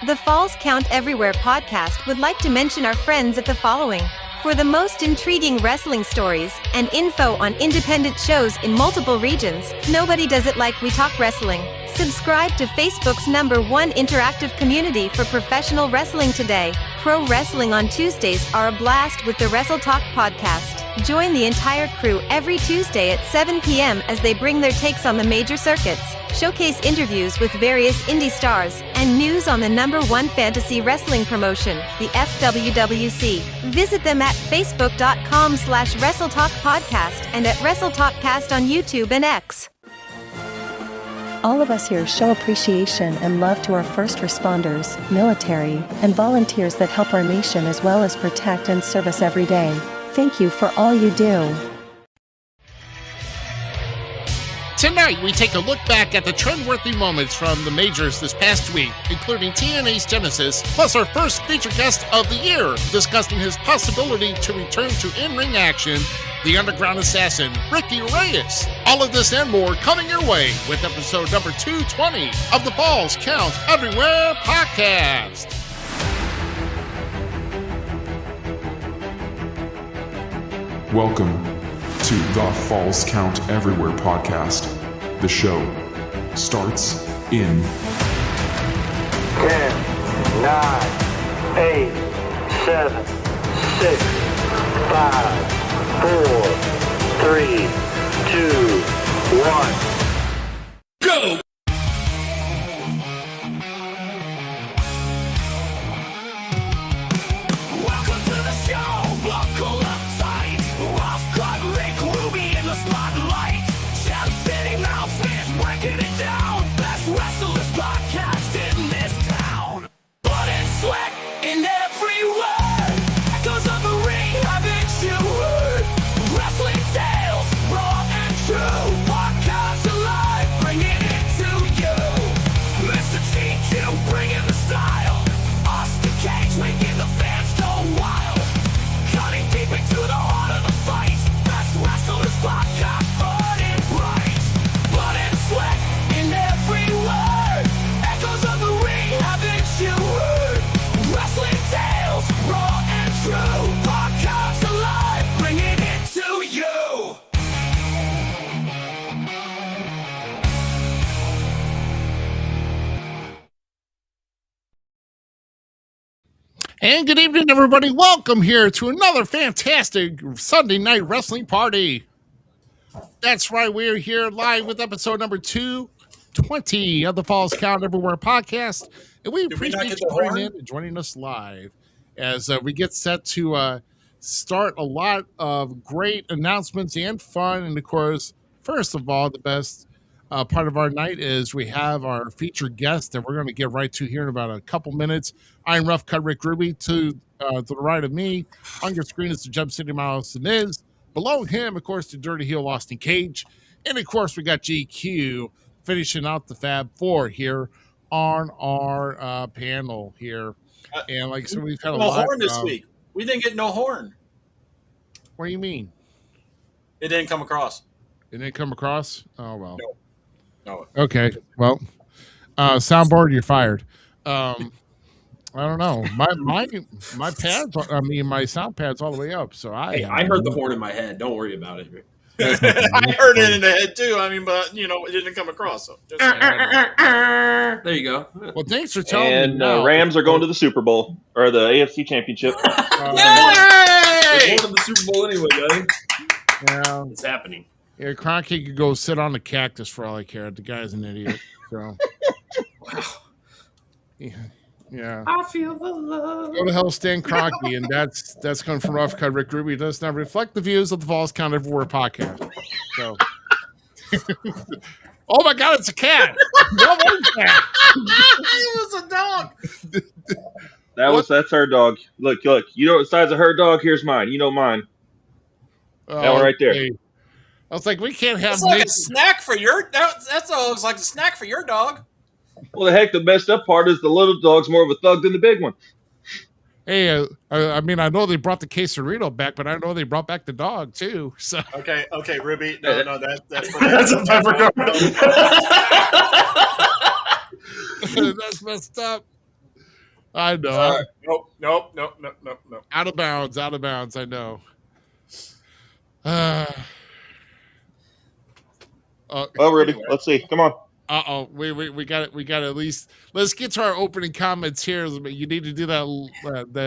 The Falls Count Everywhere podcast would like to mention our friends at the following. For the most intriguing wrestling stories and info on independent shows in multiple regions, nobody does it like We Talk Wrestling. Subscribe to Facebook's #1 interactive community for professional wrestling today. Pro wrestling on Tuesdays are a blast with the Wrestle Talk podcast. Join the entire crew every Tuesday at 7 p.m. as they bring their takes on the major circuits, showcase interviews with various indie stars, and news on the #1 fantasy wrestling promotion, the FWWC. Visit them at facebook.com/WrestleTalkPodcast and at WrestleTalkCast on YouTube and X. All of us here show appreciation and love to our first responders, military, and volunteers that help our nation as well as protect and serve us every day. Thank you for all you do. Tonight, we take a look back at the trend-worthy moments from the majors this past week, including TNA's Genesis, plus our first featured guest of the year, discussing his possibility to return to in-ring action, the Underground Assassin, Reyes. All of this and more coming your way with episode number 220 of the Falls Count Everywhere podcast. Welcome to the Falls Count Everywhere podcast. The show starts in 10, 9, 8, 7, 6, 5, 4, 3, 2, 1. Go! Welcome to the show. Buckle up tight. Rough cut, Rick Ruby in the spotlight. Champ City announcements breaking it down. Best wrestlers podcast in this town. Blood and sweat in every word. Echoes of the ring haven't you heard? Wrestling tales, raw and true. Podcast alive, bringing it to you. Mr. Cheat, bringing the style. Austin Cage making the fans go wild. Cutting deep into the heart of the fight. Best wrestlers podcast, fun and bright. Blood and sweat in every word. Echoes of the ring, haven't you heard? Wrestling tales, raw and true. Podcast alive, bringing it to you. And good evening, everybody. Welcome here to another fantastic Sunday night wrestling party. That's right. We're here live with episode number 220 of the Falls Count Everywhere podcast. And we appreciate you tuning in and joining us live as we get set to start a lot of great announcements and fun. And of course, first of all, the best part of our night is we have our featured guest that we're going to get right to here in about a couple minutes. I'm Rough Cut Rick Ruby. To the right of me on your screen is the Jump City Mouse Zmiz. Below him, of course, the Dirty Heel Austin Cage. And of course, we got GQ finishing out the Fab Four here on our panel here. And like so, we've had a lot horn this week. We didn't get no horn. What do you mean? It didn't come across. It didn't come across? Oh, well. No. Okay. Well, soundboard, you're fired. I don't know. My pads. I mean, my sound pad's all the way up. So I heard the horn in my head. Don't worry about it. I heard it in the head too. I mean, but it didn't come across. So just there you go. Well, thanks for telling me. And Rams are going to the Super Bowl or the AFC Championship. Yay! We're going to the Super Bowl anyway, guys. Yeah, it's happening. Yeah, Cronky could go sit on the cactus for all I care. The guy's an idiot. So, wow. Yeah. I feel the love. Go to hell, Stan Cronky, and that's coming from Rough Cut Rick Ruby. It does not reflect the views of the Falls Count Everywhere podcast. So, oh my God, it's a cat! What was that? It was a dog. That's our dog. Look. You know the size of her dog. Here's mine. You know mine. That one right there. Okay. I was like, we can't have. It's like a snack for your. That's all. It's like a snack for your dog. Well, the heck, the messed up part is the little dog's more of a thug than the big one. Hey, I mean, I know they brought the quesarito back, but I know they brought back the dog too. So okay, Ruby. No, that's a peppercorn. That's messed up. I know. Nope. Out of bounds. I know. Uh Well, Ruby, let's see. Come on. oh, we got it. We got at least. Let's get to our opening comments here. You need to do that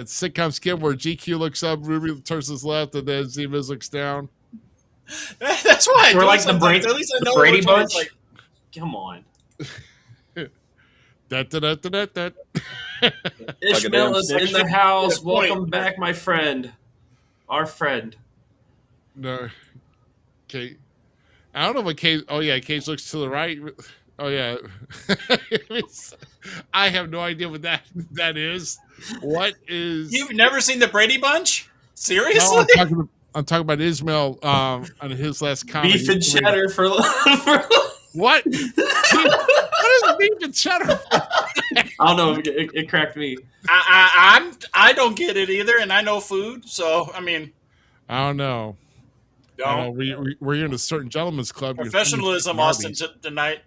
sitcom skit where GQ looks up, Ruby turns his left, and then Zmiz looks down. That's why We're like the Brady, At least I the know Brady which one Bunch. is like. Come on. Da. Ishmael is in the fiction. house. Yeah, point. Welcome back, my friend. Our friend. No. Okay. I don't know what Cage. Oh yeah, Cage looks to the right. Oh yeah. I have no idea what that is. What is? You've never seen the Brady Bunch? Seriously? No, I'm talking about Ismail on his last comedy. Beef and cheddar for What? What is beef and cheddar? I don't know. It cracked me. I don't get it either, and I know food, so I mean, I don't know. no. We're in a certain gentleman's club. Professionalism, Austin tonight.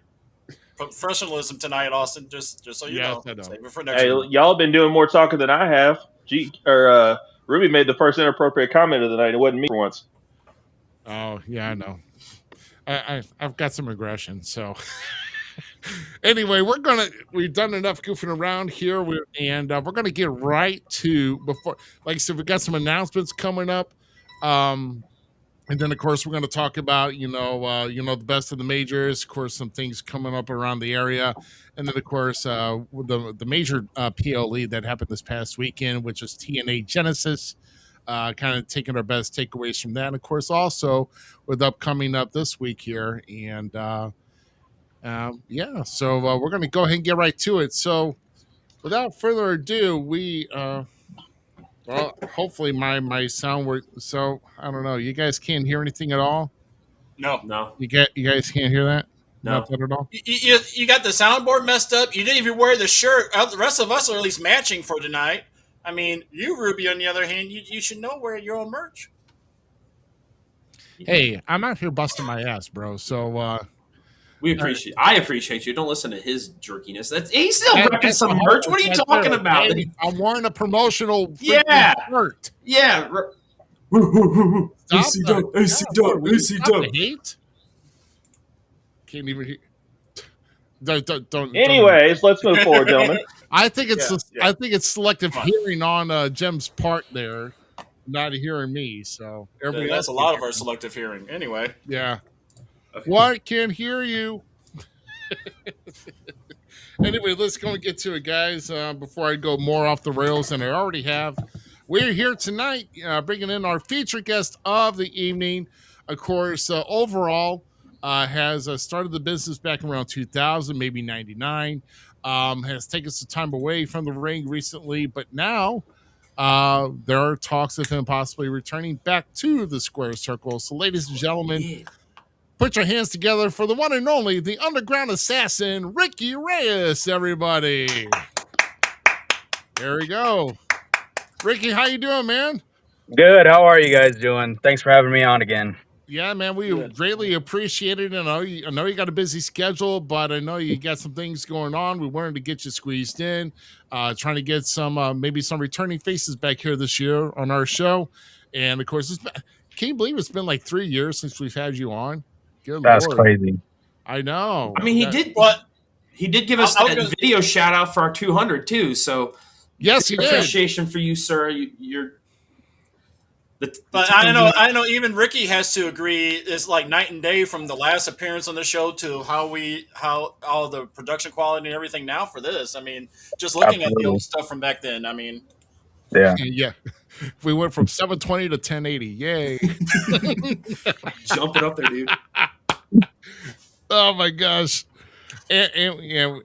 Professionalism tonight, Austin. Just so you Yes, know. I know. Save it for next Hey, week. y'all been doing more talking than I have. Ruby made the first inappropriate comment of the night. It wasn't me for once. Oh yeah, I know. I've got some aggression. So anyway, we've done enough goofing around here, and we're gonna get right to before. Like I said, we got some announcements coming up. And then, of course, we're going to talk about, the best of the majors. Of course, some things coming up around the area, and then, of course, the major PLE that happened this past weekend, which is TNA Genesis. Kind of taking our best takeaways from that, and of course, also with upcoming up this week here, and so we're going to go ahead and get right to it. So, without further ado, well, hopefully my sound works. So I don't know. You guys can't hear anything at all. No. You guys can't hear that. No. Not that at all. You got the soundboard messed up. You didn't even wear the shirt. The rest of us are at least matching for tonight. I mean, you, Ruby, on the other hand, you should know wear your own merch. Hey, I'm out here busting my ass, bro. So I appreciate you. Don't listen to his jerkiness. He's still rocking some merch. What are you talking about? Hey, I'm wearing a promotional Yeah. shirt. Yeah. AC Dub. Hate? Can't even hear. Don't. Anyways, let's move forward, gentlemen. I think it's Yeah. I think it's selective hearing on Jim's part there, not hearing me. So everybody That's else a can lot hear of our me. selective hearing. Anyway. Yeah. Okay. What? Can't hear you. Anyway, let's go and get to it, guys. Before I go more off the rails than I already have, we're here tonight bringing in our featured guest of the evening. Of course, overall, has started the business back around 2000, maybe 99. Has taken some time away from the ring recently, but now there are talks of him possibly returning back to the square circle. So, ladies and gentlemen, put your hands together for the one and only, the underground assassin, Ricky Reyes, everybody. There we go. Ricky, how you doing, man? Good. How are you guys doing? Thanks for having me on again. Yeah, man, we greatly appreciate it. I know you got a busy schedule, but I know you got some things going on. We wanted to get you squeezed in, trying to get some maybe some returning faces back here this year on our show. And of course, can you believe it's been like 3 years since we've had you on? Good That's Lord. crazy. I know. I mean, he did give us that video shout out for our 200 too. So yes, he did. Appreciation for you, sir. But I know. Even Ricky has to agree. It's like night and day from the last appearance on the show to how all the production quality and everything now for this. I mean, just looking at the old stuff from back then. I mean, Yeah. We went from 720 to 1080. Yay. Jump it up there, dude. Oh my gosh. And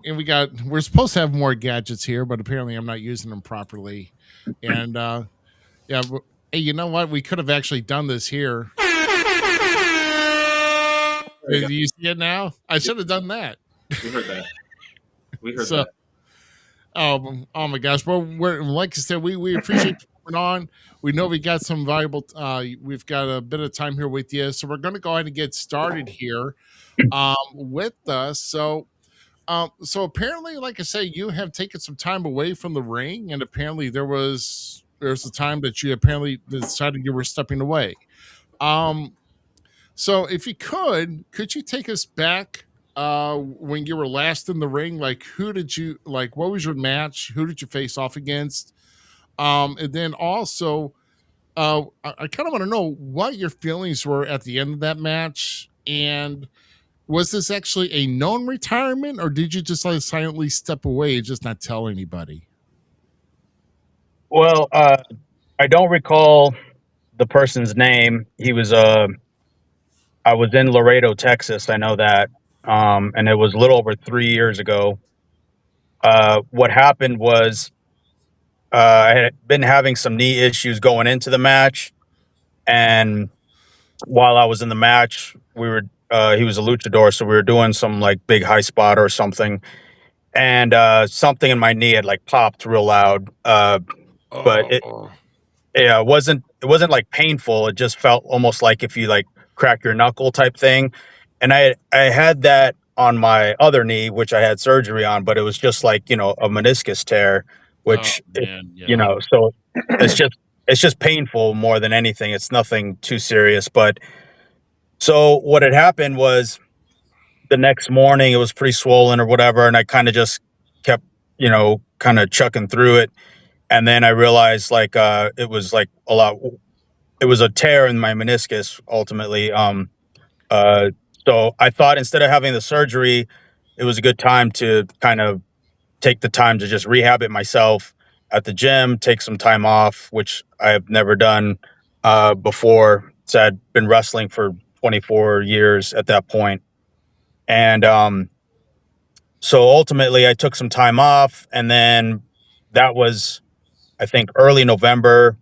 we're supposed to have more gadgets here, but apparently I'm not using them properly. And hey, you know what? We could have actually done this here. Do you see it now? I should have done that. We heard that. that. Oh my gosh. Well, like I said, we appreciate you coming on. We know we got some valuable we've got a bit of time here with you. So we're gonna go ahead and get started here with us. So So apparently, like I say, you have taken some time away from the ring, and apparently there's a time that you apparently decided you were stepping away. Um, so if you could you take us back when you were last in the ring? Like who did you like? What was your match? Who did you face off against? And then also, I kind of want to know what your feelings were at the end of that match, and was this actually a known retirement, or did you just like silently step away and just not tell anybody? Well, I don't recall the person's name. He was I was in Laredo, Texas. I know that, and it was a little over 3 years ago. What happened was I had been having some knee issues going into the match, and while I was in the match, we were he was a luchador, so we were doing some like big high spot or something, and something in my knee had like popped real loud. But it Oh, Yeah, it wasn't like painful. It just felt almost like if you like crack your knuckle type thing. And I had that on my other knee, which I had surgery on, but it was just like, a meniscus tear, oh which man, yeah. so it's just it's just painful more than anything. It's nothing too serious. But so what had happened was the next morning it was pretty swollen or whatever, and I kind of just kept, kind of chucking through it. And then I realized like it was like a lot it was a tear in my meniscus ultimately. Uh, so I thought instead of having the surgery, it was a good time to kind of take the time to just rehab it myself at the gym, take some time off, which I have never done before. So I'd been wrestling for 24 years at that point. And so ultimately, I took some time off. And then that was, I think, early November.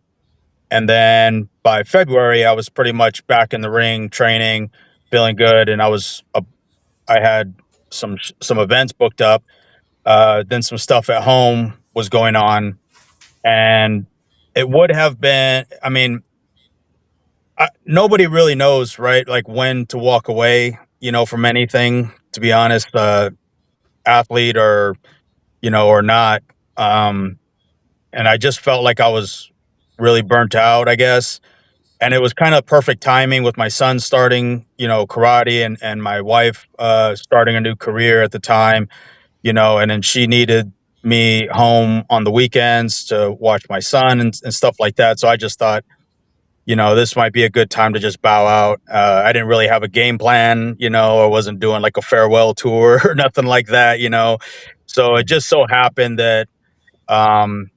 And then by February, I was pretty much back in the ring, training, feeling good, and I had some events booked up. Then some stuff at home was going on, and it would have been. I mean, nobody really knows, right? Like when to walk away, from anything. To be honest, athlete or not. Um, and I just felt like I was really burnt out, I guess. And it was kind of perfect timing with my son starting, karate, and my wife starting a new career at the time, and then she needed me home on the weekends to watch my son and stuff like that. So I just thought, this might be a good time to just bow out. I didn't really have a game plan, I wasn't doing like a farewell tour or nothing like that. So it just so happened that um,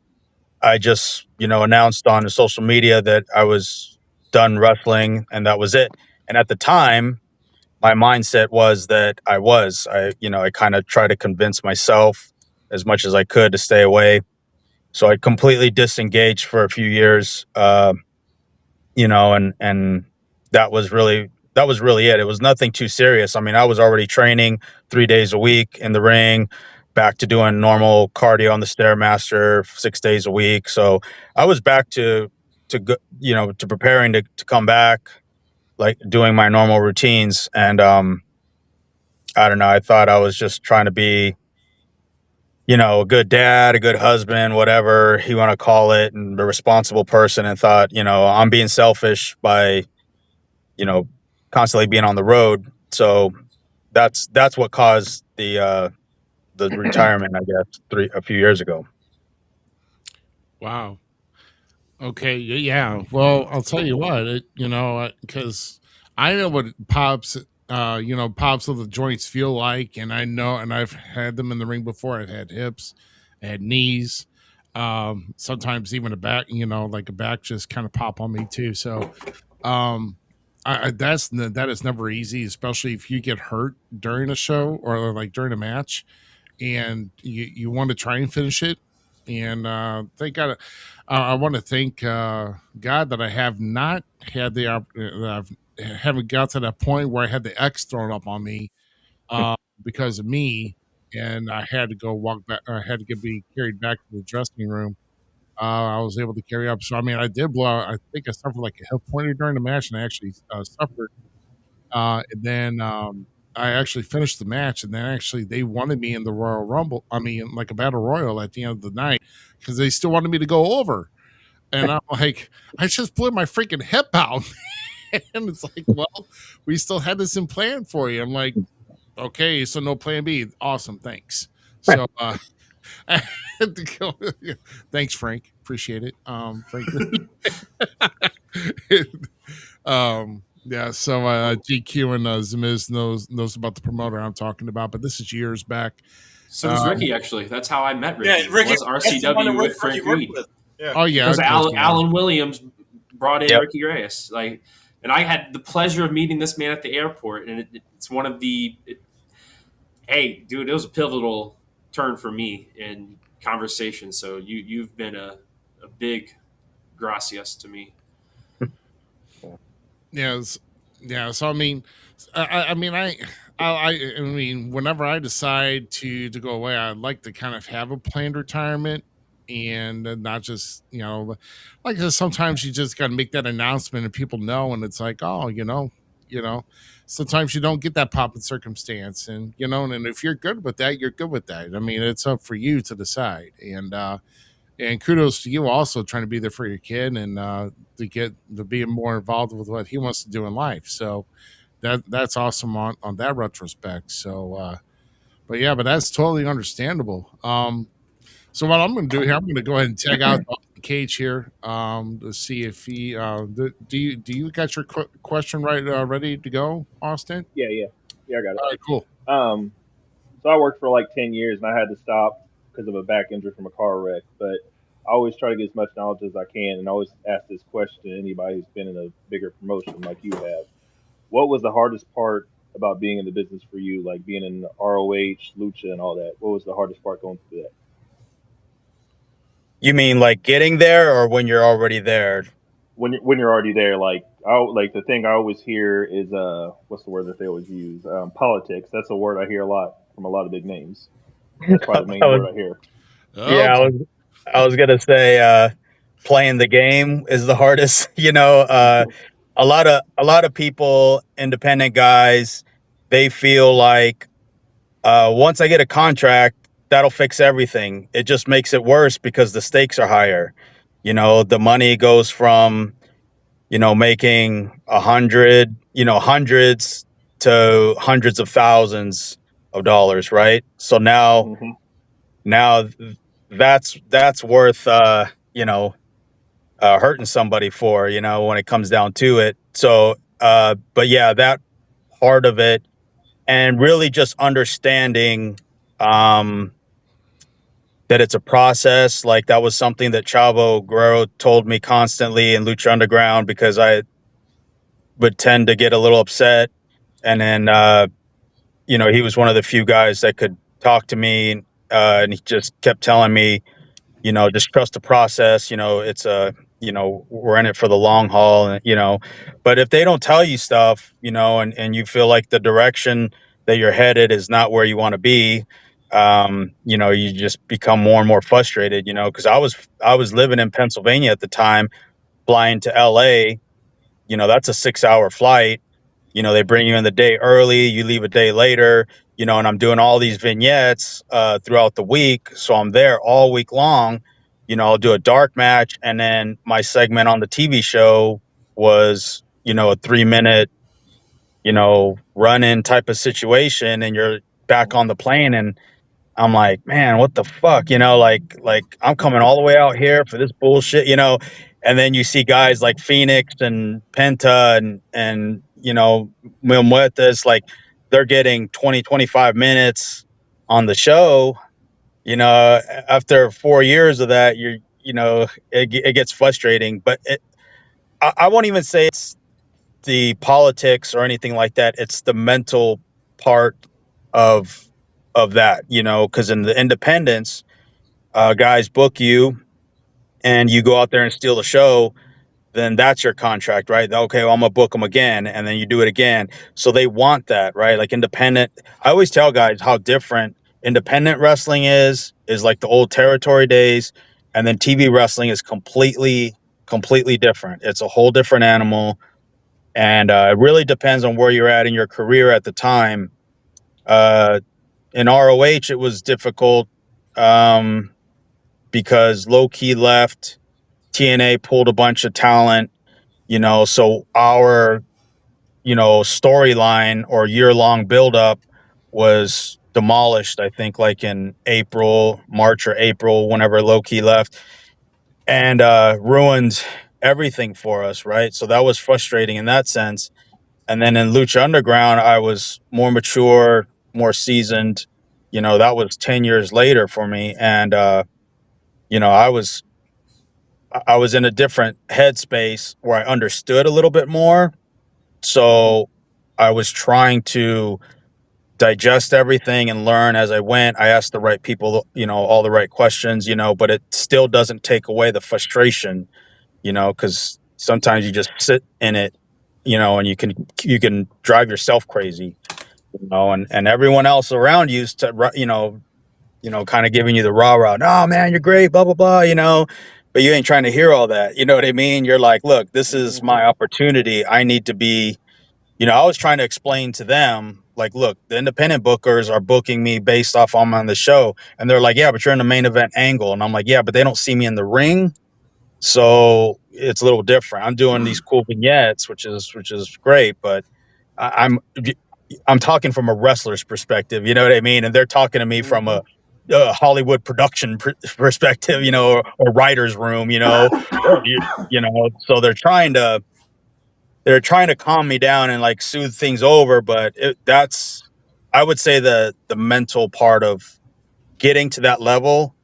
I just, announced on social media that I was done wrestling and that was it. And at the time, my mindset was that I kind of tried to convince myself as much as I could to stay away. So I completely disengaged for a few years, and that was really it. It was nothing too serious. I mean, I was already training 3 days a week in the ring, back to doing normal cardio on the stairmaster 6 days a week. So I was back to preparing to come back, like doing my normal routines. And I don't know. I thought I was just trying to be, a good dad, a good husband, whatever you want to call it, and a responsible person. And thought, I'm being selfish by you know, constantly being on the road. So that's what caused the retirement, I guess, a few years ago. Wow. Okay. Yeah. Well, I'll tell you what. Because I know what pops of the joints feel like, and I know, and I've had them in the ring before. I've had hips, I had knees, sometimes even a back. Like a back just kind of pop on me too. So, um, that is never easy, especially if you get hurt during a show or like during a match, and you want to try and finish it. And thank God, I want to thank God that I have not had that I haven't got to that point where I had the X thrown up on me because of me, and I had to go walk back. I had to be carried back to the dressing room. I was able to carry up. So I mean, I did blow out. I think I suffered like a hip pointer during the match, and I actually suffered. And then I actually finished the match, and then actually they wanted me in the Royal Rumble. I mean, like a Battle Royal at the end of the night because they still wanted me to go over. And I'm like, I just blew my freaking hip out. And it's like, well, we still had this in plan for you. I'm like, okay, so no plan B. Awesome, thanks. So I had to go. Thanks, Frank. Appreciate it. Frank. Yeah, so GQ and Zmiz knows about the promoter I'm talking about, but this is years back. So does Ricky, actually. That's how I met Ricky. Yeah, Ricky was RCW with Frank Reed. Yeah. Oh yeah, because Alan Williams brought in Yep. Ricky Reyes. Like, and I had the pleasure of meeting this man at the airport, and it's one of the. Hey, dude, it was a pivotal turn for me in conversation. So you've been a big gracias to me. Yes, yeah. So I mean, I mean, whenever I decide to go away, I'd like to kind of have a planned retirement, and not just like sometimes you just got to make that announcement and people know, and it's like, oh, sometimes you don't get that pop in circumstance, and and if you're good with that, you're good with that. I mean, it's up for you to decide, and kudos to you also trying to be there for your kid and to be more involved with what he wants to do in life. So that's awesome on that retrospect. So but that's totally understandable. So what I'm going to do here, I'm going to go ahead and tag out Cage here to see if he do you got your question ready to go, Austin? Yeah, I got it. All right, cool. So I worked for like 10 years and I had to stop because of a back injury from a car wreck. But I always try to get as much knowledge as I can, and I always ask this question to anybody who's been in a bigger promotion like you have. What was the hardest part about being in the business for you, like being in ROH, Lucha, and all that? What was the hardest part going through that? You mean like getting there, or when you're already there? When you're already there, like the thing I always hear is what's the word that they always use? Politics. That's a word I hear a lot from a lot of big names. That's probably the main word I hear. Yeah, I was gonna say playing the game is the hardest. A lot of people, independent guys, they feel like once I get a contract, that'll fix everything. It just makes it worse because the stakes are higher. The money goes from making hundreds to hundreds of thousands of dollars, right? So now that's worth hurting somebody for, when it comes down to it. So but yeah, that part of it, and really just understanding that it's a process. Like, that was something that Chavo Guerrero told me constantly in Lucha Underground, because I would tend to get a little upset, and then he was one of the few guys that could talk to me, and he just kept telling me, just trust the process. It's we're in it for the long haul, and but if they don't tell you stuff, and you feel like the direction that you're headed is not where you want to be, you just become more and more frustrated, because I was living in Pennsylvania at the time, flying to LA. That's a 6-hour flight. They bring you in the day early, you leave a day later, and I'm doing all these vignettes throughout the week. So I'm there all week long. I'll do a dark match, and then my segment on the TV show was, a 3-minute, run-in type of situation, and you're back on the plane, and I'm like, man, what the fuck? Like I'm coming all the way out here for this bullshit, and then you see guys like Phoenix and Penta and Mil Muertes, like they're getting 20, 25 minutes on the show. After 4 years of that, it gets frustrating, but I won't even say it's the politics or anything like that. It's the mental part of that, because in the independents, guys book you and you go out there and steal the show, then that's your contract, right? Okay, well, I'm gonna book them again, and then you do it again. So they want that, right? Like independent. I always tell guys how different independent wrestling is like the old territory days, and then TV wrestling is completely different. It's a whole different animal, and it really depends on where you're at in your career at the time. In ROH, it was difficult because Low Key left, TNA pulled a bunch of talent, so our, storyline or year-long buildup was demolished, I think, like in March or April, whenever Low Key left, and ruined everything for us, right? So that was frustrating in that sense. And then in Lucha Underground, I was more mature, more seasoned. That was 10 years later for me. And, I was in a different headspace where I understood a little bit more. So I was trying to digest everything and learn as I went. I asked the right people, all the right questions, but it still doesn't take away the frustration, because sometimes you just sit in it, and you can drive yourself crazy, and everyone else around you is kind of giving you the rah rah. No, man, you're great, blah blah blah, but you ain't trying to hear all that. You know what I mean? You're like, look, this is my opportunity. I need to be. I was trying to explain to them, like, look, the independent bookers are booking me based off I'm on the show, and they're like, yeah, but you're in the main event angle, and I'm like, yeah, but they don't see me in the ring. So it's a little different. I'm doing these cool vignettes, which is great, but I'm talking from a wrestler's perspective. You know what I mean? And they're talking to me from a Hollywood production perspective, or writer's room, So they're trying to calm me down and like soothe things over, but that's, I would say, the mental part of getting to that level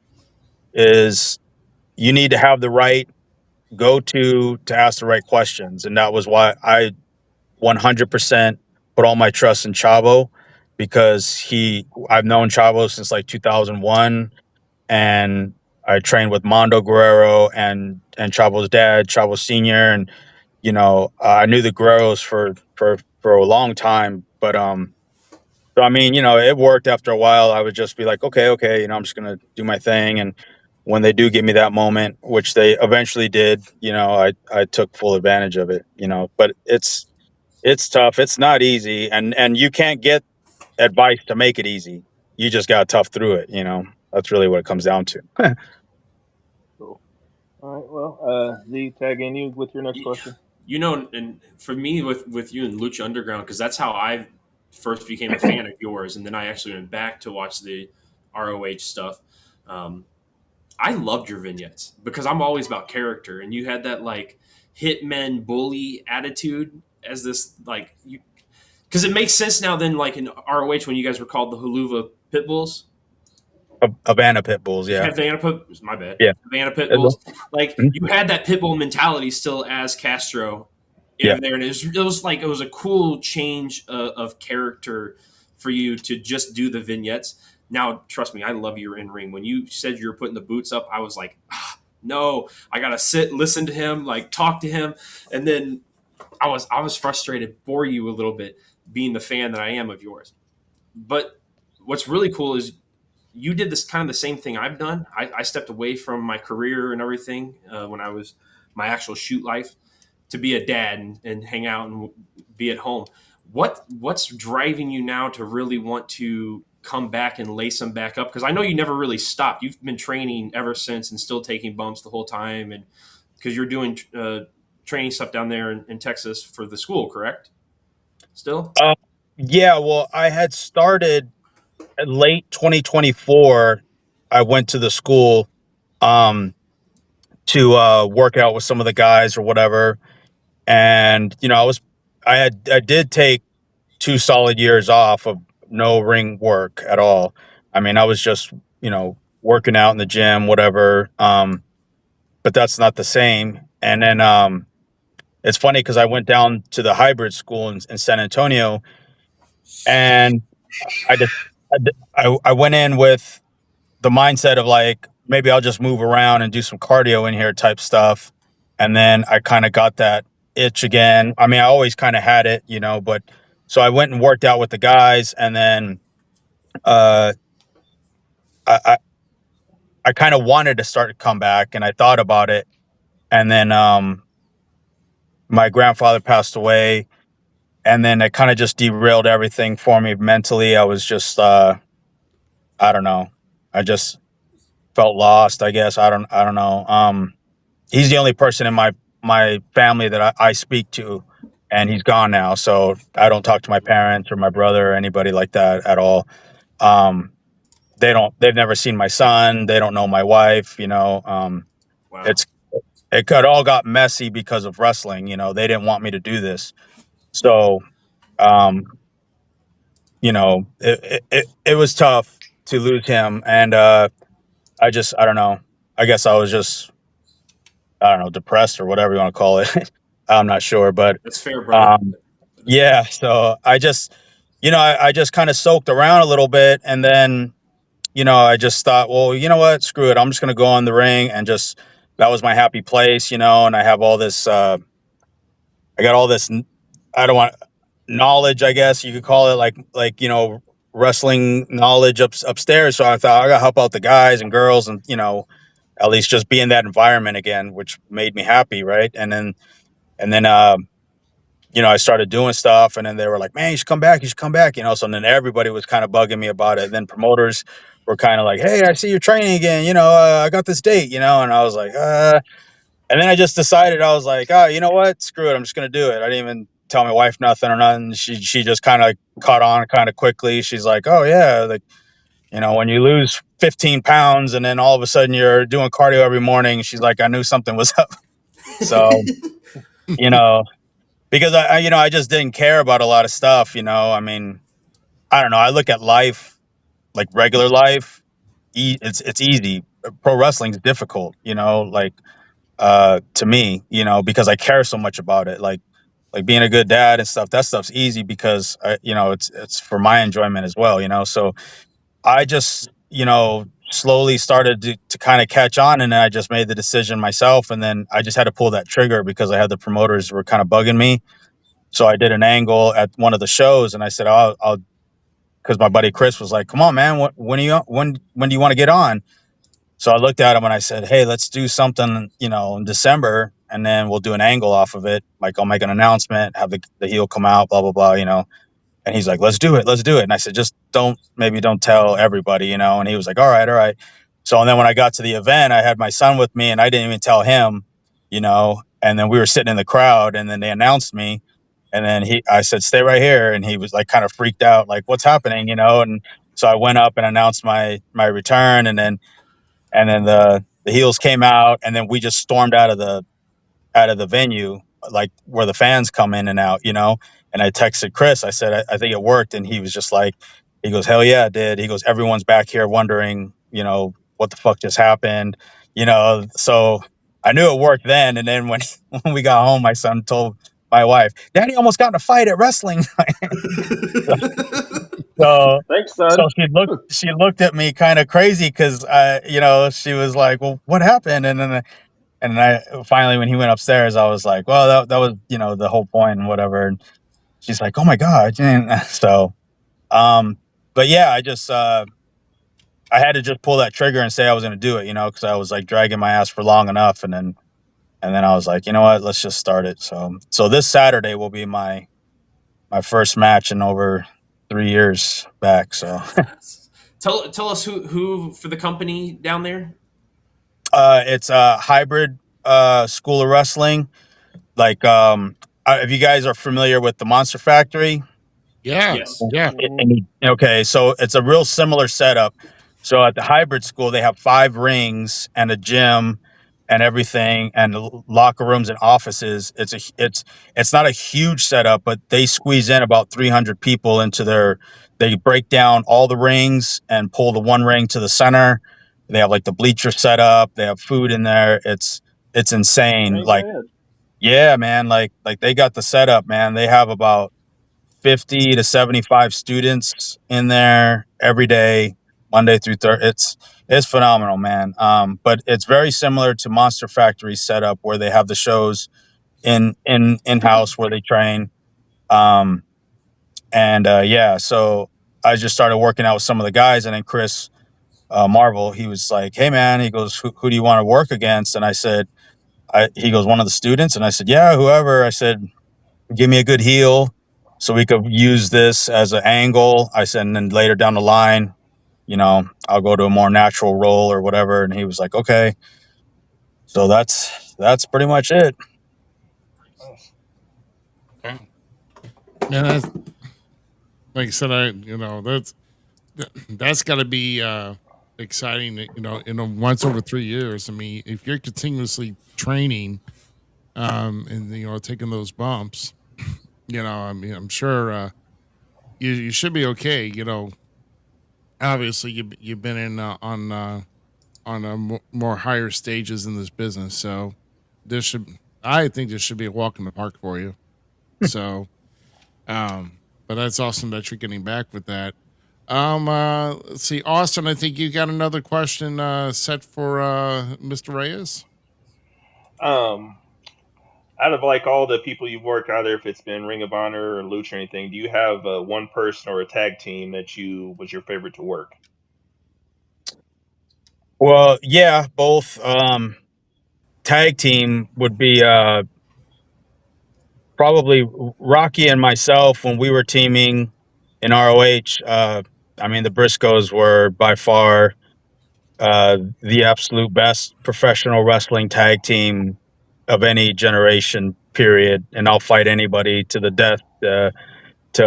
is you need to have the right to ask the right questions. And that was why I 100% put all my trust in Chavo, because I've known Chavo since like 2001, and I trained with Mondo Guerrero and Chavo's dad, Chavo Senior, and I knew the Guerreros for a long time, but so I mean, it worked after a while. I would just be like, okay, I'm just gonna do my thing, and when they do give me that moment, which they eventually did, I took full advantage of it, but it's tough. It's not easy, and you can't get advice to make it easy. You just got to tough through it. That's really what it comes down to. Cool. All right. Well, Z, tag in you with your next question. And for me with you and Lucha Underground, because that's how I first became a fan of yours, and then I actually went back to watch the ROH stuff. I loved your vignettes because I'm always about character, and you had that like hitman bully attitude as this like you, because it makes sense now. Then like in ROH when you guys were called the Haluva Pitbulls. Havana Pit Bulls, yeah. Havana Pit, my bad. Yeah. Havana Pit Bulls. Like you had that Pitbull mentality still as Castro in there, and it was a cool change of character for you to just do the vignettes. Now, trust me, I love your in ring. When you said you were putting the boots up, I was like, no, I gotta sit, listen to him, like talk to him, and then I was frustrated for you a little bit, being the fan that I am of yours. But what's really cool is you did this kind of the same thing I've done. I stepped away from my career and everything when I was my actual shoot life to be a dad and hang out and be at home. What's driving you now to really want to come back and lace them back up? Because I know you never really stopped. You've been training ever since and still taking bumps the whole time. And because you're doing training stuff down there in Texas for the school, correct? Still? Yeah, well, I had started late 2024. I went to the school to work out with some of the guys or whatever, and I did take 2 solid years off of no ring work at all. I mean, I was just working out in the gym, whatever, but that's not the same. And then it's funny because I went down to the hybrid school in San Antonio, and I just I went in with the mindset of like, maybe I'll just move around and do some cardio in here type stuff. And then I kind of got that itch again. I mean, I always kind of had it, but so I went and worked out with the guys, and then I I kind of wanted to start to come back, and I thought about it. And then my grandfather passed away, and then it kind of just derailed everything for me mentally. I was just I don't know. I just felt lost, I guess. I don't know. He's the only person in my family that I speak to, and he's gone now. So I don't talk to my parents or my brother or anybody like that at all. Um, they've never seen my son. They don't know my wife, Wow. it all got messy because of wrestling. They didn't want me to do this. So, um, it was tough to lose him. And, I don't know. I guess I was just, I don't know, depressed or whatever you want to call it. I'm not sure, but, That's fair, brother. yeah. So I just, I just kind of soaked around a little bit, and then, I just thought, well, you know what? Screw it. I'm just going to go on the ring and just, that was my happy place, and I have all this, I got all this, I don't want knowledge, I guess you could call it, like, wrestling knowledge upstairs. So I thought I got to help out the guys and girls and, at least just be in that environment again, which made me happy. Right. And then, I started doing stuff, and then they were like, man, you should come back. You should come back. So then everybody was kind of bugging me about it. And then promoters were kind of like, hey, I see you're training again. I got this date, and I was like, and then I just decided, I was like, oh, you know what? Screw it. I'm just going to do it. I didn't even tell my wife nothing or nothing. She just kind of caught on kind of quickly. She's like, oh yeah. Like, when you lose 15 pounds and then all of a sudden you're doing cardio every morning, she's like, I knew something was up. So, you know, because I just didn't care about a lot of stuff, I mean, I don't know. I look at life, like regular life. It's easy. Pro wrestling's difficult, like, to me, because I care so much about it. Like being a good dad and stuff, that stuff's easy because it's for my enjoyment as well, so I just, slowly started to kind of catch on, and then I just made the decision myself, and then I just had to pull that trigger because I had the promoters were kind of bugging me. So I did an angle at one of the shows, and I said, I'll because my buddy Chris was like, come on, man, when do you want to get on? So I looked at him and I said, hey, let's do something, in December, and then we'll do an angle off of it. Like, I'll make an announcement, have the heel come out, blah, blah, blah, And he's like, let's do it. Let's do it. And I said, just don't tell everybody, And he was like, all right, all right. So, and then when I got to the event, I had my son with me, and I didn't even tell him, and then we were sitting in the crowd, and then they announced me. And then I said, stay right here. And he was like kind of freaked out, like, what's happening, And so I went up and announced my return, and then the heels came out, and then we just stormed out of the venue, like where the fans come in and out, And I texted Chris. I said, I think it worked. And he was just like, he goes, hell yeah, it did. He goes, everyone's back here wondering, what the fuck just happened, So I knew it worked then. And then when we got home, my son told my wife, Daddy almost got in a fight at wrestling. So Thanks, son. so she looked at me kind of crazy because she was like, well, what happened? And I finally, when he went upstairs, I was like, well, that was, the whole point and whatever. And she's like, oh my God. And so, but yeah, I just, I had to just pull that trigger and say I was going to do it, because I was like dragging my ass for long enough. And then I was like, you know what, let's just start it. So this Saturday will be my first match in over 3 years back. So Tell us who for the company down there. It's a hybrid school of wrestling. Like, if you guys are familiar with the Monster Factory. Yeah. Yes. Yeah. Okay, so it's a real similar setup. So at the hybrid school, they have 5 rings and a gym and everything, and locker rooms and offices. It's not a huge setup, but they squeeze in about 300 people into they break down all the rings and pull the one ring to the center. They have like the bleacher set up. They have food in there. It's insane. Ain't Like, bad. yeah, man, like they got the setup, man. They have about 50 to 75 students in there every day, Monday through Thursday. It's phenomenal, man. But it's very similar to Monster Factory setup, where they have the shows in-house where they train. Yeah, so I just started working out with some of the guys, and then Chris Marvel, he was like, hey man, he goes, who do you want to work against? And I said, he goes, one of the students. And I said, yeah, whoever. I said, give me a good heel, so we could use this as an angle. I said, and then later down the line, I'll go to a more natural role or whatever. And he was like, okay. So that's pretty much it. Yeah, that's, like I said, that's got to be exciting. Once over 3 years. I mean, if you're continuously training, and taking those bumps, I mean, I'm sure you should be okay. Obviously you've been in on more higher stages in this business, so I think this should be a walk in the park for you. So, but that's awesome that you're getting back with that. Let's see, Austin. I think you got another question set for Mr. Reyes. Um, Out of like all the people you've worked, either if it's been Ring of Honor or Lucha or anything, do you have one person or a tag team that was your favorite to work? Well, yeah, both. Tag team would be probably Rocky and myself when we were teaming in ROH. I mean, the Briscoes were by far the absolute best professional wrestling tag team of any generation, period. And I'll fight anybody to the death to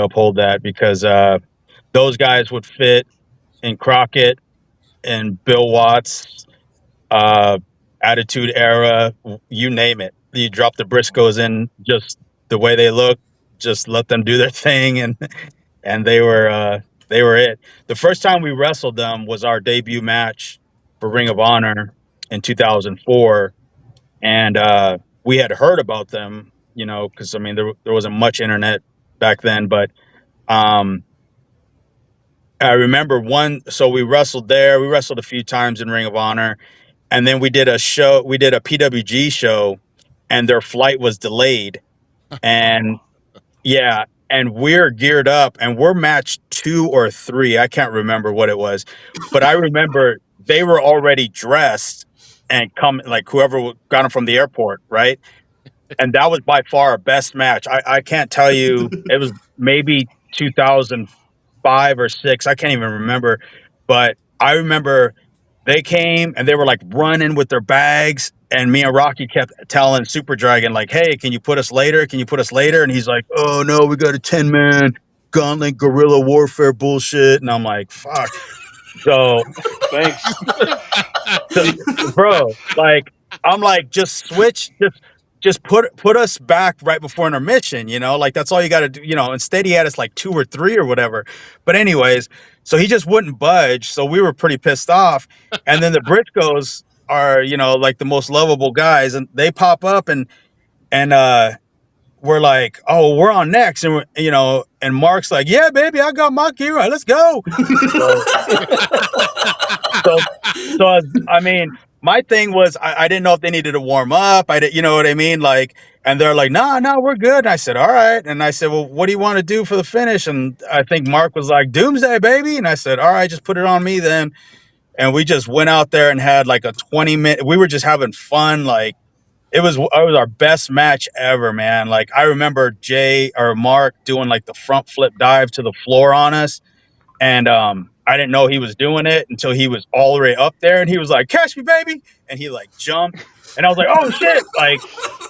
uphold that, because those guys would fit in Crockett and Bill Watts, Attitude Era, you name it. You drop the Briscoes in, just the way they look, just let them do their thing, and they were it. The first time we wrestled them was our debut match for Ring of Honor in 2004, and we had heard about them, because I mean there wasn't much internet back then, but I remember so we wrestled there. We wrestled a few times in Ring of Honor. And then we did a PWG show, and their flight was delayed. And yeah, and we're geared up, and we're match 2 or 3. I can't remember what it was, but I remember they were already dressed and like whoever got them from the airport, right? And that was by far our best match. I can't tell you, it was maybe 2005 or 6. I can't even remember, but I remember they came and they were like running with their bags, and me and Rocky kept telling Super Dragon, like, hey, can you put us later? Can you put us later? And he's like, oh no, we got a 10-man gauntlet guerrilla warfare bullshit. And I'm like, fuck. So Thanks. bro, like, I'm like, just switch, just put us back right before intermission, like that's all you got to do, instead he had us like 2 or 3 or whatever. But anyways, so he just wouldn't budge. So we were pretty pissed off. And then the Briscoes are, like the most lovable guys, and they pop up and we're like, oh, we're on next. And and Mark's like, yeah, baby, I got my gear. Let's go. So I mean, my thing was, I didn't know if they needed to warm up. I didn't, you know what I mean? Like, and they're like, no, we're good. And I said, all right. And I said, well, what do you want to do for the finish? And I think Mark was like, Doomsday, baby. And I said, all right, just put it on me then. And we just went out there and had like a 20-minute, we were just having fun. Like, it was our best match ever, man. Like, I remember Mark doing like the front flip dive to the floor on us. And I didn't know he was doing it until he was all the way up there, and he was like, catch me, baby. And he like jumped, and I was like, oh shit. Like,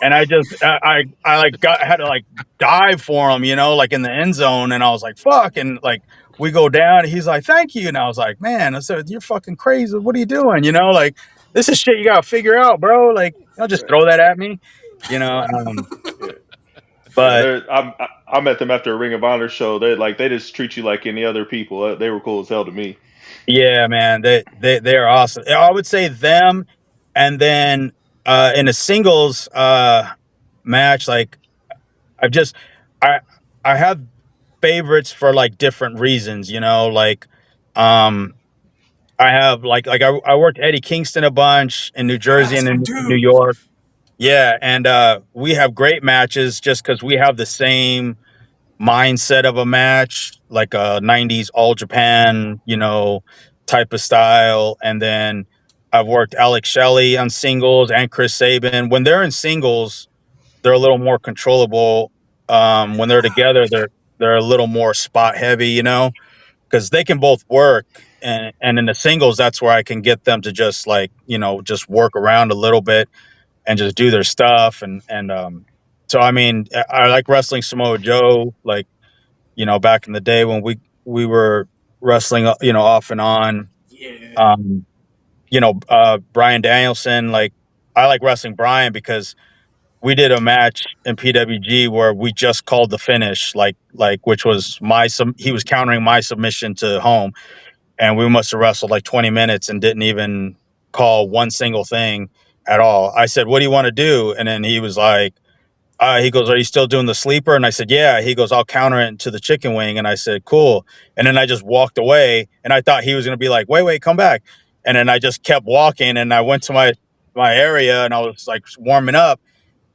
and I just, I like had to like dive for him, like in the end zone. And I was like, fuck. And like, we go down, and he's like, thank you. And I was like, man, I said, you're fucking crazy. What are you doing? Like, this is shit you got to figure out, bro. Like, don't just throw that at me, but I met them after a Ring of Honor show. They just treat you like any other people. They were cool as hell to me. yeah, man, they're awesome. I would say them, and then in a singles match, like I have favorites for like different reasons, like I have like I worked Eddie Kingston a bunch in New Jersey and in New York. Yeah, and we have great matches just because we have the same mindset of a match, like a 90s All Japan, type of style. And then I've worked Alex Shelley on singles and Chris Sabin. When they're in singles, they're a little more controllable. When they're together, they're a little more spot heavy, you know, because they can both work. And in the singles, that's where I can get them to just like, you know, just work around a little bit and just do their stuff. So, I mean, I like wrestling Samoa Joe, like, you know, back in the day when we were wrestling, you know, off and on. Yeah. You know, Brian Danielson, like, I like wrestling Brian because we did a match in PWG where we just called the finish, like which was he was countering my submission to home, and we must have wrestled like 20 minutes and didn't even call one single thing at all. I said, "What do you want to do?" And then he was like, he goes, "Are you still doing the sleeper?" And I said, "Yeah." He goes, "I'll counter it into the chicken wing." And I said, "Cool." And then I just walked away, and I thought he was going to be like, wait, come back. And then I just kept walking, and I went to my area, and I was like warming up.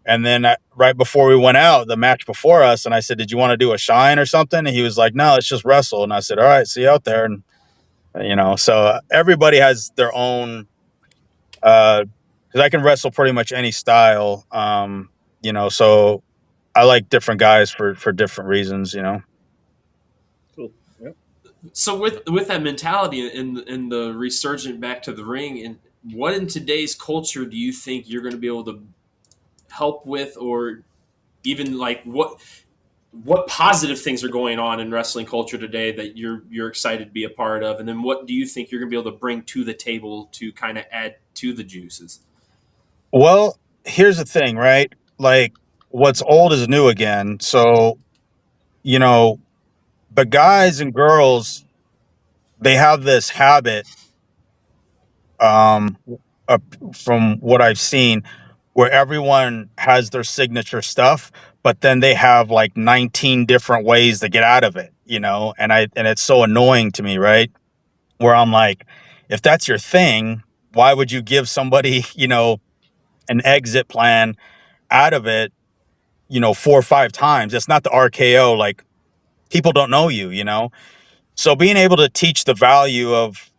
And then right before we went out, the match before us, and I said, "Did you want to do a shine or something?" And he was like, "No, let's just wrestle." And I said, "All right, see you out there." And you know, so everybody has their own. Because I can wrestle pretty much any style. You know, so I like different guys for different reasons. You know. Cool. Yep. So with that mentality and the resurgent back to the ring, and what in today's culture do you think you're going to be able to help with, or even like what positive things are going on in wrestling culture today that you're excited to be a part of, and then what do you think you're going to be able to bring to the table to kind of add to the juices? Well, here's the thing, right? Like, what's old is new again. So, you know, the guys and girls, they have this habit, um, up from what I've seen, where everyone has their signature stuff, but then they have like 19 different ways to get out of it, you know? And it's so annoying to me, right? Where I'm like, if that's your thing, why would you give somebody, you know, an exit plan out of it, you know, 4 or 5 times? It's not the RKO. Like, people don't know you, you know? So being able to teach the value of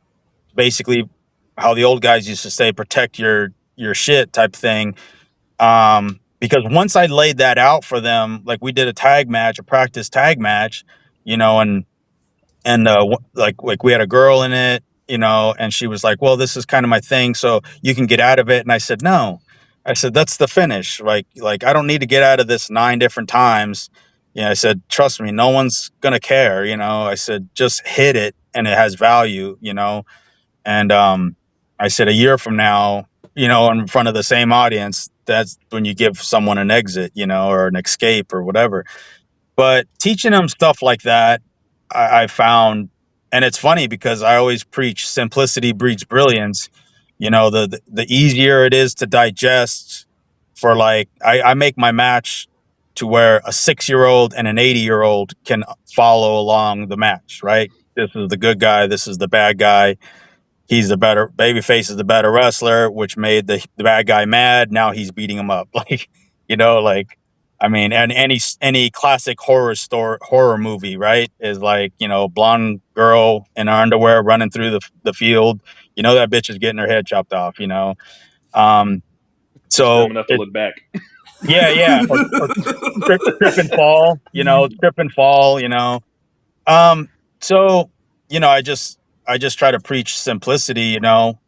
basically how the old guys used to say, protect your shit type thing. Because once I laid that out for them, like we did a tag match, a practice tag match, you know, like we had a girl in it, you know, and she was like, "Well, this is kind of my thing, so you can get out of it." And I said, "No." I said, "That's the finish. Like I don't need to get out of this 9 different times." I said, "Trust me, no one's gonna care." You know, I said, "Just hit it, and it has value." You know, and I said, a year from now, you know, in front of the same audience, that's when you give someone an exit, you know, or an escape or whatever. But teaching them stuff like that, I found, and it's funny because I always preach simplicity breeds brilliance. You know, the easier it is to digest for like, I make my match to where a 6-year-old and an 80-year-old can follow along the match, right? This is the good guy. This is the bad guy. He's the better babyface is the better wrestler, which made the bad guy mad. Now he's beating him up. Like, you know, like, I mean, and any classic horror movie, right? Is like, you know, blonde girl in her underwear running through the field. You know, that bitch is getting her head chopped off, you know. Um, Just dumb so enough to look back. yeah. Or trip and fall, you know, you know. So, you know, I just try to preach simplicity, you know,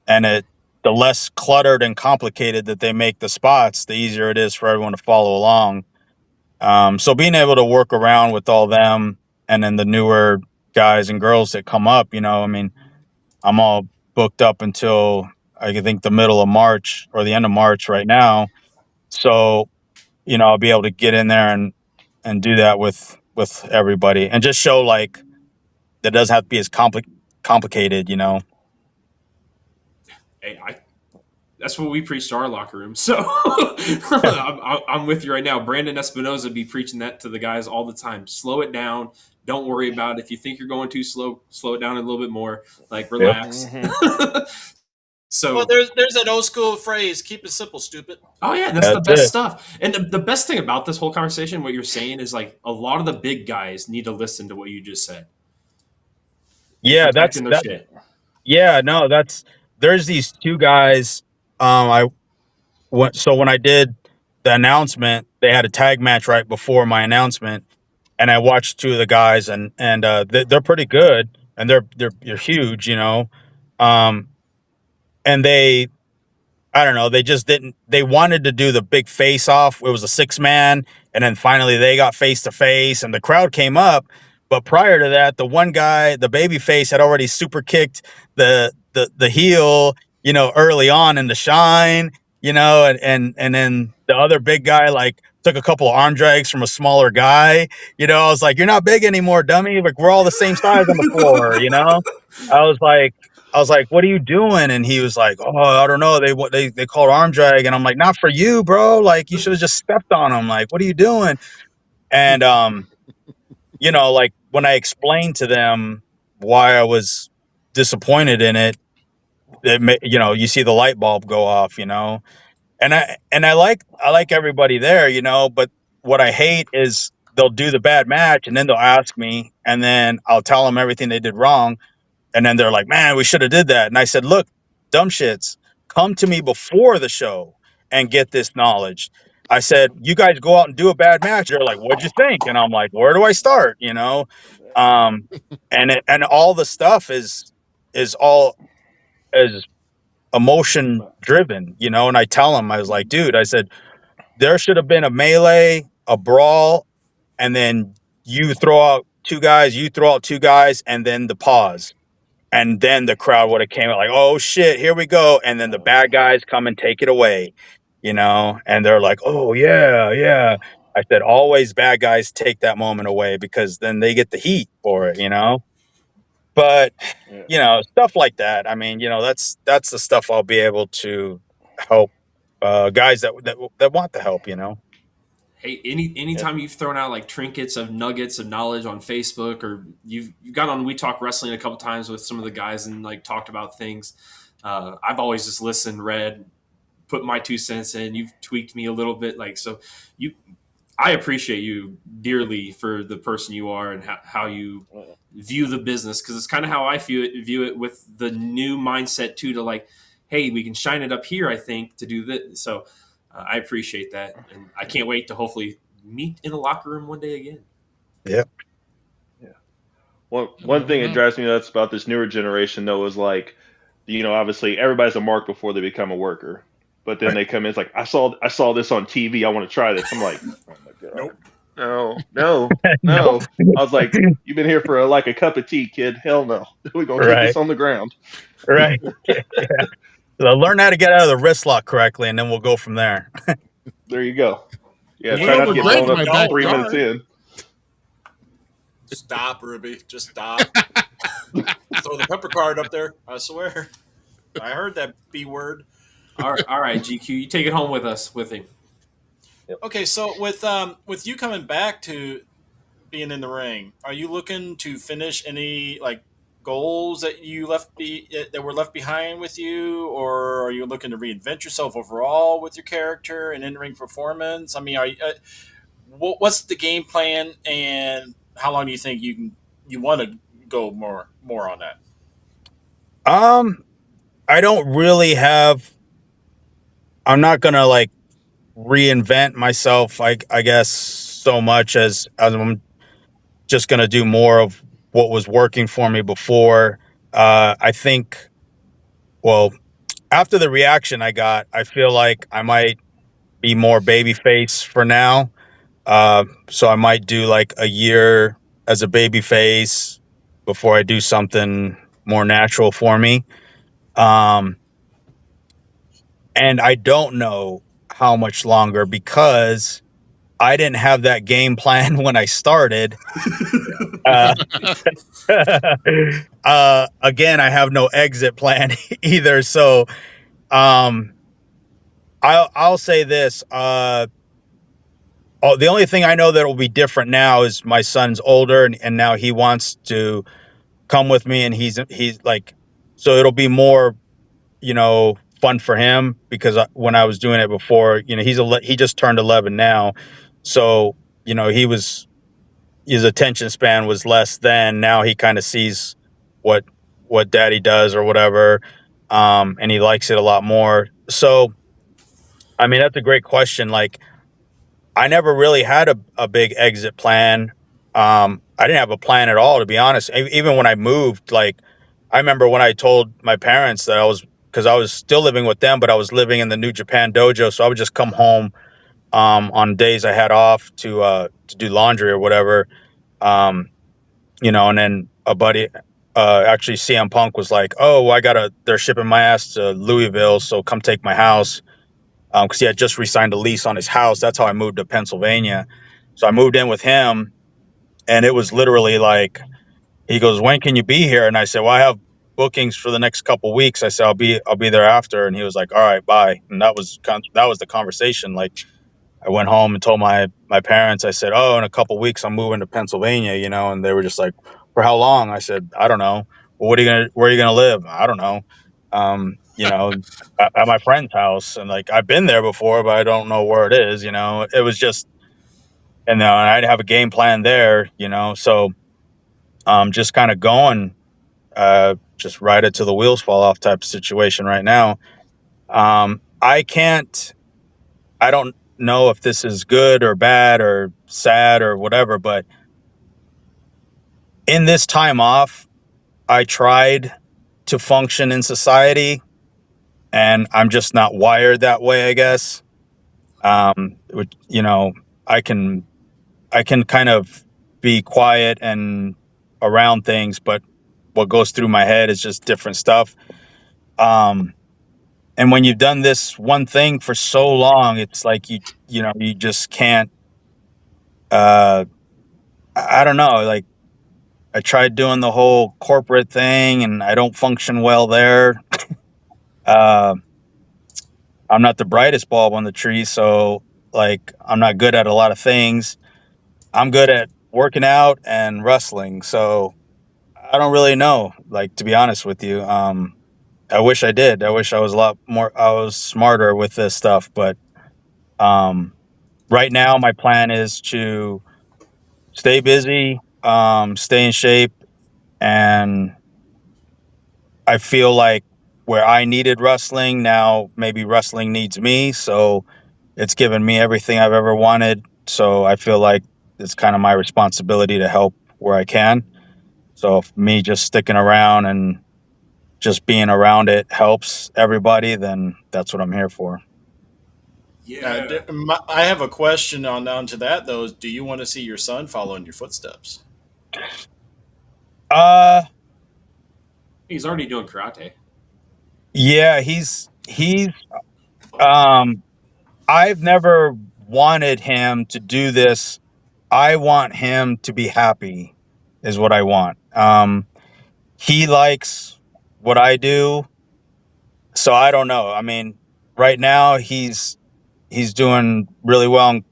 and the less cluttered and complicated that they make the spots, the easier it is for everyone to follow along. So being able to work around with all them and then the newer guys and girls that come up, you know, I mean, I'm all booked up until I think the middle of March or the end of March right now. So, you know, I'll be able to get in there and do that with everybody and just show like that doesn't have to be as complicated, you know. Hey, that's what we preach to our locker room. So I'm with you right now. Brandon Espinoza be preaching that to the guys all the time. Slow it down. Don't worry about it. If you think you're going too slow, slow it down a little bit more. Like, relax. So, Well, there's that old school phrase: "Keep it simple, stupid." oh yeah, that's the best stuff. And the best thing about this whole conversation, what you're saying, is like a lot of the big guys need to listen to what you just said. Yeah, Protecting their shit. Yeah, no, there's these 2 guys. So when I did the announcement, they had a tag match right before my announcement, and I watched two of the guys, and they're pretty good, and they're huge, you know, um, and they I don't know. They just didn't. They wanted to do the big face off. It was a 6-man, and then finally they got face to face, and the crowd came up. But prior to that, the one guy, the baby face, had already super kicked the heel, you know, early on in the shine, you know, and then the other big guy like took a couple of arm drags from a smaller guy. You know, I was like, "You're not big anymore, dummy. Like we're all the same size on the floor." You know, I was like, "What are you doing?" And he was like, "Oh, I don't know. They called arm drag." And I'm like, "Not for you, bro. Like you should have just stepped on him. Like, what are you doing?" And you know, like when I explained to them why I was disappointed in it, you know, you see the light bulb go off, you know. And I like everybody there, you know, but what I hate is they'll do the bad match and then they'll ask me and then I'll tell them everything they did wrong. And then they're like, "Man, we should have did that." And I said, "Look, dumb shits, come to me before the show and get this knowledge." I said, "You guys go out and do a bad match." They're like, "What'd you think?" And I'm like, "Where do I start?" You know, um, and all the stuff is all is emotion driven, you know. And I tell them, I was like, "Dude," I said, "there should have been a melee, a brawl, and then you throw out two guys, you throw out two guys, and then the pause." And then the crowd would have came out like, "Oh shit, here we go." And then the bad guys come and take it away, you know, and they're like, "Oh yeah, yeah." I said, always bad guys take that moment away because then they get the heat for it, you know. But Yeah. you know, stuff like that. I mean, you know, that's the stuff I'll be able to help guys that want the help, you know. Hey, anytime you've thrown out like trinkets of nuggets of knowledge on Facebook, or you've got on We Talk Wrestling a couple times with some of the guys and like talked about things, I've always just listened, read, put my 2 cents in. You've tweaked me a little bit, like so. I appreciate you dearly for the person you are and how you view the business, because it's kind of how I view it with the new mindset too. To like, hey, we can shine it up here. I think to do this. So I appreciate that, and I can't wait to hopefully meet in a locker room one day again. Yep. One thing that drives me nuts about this newer generation, though, is like, you know, obviously everybody's a mark before they become a worker. But then they come in, it's like, I saw this on TV. I want to try this. I'm like, oh my god, no. I was like, you've been here for like a cup of tea, kid. Hell no. We're gonna keep this on the ground. Right. Yeah. So learn how to get out of the wrist lock correctly, and then we'll go from there. There you go. Yeah, Well, try not to we're get great blown in up my 3 backyard. minutes in. Stop, Ruby. Just stop. Throw the pepper card up there. I swear. I heard that B word. All right, GQ, you take it home with us with him. Okay, so with you coming back to being in the ring, are you looking to finish any like goals that that were left behind with you, or are you looking to reinvent yourself overall with your character and in-ring performance? I mean, are you, what's the game plan, and how long do you think you want to go more on that? I don't really have. I'm not gonna like reinvent myself. I guess so much as I'm just gonna do more of what was working for me before. I think. Well, after the reaction I got, I feel like I might be more babyface for now. So I might do like a year as a babyface before I do something more natural for me. Um, and I don't know how much longer because I didn't have that game plan when I started. Uh, again, I have no exit plan either. So, um, I'll say this. The only thing I know that will be different now is my son's older and now he wants to come with me, and he's like, so it'll be more, you know, fun for him because when I was doing it before, you know, he just turned 11 now. So, you know, his attention span was less then. Now he kind of sees what daddy does or whatever. And he likes it a lot more. So, I mean, that's a great question. Like, I never really had a big exit plan. I didn't have a plan at all, to be honest. Even when I moved, like, I remember when I told my parents that because I was still living with them, but I was living in the New Japan dojo. So I would just come home, on days I had off to do laundry or whatever. Um, and then a buddy, actually CM Punk was like, "Oh, they're shipping my ass to Louisville. So come take my house." Cause he had just re-signed a lease on his house. That's how I moved to Pennsylvania. So I moved in with him, and it was literally like, he goes, "When can you be here?" And I said, "Well, I have bookings for the next couple weeks." I said, I'll be there after." And he was like, "All right, bye." And that was the conversation. Like, I went home and told my parents, I said, "Oh, in a couple weeks, I'm moving to Pennsylvania," and they were just like, "For how long?" I said, "I don't know." "Well, where are you going to live?" "I don't know." At my friend's house. And like, I've been there before, but I don't know where it is. It was just, and I'd have a game plan there, so, just kind of going, just ride it till the wheels fall off type of situation right now. I don't know if this is good or bad or sad or whatever, but in this time off, I tried to function in society, and I'm just not wired that way, I guess. Which, I can kind of be quiet and around things, but what goes through my head is just different stuff. And when you've done this one thing for so long, it's like you just can't. I don't know. Like, I tried doing the whole corporate thing, and I don't function well there. Uh, I'm not the brightest bulb on the tree, so like, I'm not good at a lot of things. I'm good at working out and wrestling, so I don't really know. Like, to be honest with you, I wish I did. I wish I was I was smarter with this stuff, but right now my plan is to stay busy, stay in shape, and I feel like where I needed wrestling, now maybe wrestling needs me. So it's given me everything I've ever wanted. So I feel like it's kind of my responsibility to help where I can. So if me just sticking around and just being around it helps everybody, then that's what I'm here for. Yeah. I have a question on to that though. Do you want to see your son follow in your footsteps? He's already doing karate. Yeah, um I've never wanted him to do this. I want him to be happy is what I want. He likes what I do. So I don't know. I mean, right now he's doing really well.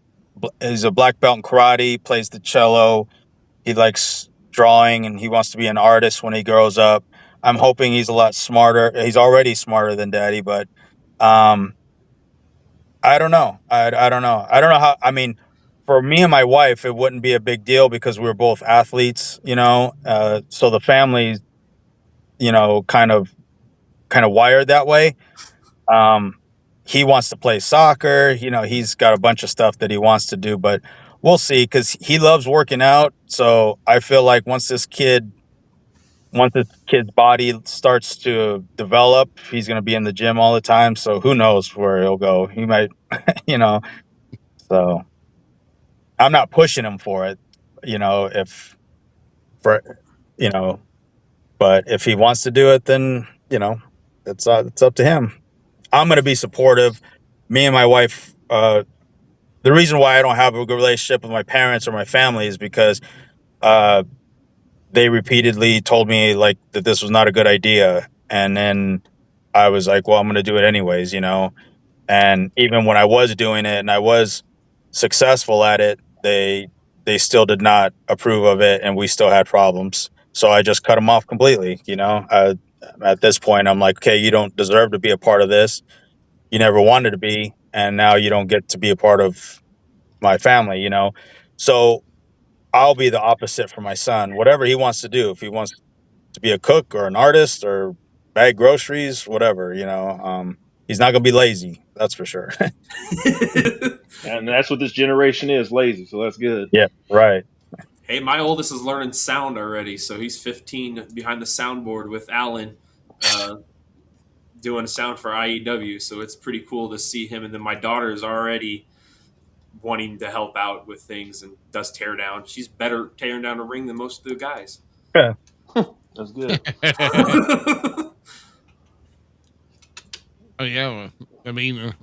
He's a black belt in karate, plays the cello. He likes drawing, and he wants to be an artist when he grows up. I'm hoping he's a lot smarter. He's already smarter than daddy, but um I don't know. I don't know. I don't know how. I mean, for me and my wife, it wouldn't be a big deal because we're both athletes, so the family, kind of wired that way. Um, he wants to play soccer. He's got a bunch of stuff that he wants to do, but we'll see, because he loves working out. So I feel like once this kid's body starts to develop, he's going to be in the gym all the time. So who knows where he'll go? He might, you know. So I'm not pushing him for it, if for, you know, but if he wants to do it, then, it's up to him. I'm going to be supportive. Me and my wife, the reason why I don't have a good relationship with my parents or my family is because, uh, they repeatedly told me like that this was not a good idea. And then I was like, well, I'm going to do it anyways, And even when I was doing it and I was successful at it, they still did not approve of it, and we still had problems. So I just cut them off completely. At this point, I'm like, okay, you don't deserve to be a part of this. You never wanted to be, and now you don't get to be a part of my family. So I'll be the opposite for my son. Whatever he wants to do, if he wants to be a cook or an artist or bag groceries, whatever, he's not going to be lazy. That's for sure. And that's what this generation is, lazy. So that's good. Yeah, right. Hey, my oldest is learning sound already, so he's 15 behind the soundboard with Alan, doing sound for IEW. So it's pretty cool to see him. And then my daughter is already wanting to help out with things and does tear down. She's better tearing down a ring than most of the guys. Yeah. That's good. Oh yeah, I mean,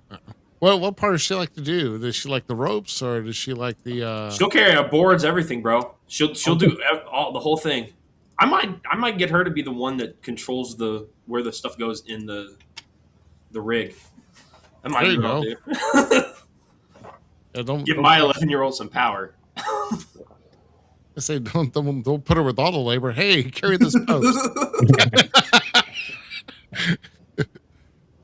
what part does she like to do? Does she like the ropes, or does she like the? She'll carry out boards, everything, bro. She'll do the whole thing. I might get her to be the one that controls where the stuff goes in the rig. That might There be you what I'll go. do. Yeah, don't Give my 11-year-old some power. I say don't put her with all the labor. Hey, carry this post.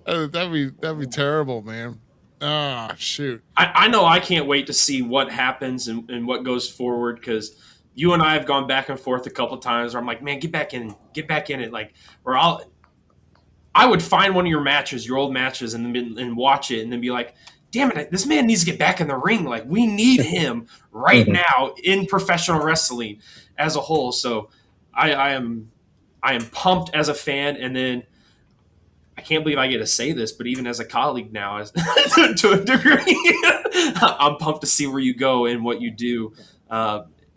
That'd be terrible, man. Ah, shoot. I know I can't wait to see what happens and what goes forward, because you and I have gone back and forth a couple times where I'm like, man, get back in it. Like, or I would find one of your matches, your old matches, and watch it and then be like, damn it, this man needs to get back in the ring. Like, we need him right now in professional wrestling as a whole. So I am pumped as a fan, and then I can't believe I get to say this, but even as a colleague now, to a degree, I'm pumped to see where you go and what you do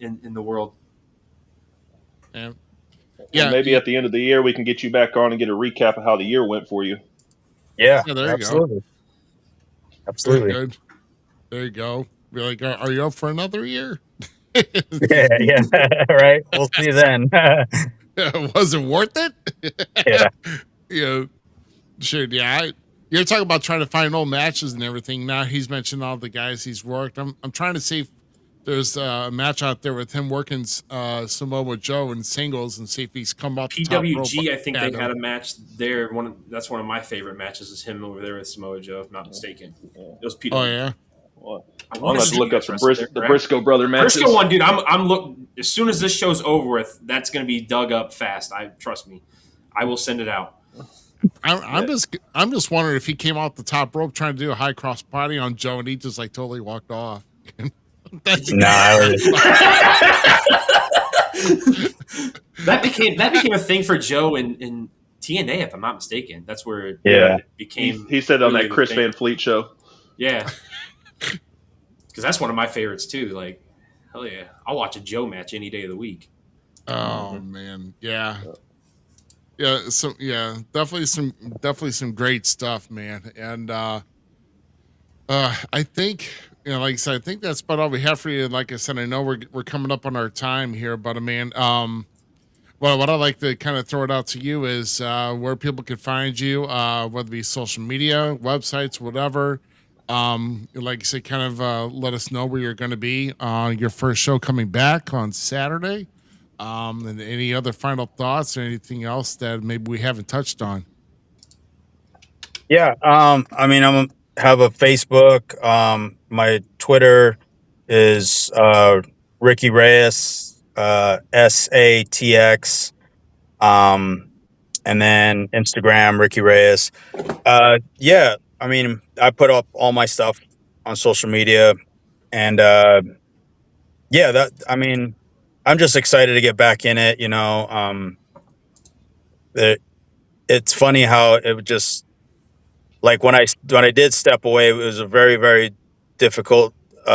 in the world. Yeah. And maybe at the end of the year we can get you back on and get a recap of how the year went for you. Yeah, Yeah, there you absolutely. go. Absolutely. Very good. There you go. Be like, are you up for another year? Yeah, right. We'll see then. Was it worth it? Yeah. You know, sure. Yeah. You're talking about trying to find old matches and everything. Now he's mentioned all the guys he's worked. I'm trying to see if there's a match out there with him working Samoa Joe in singles and see if he's come off the top rope. PWG, I think they had a match there. That's one of my favorite matches is him over there with Samoa Joe, if not mistaken. It was PWG. Oh yeah. Well, I'm gonna have to look up the Briscoe brother matches. Briscoe one, dude. I'm looking. As soon as this show's over with, that's gonna be dug up fast. Trust me. I will send it out. I'm just wondering if he came off the top rope trying to do a high cross body on Joe and he just like totally walked off. That became a thing for Joe in TNA, if I'm not mistaken. That's where it became. He said on that Chris Van Fleet show. Yeah, because that's one of my favorites too. Like, hell yeah, I'll watch a Joe match any day of the week. Oh man, yeah. Definitely some great stuff, man. And I think, like I said, I think that's about all we have for you. Like I said, I know we're coming up on our time here, but man, what I'd like to kind of throw it out to you is where people can find you, whether it be social media, websites, whatever. Like I said, kind of let us know where you're going to be on your first show coming back on Saturday. And any other final thoughts or anything else that maybe we haven't touched on? Yeah. I mean, have a Facebook. My Twitter is Ricky Reyes, SATX. And then Instagram, Ricky Reyes. Yeah. I mean, I put up all my stuff on social media, and I mean, I'm just excited to get back in it. It's funny how it would just, like when I did step away, it was a very, very difficult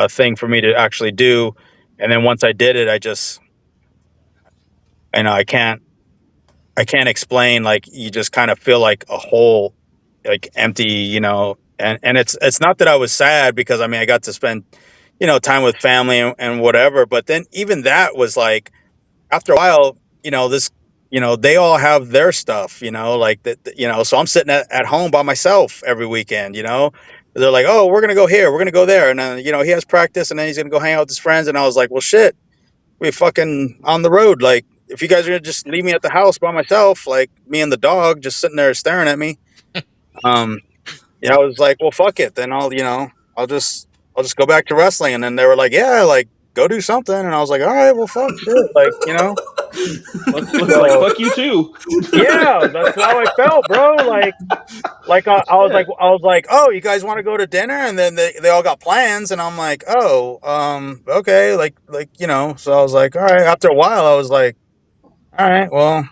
thing for me to actually do. And then once I did it, I can't explain, like, you just kind of feel like a hole, like empty, and it's not that I was sad, because I mean, I got to spend, time with family and whatever. But then even that was like, after a while, they all have their stuff, like that, so I'm sitting at home by myself every weekend, they're like, oh, we're going to go here, we're going to go there. And then, he has practice and then he's going to go hang out with his friends. And I was like, well, shit, we fucking on the road. Like, if you guys are going to just leave me at the house by myself, like me and the dog just sitting there staring at me. I was like, well, fuck it. Then I'll just go back to wrestling. And then they were like, yeah, like, go do something. And I was like, all right, well, fuck shit. Like, Looks like fuck you too. Yeah, that's how I felt, bro. I was like, oh, you guys want to go to dinner? And then they all got plans, and I'm like, oh, okay, So I was like, all right. After a while, I was like, all right, well,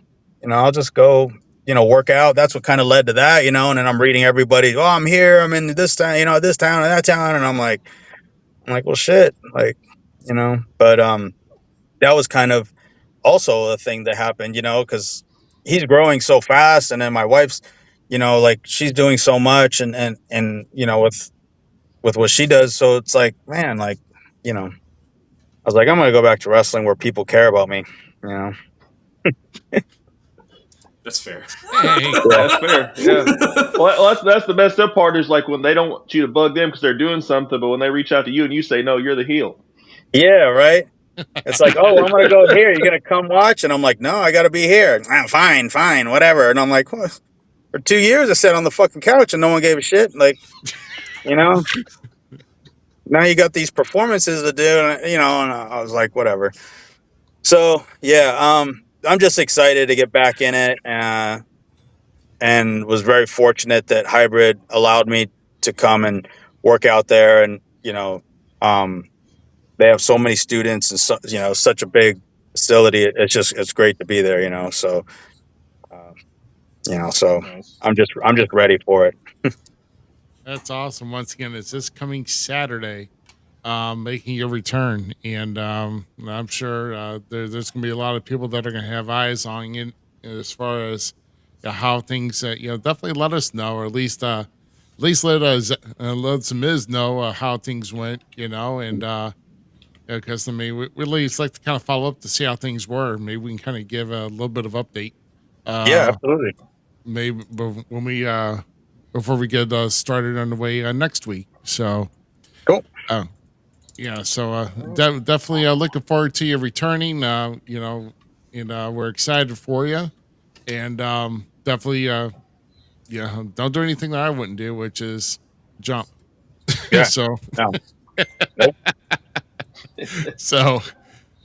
I'll just go, work out. That's what kind of led to that, And then I'm reading everybody. Oh, I'm here. I'm in this town, this town and that town, and I'm like, well, shit, But that was kind of also a thing that happened, because he's growing so fast, and then my wife's, she's doing so much, and with what she does, so it's like, man, I was like, I'm gonna go back to wrestling where people care about me, That's fair. Hey, That's fair. Yeah. Well, that's the messed up part is like when they don't want you to bug them because they're doing something, but when they reach out to you and you say no, you're the heel. Yeah, right. It's like, oh, I'm gonna go here. You're gonna come watch, and I'm like, no, I gotta be here. Ah, fine, whatever. And I'm like, what? For 2 years, I sat on the fucking couch and no one gave a shit. Now you got these performances to do, and I was like, whatever. So yeah, I'm just excited to get back in it, and was very fortunate that Hybrid allowed me to come and work out there, and they have so many students and such a big facility. It's great to be there, So Nice. I'm just ready for it. that's awesome. Once again, it's this coming Saturday, making your return, and I'm sure there's going to be a lot of people that are going to have eyes on it as far as how things. Definitely let us know, or at least let let Zmiz know how things went. And because we at least like to kind of follow up to see how things were. Maybe we can kind of give a little bit of update. Yeah, absolutely. Maybe when we before we get started on the way next week. So Cool. Yeah, so definitely looking forward to you returning. And we're excited for you, and definitely, don't do anything that I wouldn't do, which is jump. Yeah. so, No. Nope. so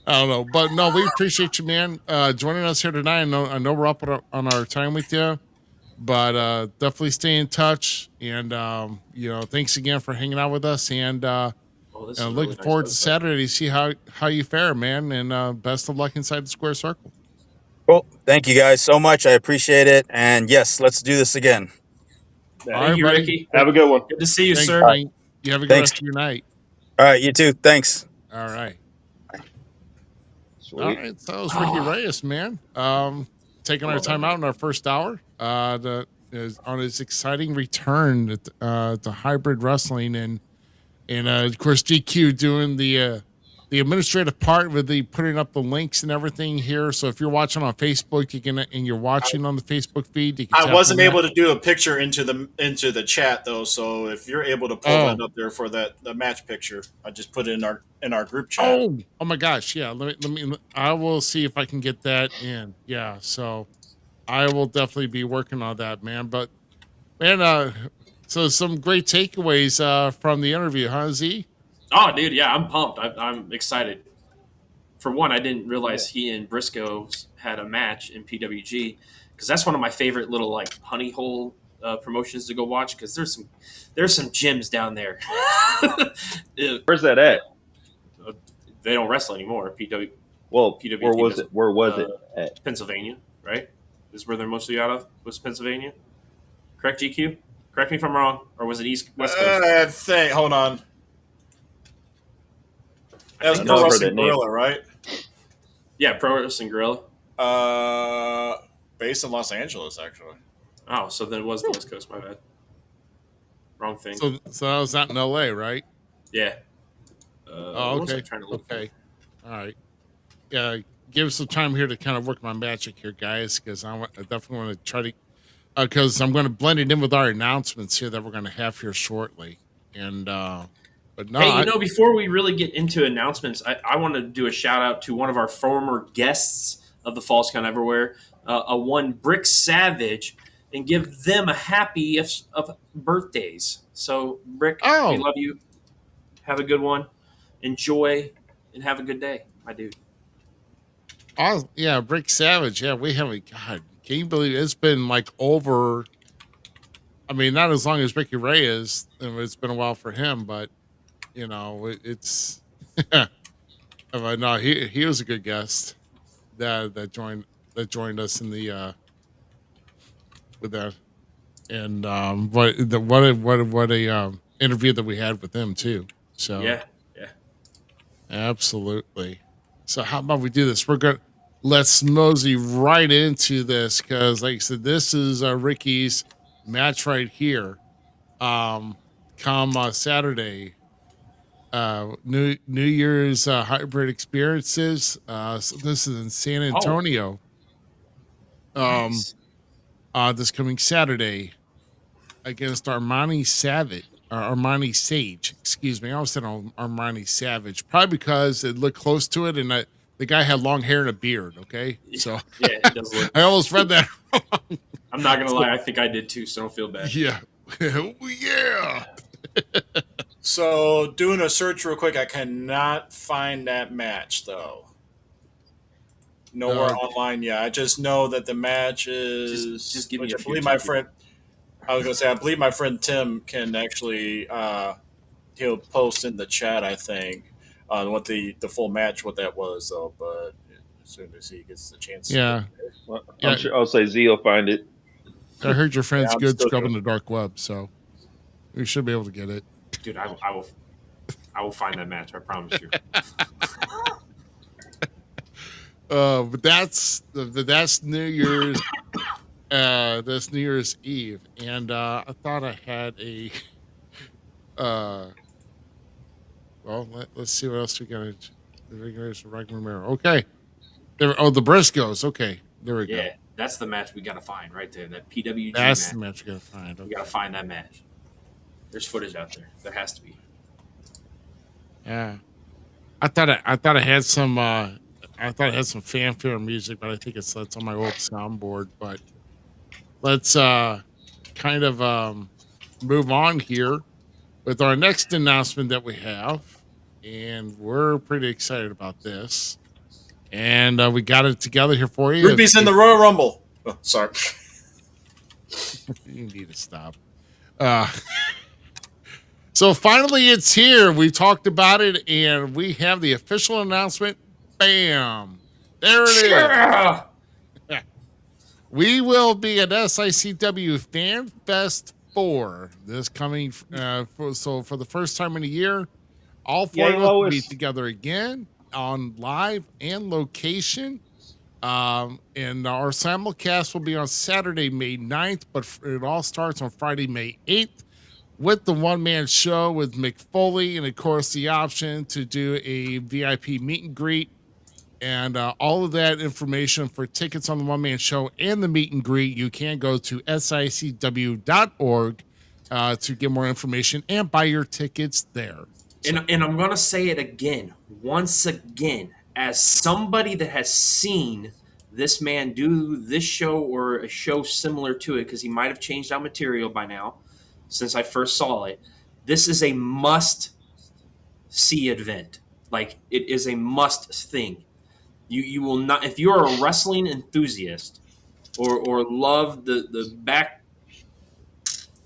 I don't know, but no, we appreciate you, man, joining us here tonight. I know we're up on our time with you, but definitely stay in touch, and thanks again for hanging out with us, and This is looking really nice forward to website. Saturday to see how you fare, man, and best of luck inside the square circle. Cool. Thank you guys so much. I appreciate it. And yes, let's do this again. All Thank right, you, buddy. Ricky. Have a good one. Good to see you, Thanks, sir. Frank. You have a good Thanks. rest of your night. All right, you too. Thanks. All right. Sweet. All right. So that was Ricky Reyes, man. Taking our time out in our first hour is on his exciting return to hybrid wrestling, and of course GQ doing the administrative part with the putting up the links and everything here. So if you're watching on Facebook, and you're watching on the Facebook feed, you can I tap wasn't on that. able to do a picture into the chat though, so if you're able to pull that up there for the match picture, I just put it in our group chat. Oh my gosh, yeah. Let me. I will see if I can get that in. Yeah, so I will definitely be working on that, man. But man, so some great takeaways from the interview, huh, Z? Oh, dude, yeah, I'm pumped. I'm excited. For one, I didn't realize he and Briscoe had a match in PWG because that's one of my favorite little honey hole promotions to go watch because there's some gyms down there. Where's that at? They don't wrestle anymore. Well, PWG where was doesn't. it? Where was it at? Pennsylvania, right? This is where they're mostly out of, was Pennsylvania. Correct, GQ? Correct me if I'm wrong. Or was it West Coast? Hold on. That was I know Pro I've heard Wrestling that name. Gorilla, right? Yeah, Pro Wrestling Gorilla. Based in Los Angeles, actually. Oh, so then it was the West Coast, my bad. Wrong thing. So that was not in LA, right? Yeah. Oh, what was I okay. trying to look Okay. All right. Yeah, give us some time here to kind of work my magic here, guys, because I definitely want to try to, because I'm going to blend it in with our announcements here that we're going to have here shortly. And but no, Hey, before we really get into announcements, I want to do a shout out to one of our former guests of the Falls Count Everywhere, one Brick Savage, and give them a happy of birthdays. So, Brick, we love you. Have a good one. Enjoy and have a good day, my dude. Oh, yeah, Rick Savage. Yeah, we haven't. God, can you believe it's been like over? I mean, not as long as Ricky Reyes. It's been a while for him, but it's. But no, he was a good guest that joined us in the with that, and what a interview that we had with him too. So Yeah. absolutely. So how about we do this? Let's mosey right into this because, like I said, this is Ricky's match right here. Come Saturday, New Year's hybrid experiences. So this is in San Antonio. Nice. This coming Saturday against Armani Savage. Armani Sage, excuse me. I always said Armani Savage, probably because it looked close to it, and the guy had long hair and a beard. Okay, so Yeah, it does look. I almost read that wrong. I'm not gonna lie, I think I did too, so don't feel bad. Yeah, yeah. So doing a search real quick, I cannot find that match though. Nowhere online yet. I just know that the match is. Just give me which a I few believe my seconds. friend. I was gonna say I believe my friend Tim can actually he'll post in the chat, I think, on what the full match what that was though. But as soon as he gets the chance, Yeah. Well, Yeah. I'm sure I'll say Z will find it. I heard your friend's I'm good still scrubbing the dark web, so we should be able to get it. Dude, I will find that match. I promise you. But that's New Year's. That's New Year's Eve, and I thought I had a. Well, let's see what else we got. The regular mirror. Okay. The Briscoes. Okay, there we go. Yeah, that's the match we gotta find right there. That PWG That's match. the match we gotta find. We Okay. gotta find that match. There's footage out there. There has to be. Yeah, I thought I had some. I thought I had some fanfare music, but I think that's on my old soundboard. But let's kind of move on here with our next announcement that we have, and we're pretty excited about this. And we got it together here for you. Ruby's in the Royal Rumble. Oh, sorry. You need to stop. So finally, it's here. We talked about it, and we have the official announcement. Bam! There it is. Yeah! We will be at SICW Fan Fest 4 this coming. So for the first time in a year, all four of us will be together again on live and location. And our simulcast will be on Saturday, May 9th, but it all starts on Friday, May 8th. With the one-man show with Mick Foley, and of course the option to do a VIP meet and greet, and all of that information for tickets on the one-man show and the meet and greet, you can go to sicw.org to get more information and buy your tickets there. And I'm gonna say it again, once again, as somebody that has seen this man do this show or a show similar to it, because he might have changed out material by now since I first saw it. This is a must-see event. Like, it is a must thing. You will not, if you're a wrestling enthusiast or love the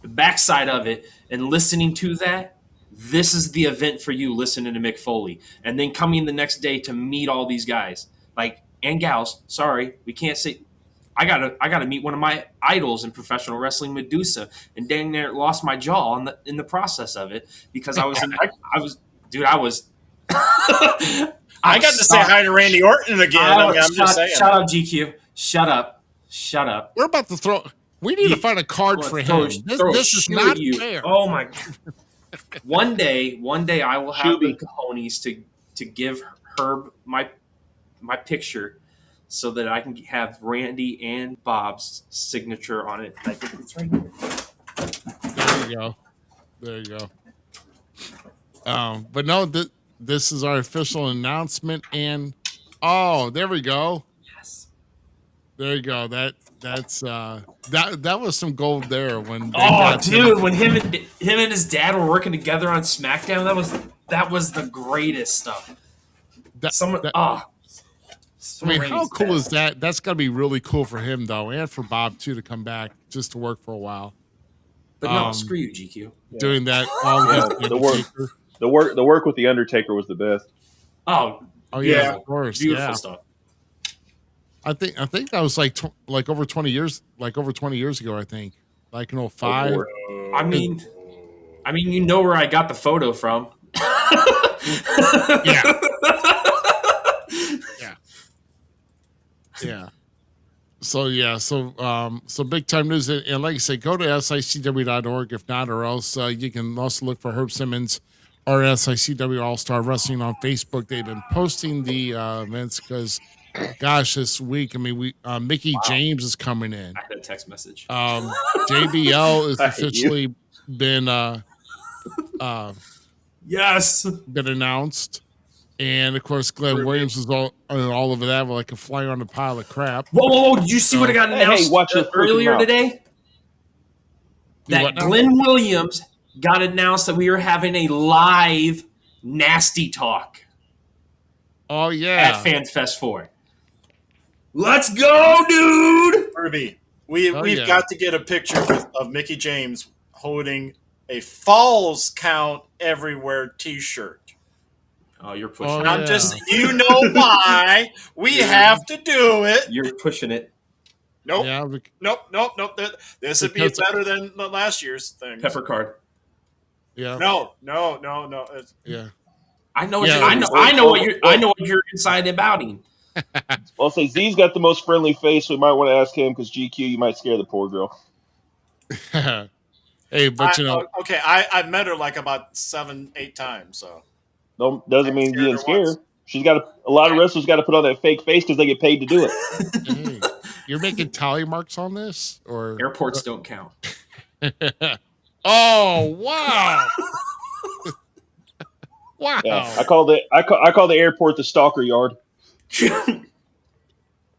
backside of it and listening to that, this is the event for you, listening to Mick Foley. And then coming the next day to meet all these guys. Like, and gals, sorry, we can't say I gotta meet one of my idols in professional wrestling, Medusa, and dang near lost my jaw in the process of it because I was I got to say hi to Randy Orton again. I'm just saying. Shut up, GQ. Shut up. We're about to throw. We need to find a card for him. This is not fair. Oh my God. One day, I will have the cojones to give Herb my picture so that I can have Randy and Bob's signature on it. I think it's right here. There you go. But no, this is our official announcement, and there we go. Yes. There you go. That's that was some gold there when. When him and his dad were working together on SmackDown, that was the greatest stuff. I mean, how cool is that? That's got to be really cool for him, though, and for Bob, too, to come back just to work for a while. But no, screw you, GQ. Doing that all the work with the Undertaker was the best. Oh yeah, of course, beautiful stuff. I think that was like over 20 years, ago. I think like in 05. I mean, you know where I got the photo from. Yeah. Yeah. So big time news, and like I said, go to sicw.org if not, or else you can also look for Herb Simmons or SICW All Star Wrestling on Facebook. They've been posting the events because, gosh, this week, I mean, Mickey James is coming in. I had a text message. JBL is officially been been announced. And of course, Glenn Williams is all over that, like a fly on a pile of crap. Whoa! Did you see what got announced earlier today? That Glenn Williams got announced that we were having a live Nasty Talk. Oh yeah, at FanFest 4. Let's go, dude! Kirby, we've got to get a picture of Mickey James holding a Falls Count Everywhere T-shirt. Oh, you're pushing it. I'm just, you know why. We have to do it. You're pushing it. Nope. Yeah, nope. This would be better than the last year's thing. Pepper card. Yeah. No. Yeah. I know what you're excited about him. I'll say Z's got the most friendly face, so we might want to ask him because GQ, you might scare the poor girl. Hey, but okay, I've met her like about 7-8 times, so. Doesn't mean you didn't scare her. She's got a lot of wrestlers got to put on that fake face because they get paid to do it. You're making tally marks on this, or airports don't count. Oh wow! Wow! Yeah, I call the airport the stalker yard.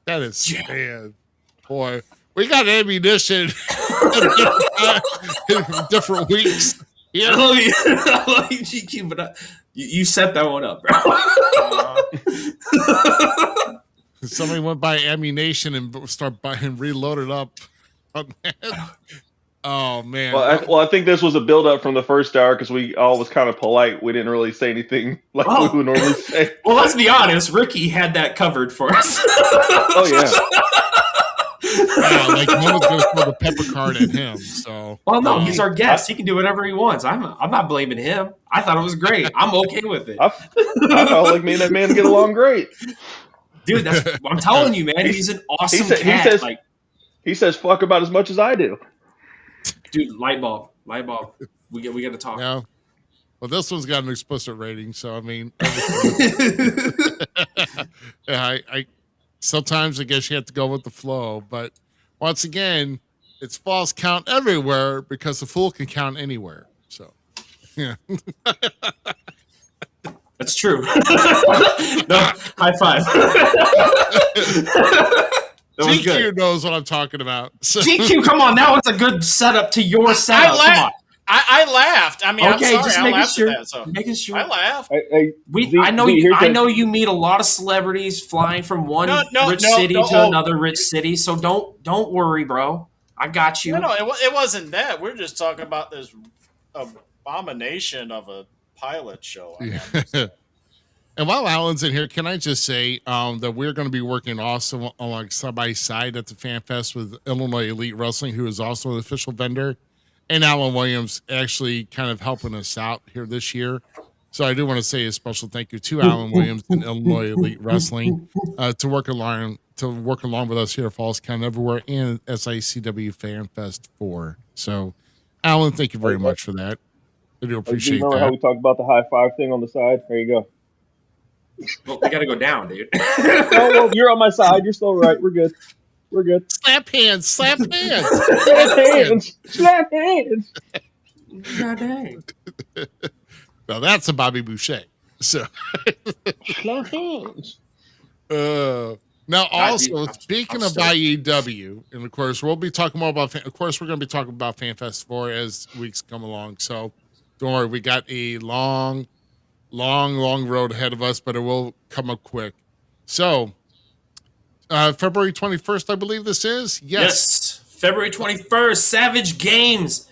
That is sad, boy. We got ammunition in different weeks. Yeah, I love you, GQ, but you set that one up, bro. Somebody went by ammunition and start buying, reloaded up. Oh man! Well, I think this was a build up from the first hour because we all was kind of polite. We didn't really say anything like we would normally say. Well, let's be honest. Ricky had that covered for us. Oh yeah. Yeah, like no one's gonna throw the pepper card at him. So, well, no, he's our guest. He can do whatever he wants. I'm not blaming him. I thought it was great. I'm okay with it. I felt like me and that man get along great, dude. I'm telling you, man. He's an awesome cat. He says fuck about as much as I do. Dude, light bulb. We got to talk. Yeah. Well, this one's got an explicit rating, so I mean, I sometimes I guess you have to go with the flow, but once again, it's false count everywhere because the fool can count anywhere. So, yeah. That's true. No, high five. GQ knows what I'm talking about. So. GQ, come on. That was a good setup to your setup. Come on. I laughed. I mean, okay, I'm sorry. just I laughed sure. at that. So making sure. I laughed. I know you meet a lot of celebrities flying from one rich city to another rich city. So don't worry, bro. I got you. No, it wasn't that. We're just talking about this abomination of a pilot show. I mean, and while Alan's in here, can I just say that we're going to be working also along side by side at the Fan Fest with Illinois Elite Wrestling, who is also an official vendor, and Alan Williams actually kind of helping us out here this year. So I do want to say a special thank you to Alan Williams and Illinois Elite Wrestling to work along with us here at Falls Count Everywhere and SICW Fan Fest 4. So, Alan, thank you very much for that. I do appreciate that. How we talked about the high five thing on the side? There you go. Well, we got to go down, dude. Well, you're on my side. You're still right. We're good. Slap hands. Slap hands. Slap hands. God dang. Now that's a Bobby Boucher. So slap hands. Now, also speaking of IEW, and of course we'll be talking more about. Of course, we're going to be talking about FanFest 4 as weeks come along. So don't worry, we got a long road ahead of us, but it will come up quick. So February 21st, I believe this is. Yes. February 21st, Savage Games.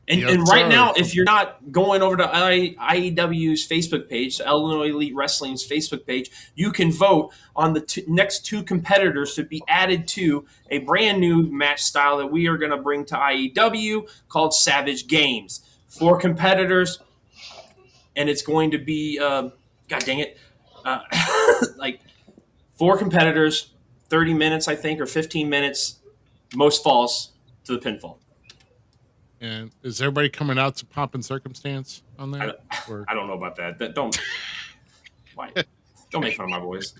And, Yes, and right sir. now, if you're not going over to IEW's Facebook page, Illinois Elite Wrestling's Facebook page, you can vote on the next two competitors to be added to a brand new match style that we are going to bring to IEW called Savage Games. 4 competitors, and it's going to be, God dang it, like 4 competitors, 30 minutes, I think, or 15 minutes, most falls to the pinfall. And is everybody coming out to Pomp and Circumstance on that? I don't know about that. Don't make fun of my voice.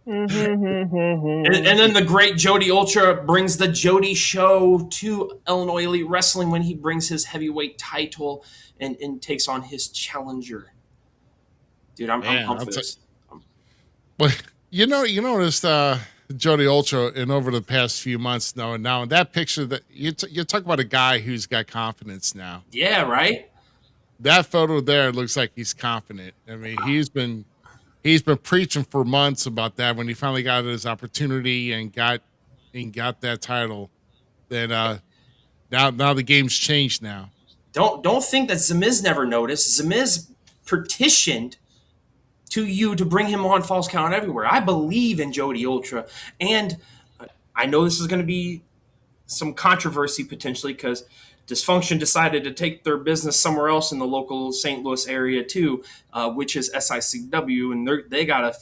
and then the great Jody Ultra brings the Jody Show to Illinois Elite Wrestling when he brings his heavyweight title and takes on his challenger. Dude, I'm pumped for this. Well, you noticed Jody Ultra in over the past few months now in that picture that you talk about a guy who's got confidence now. Yeah, right. That photo there looks like he's confident. I mean, he's been preaching for months about that. When he finally got his opportunity and got that title, then now the game's changed now. Don't think that Zmiz never noticed. Zmiz petitioned to you to bring him on Falls Count Everywhere. I believe in Jody Ultra, and I know this is going to be some controversy potentially because Dysfunction decided to take their business somewhere else in the local St. Louis area too, which is SICW, and they got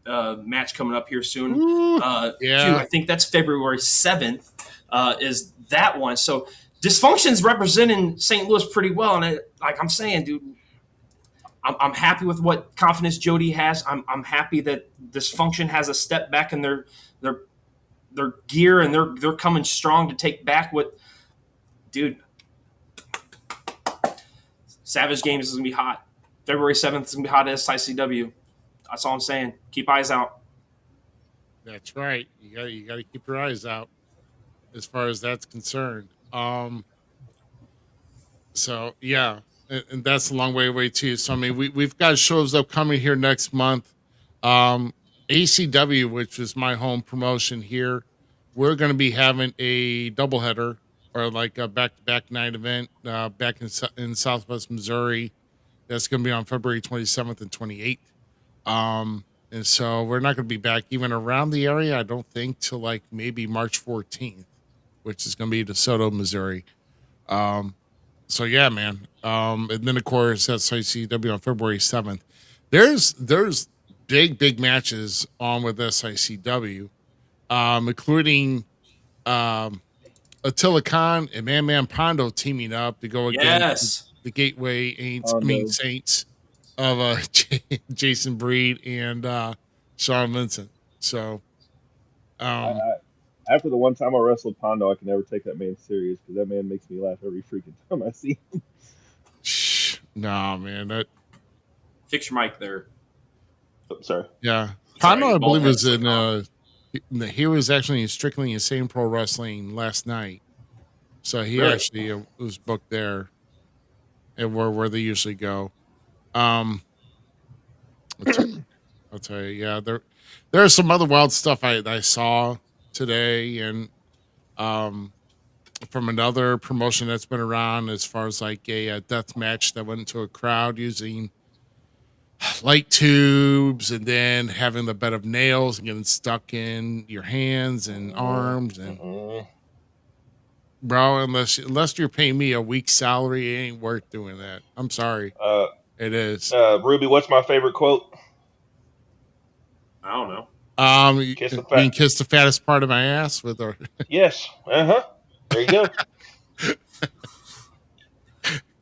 a match coming up here soon. Too. I think that's February 7th is that one. So Dysfunction's representing St. Louis pretty well, and like I'm saying, dude, I'm happy with what confidence Jody has. I'm happy that Dysfunction has a step back in their gear, and they're coming strong to take back what, dude. Savage Games is gonna be hot. February 7th is gonna be hot at SICW. That's all I'm saying. Keep eyes out. That's right. You got to keep your eyes out as far as that's concerned. So yeah. And that's a long way away too. So I mean, we've got shows upcoming here next month. ACW, which is my home promotion here, we're going to be having a doubleheader or like a back-to-back night event back in Southwest Missouri. That's going to be on February 27th and 28th. And so we're not going to be back even around the area, I don't think, till like maybe March 14th, which is going to be DeSoto, Missouri. So yeah, man. And then of course that's SICW on February 7th. There's big matches on with SICW, including Attila Khan and Man Pondo teaming up to go against the Gateway Saints of Jason Breed and Sean Vincent. So after the one time I wrestled Pondo, I can never take that man serious because that man makes me laugh every freaking time I see him. Nah, man. Fix your mic there. Oh, sorry. Yeah. Pondo, I believe, was he was actually in Strictly Insane Pro Wrestling last night. So he actually was booked there and where they usually go. I'll tell you, yeah, there's some other wild stuff I saw today, and from another promotion that's been around as far as like a death match that went into a crowd using light tubes and then having the bed of nails and getting stuck in your hands and arms and bro, unless you're paying me a week's salary, it ain't worth doing that. I'm sorry. It is. Ruby, what's my favorite quote? I don't know. You can kiss the fattest part of my ass with her. Yes. There you go.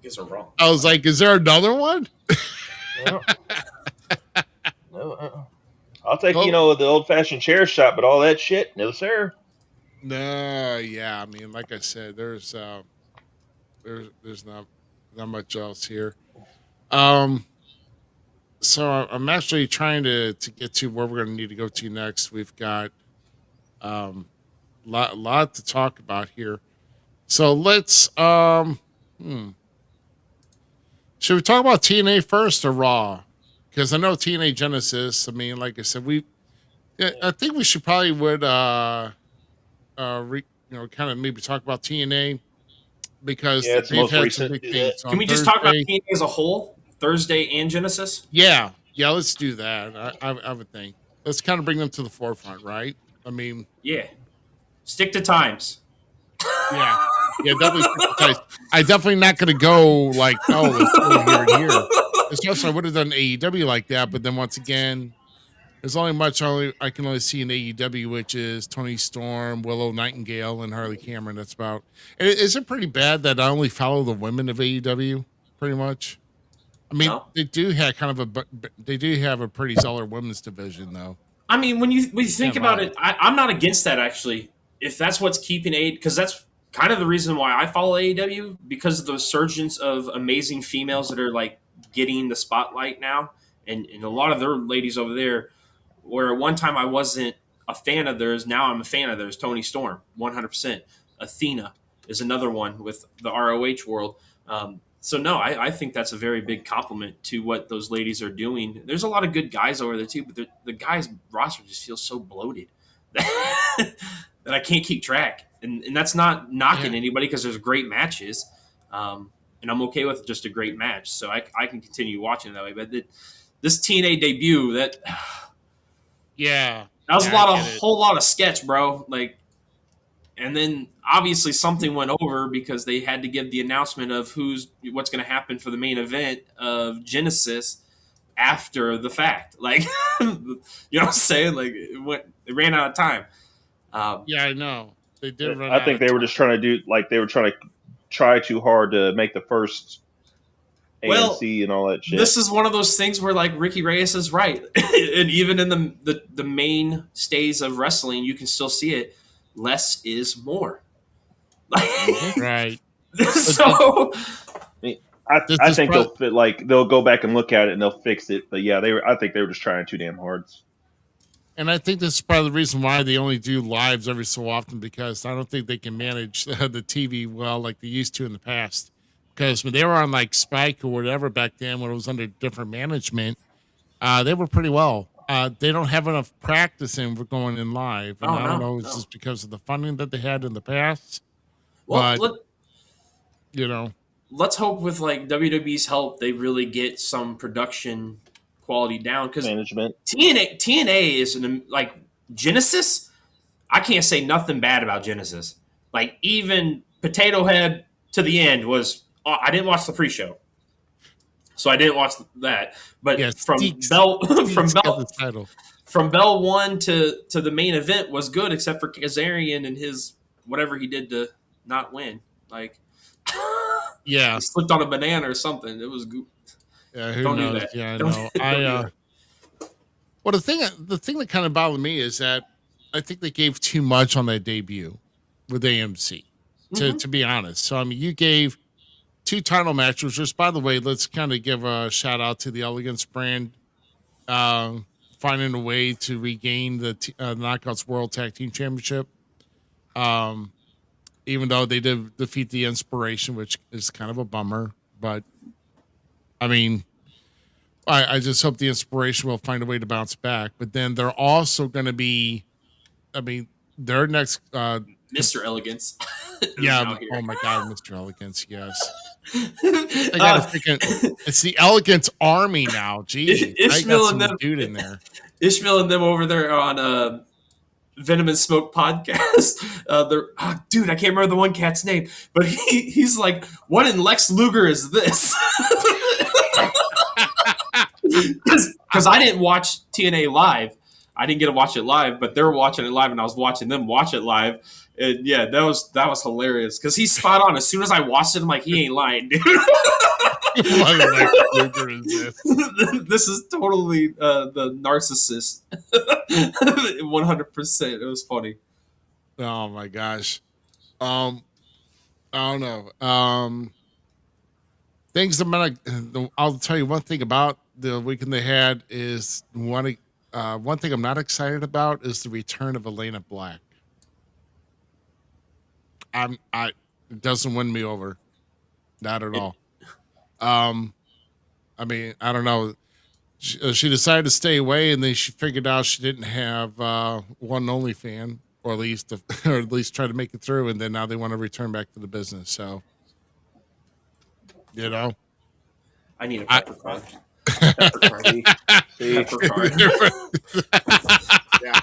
Guess I'm wrong. I was like, is there another one? No. I'll take, the old-fashioned chair shot, but all that shit, no, sir. No, yeah. I mean, like I said, there's not much else here. So I'm actually trying to get to where we're going to need to go to next. We've got lot to talk about here. So let's should we talk about TNA first or Raw? Because I know TNA Genesis. I mean, like I said, Yeah, I think we should probably would kind of maybe talk about TNA because Yeah, it's the they've most had some recent. big Do that. things Can on we just talk about Thursday. TNA as a whole? Thursday and Genesis? Yeah, yeah, let's do that. I would think let's kind of bring them to the forefront, right? I mean, Yeah. Stick to times. yeah, yeah, definitely stick to tights. I definitely not going to go like, oh, let's go here and here. Especially, I would have done AEW like that, but then once again, there's only much I can only see in AEW, which is Tony Storm, Willow Nightingale, and Harley Cameron. That's about. Is it pretty bad that I only follow the women of AEW? Pretty much. I mean, No. they do have kind of they do have a pretty stellar women's division, though. I mean, when you think Can't about lie. it, I'm not against that actually. If that's what's keeping A, because that's kind of the reason why I follow AEW, because of the resurgence of amazing females that are like getting the spotlight now, and a lot of their ladies over there, where at one time I wasn't a fan of theirs, now I'm a fan of theirs. Tony Storm, 100%. Athena is another one with the ROH world. So no, I think that's a very big compliment to what those ladies are doing. There's a lot of good guys over there too, but the guys roster just feels so bloated that I can't keep track. And that's not knocking Yeah. anybody because there's great matches, and I'm okay with just a great match. So I can continue watching it that way. But this TNA debut that Yeah, that was yeah, a I lot of get it. whole lot of sketch, bro. Like, and then obviously something went over because they had to give the announcement of what's going to happen for the main event of Genesis after the fact. Like, you know what I'm saying? Like, it ran out of time. Yeah, I know they did run I out think of they were time. just trying to do like they were trying to try too hard to make the first Well, AMC and all that shit. this is one of those things where like Ricky Reyes is right, and even in the mainstays of wrestling, you can still see it. Less is more. Like, Right. But so this I is think they'll go back and look at it and they'll fix it. But yeah, I think they were just trying too damn hard. and I think this is part of the reason why they only do lives every so often because I don't think they can manage the TV well like they used to in the past. Because when they were on like Spike or whatever back then, when it was under different management, they were pretty well. They don't have enough practice in for going in live, and oh I don't no, know, it's no. just because of the funding that they had in the past. Well, But you know, let's hope with like WWE's help, they really get some production quality down because Management. TNA is like Genesis. I can't say nothing bad about Genesis. Like even Potato Head to the end was. I didn't watch the pre-show, so I didn't watch that. yeah, But from Steaks, Bell from Steaks got the Bell title. from Bell one to the main event was good, except for Kazarian and his whatever he did to not win. Like Yeah, he slipped on a banana or something. It was yeah. Who don't do knows? that. Yeah, I Don't, know. don't do that. Well, the thing that kind of bothered me is that I think they gave too much on that debut with AMC. To be honest, so I mean, you gave two title matches. Just by the way, let's kind of give a shout out to the Elegance brand, finding a way to regain the Knockouts World Tag Team Championship. Um, Even though they did defeat the Inspiration, which is kind of a bummer, but I mean, I just hope the Inspiration will find a way to bounce back. But then they're also going to be, I mean, their next, Mr. Elegance. is yeah. now here. Oh my God, Mr. Elegance, yes. I got to freaking. It's the Elegance Army now. Geez, I Ishmael got and some them, dude in there. Ishmael and them over there on Venom and Smoke podcast. Dude, I can't remember the one cat's name, but he's like, "What in Lex Luger is this?" Because I didn't watch TNA live. I didn't get to watch it live, but they were watching it live, and I was watching them watch it live. And yeah, that was hilarious because he's spot on. As soon as I watched it, I'm like, he ain't lying, dude. What in Lex Luger is this? This is totally the narcissist. 100%. It was funny. Oh my gosh. I don't know. Things I'm gonna. I'll tell you one thing about the weekend they had is one thing I'm not excited about is the return of Elena Black. It doesn't win me over, not at all. I mean, I don't know. she decided to stay away, and then she figured out she didn't have one OnlyFan, or at least try to make it through, and then now they want to return back to the business. So, you know, I need a pepper card. Pepper card. Pepper card. Yeah.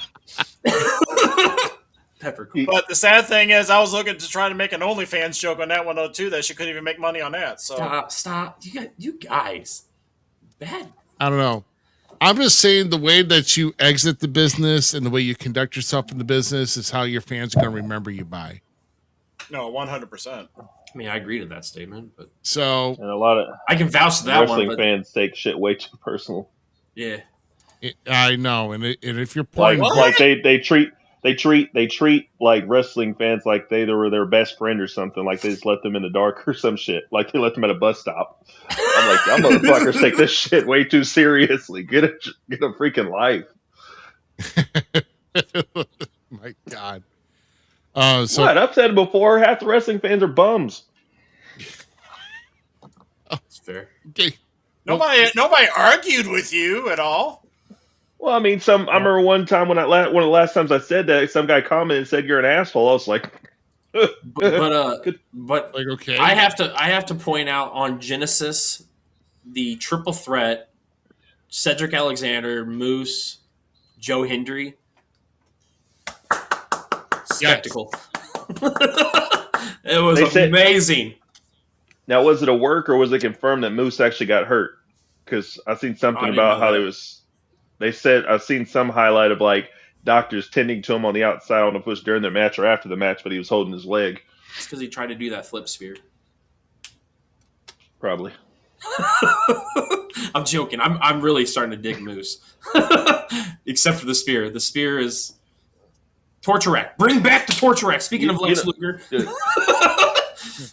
Pepper card. But the sad thing is, I was looking to try to make an OnlyFans joke on that one though too. That she couldn't even make money on that. So Stop. You guys, bad. I don't know. I'm just saying the way that you exit the business and the way you conduct yourself in the business is how your fans are going to remember you by. No, 100%. I mean, I agree to that statement, but So, And a lot of I can vouch to that wrestling one. But fans take shit way too personal. yeah, I know, and if you're Like, pointing, like they treat like wrestling fans like they were their best friend or something. Like they just let them in the dark or some shit. Like they let them at a bus stop. I'm like, y'all motherfuckers take this shit way too seriously. Get a freaking life. my God. So what? I've said it before. Half the wrestling fans are bums. it's fair. Okay. Nobody argued with you at all. Well, I mean, I remember one time one of the last times I said that, some guy commented and said you're an asshole. I was like, but like, okay. I have to point out on Genesis the triple threat: Cedric Alexander, Moose, Joe Hendry. Spectacle. It was amazing. Now, was it a work or was it confirmed that Moose actually got hurt? Because I seen something about how they said I've seen some highlight of like doctors tending to him on the outside. I don't know if it was during the match or after the match, but he was holding his leg. It's because he tried to do that flip spear. Probably. I'm joking. I'm really starting to dig Moose. Except for the spear. The spear is torture rack. Bring back the torture rack. Speaking of Lex Luger.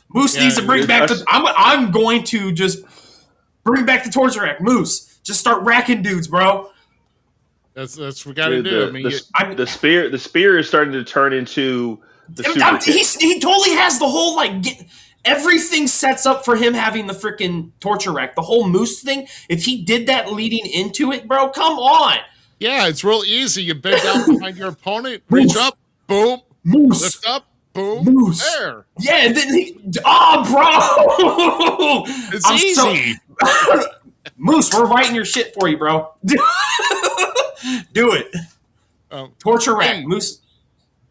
Moose needs to bring back the I'm going to just bring back the torture rack. Moose. Just start racking dudes, bro. That's what we gotta do. I mean, the spear is starting to turn into the super kick. He totally has the whole everything sets up for him having the freaking torture rack. The whole Moose thing. If he did that leading into it, bro, come on. Yeah, it's real easy. You bend down behind your opponent, reach up, boom, Moose, lift up, boom, Moose. There. Yeah, and then bro, it's easy. Moose, we're writing your shit for you, bro. Do it. Torture rack, Moose.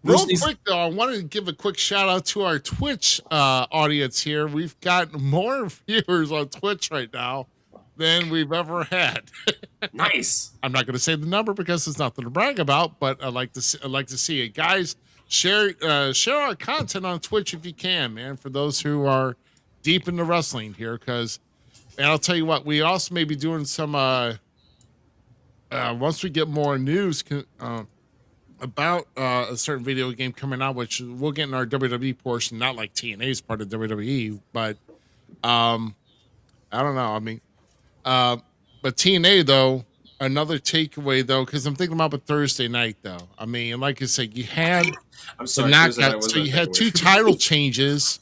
Real quick, though, I wanted to give a quick shout out to our Twitch audience here. We've got more viewers on Twitch right now than we've ever had. Nice. I'm not going to say the number because it's nothing to brag about, but I'd like to see it. Guys, share our content on Twitch if you can, man, for those who are deep into wrestling here. And I'll tell you what, we also may be doing some, once we get more news about a certain video game coming out, which we'll get in our WWE portion, not like TNA's part of WWE, but I don't know. I mean, but TNA, though, another takeaway, though, because I'm thinking about Thursday night, though. I mean, like I said, you had so you had two title changes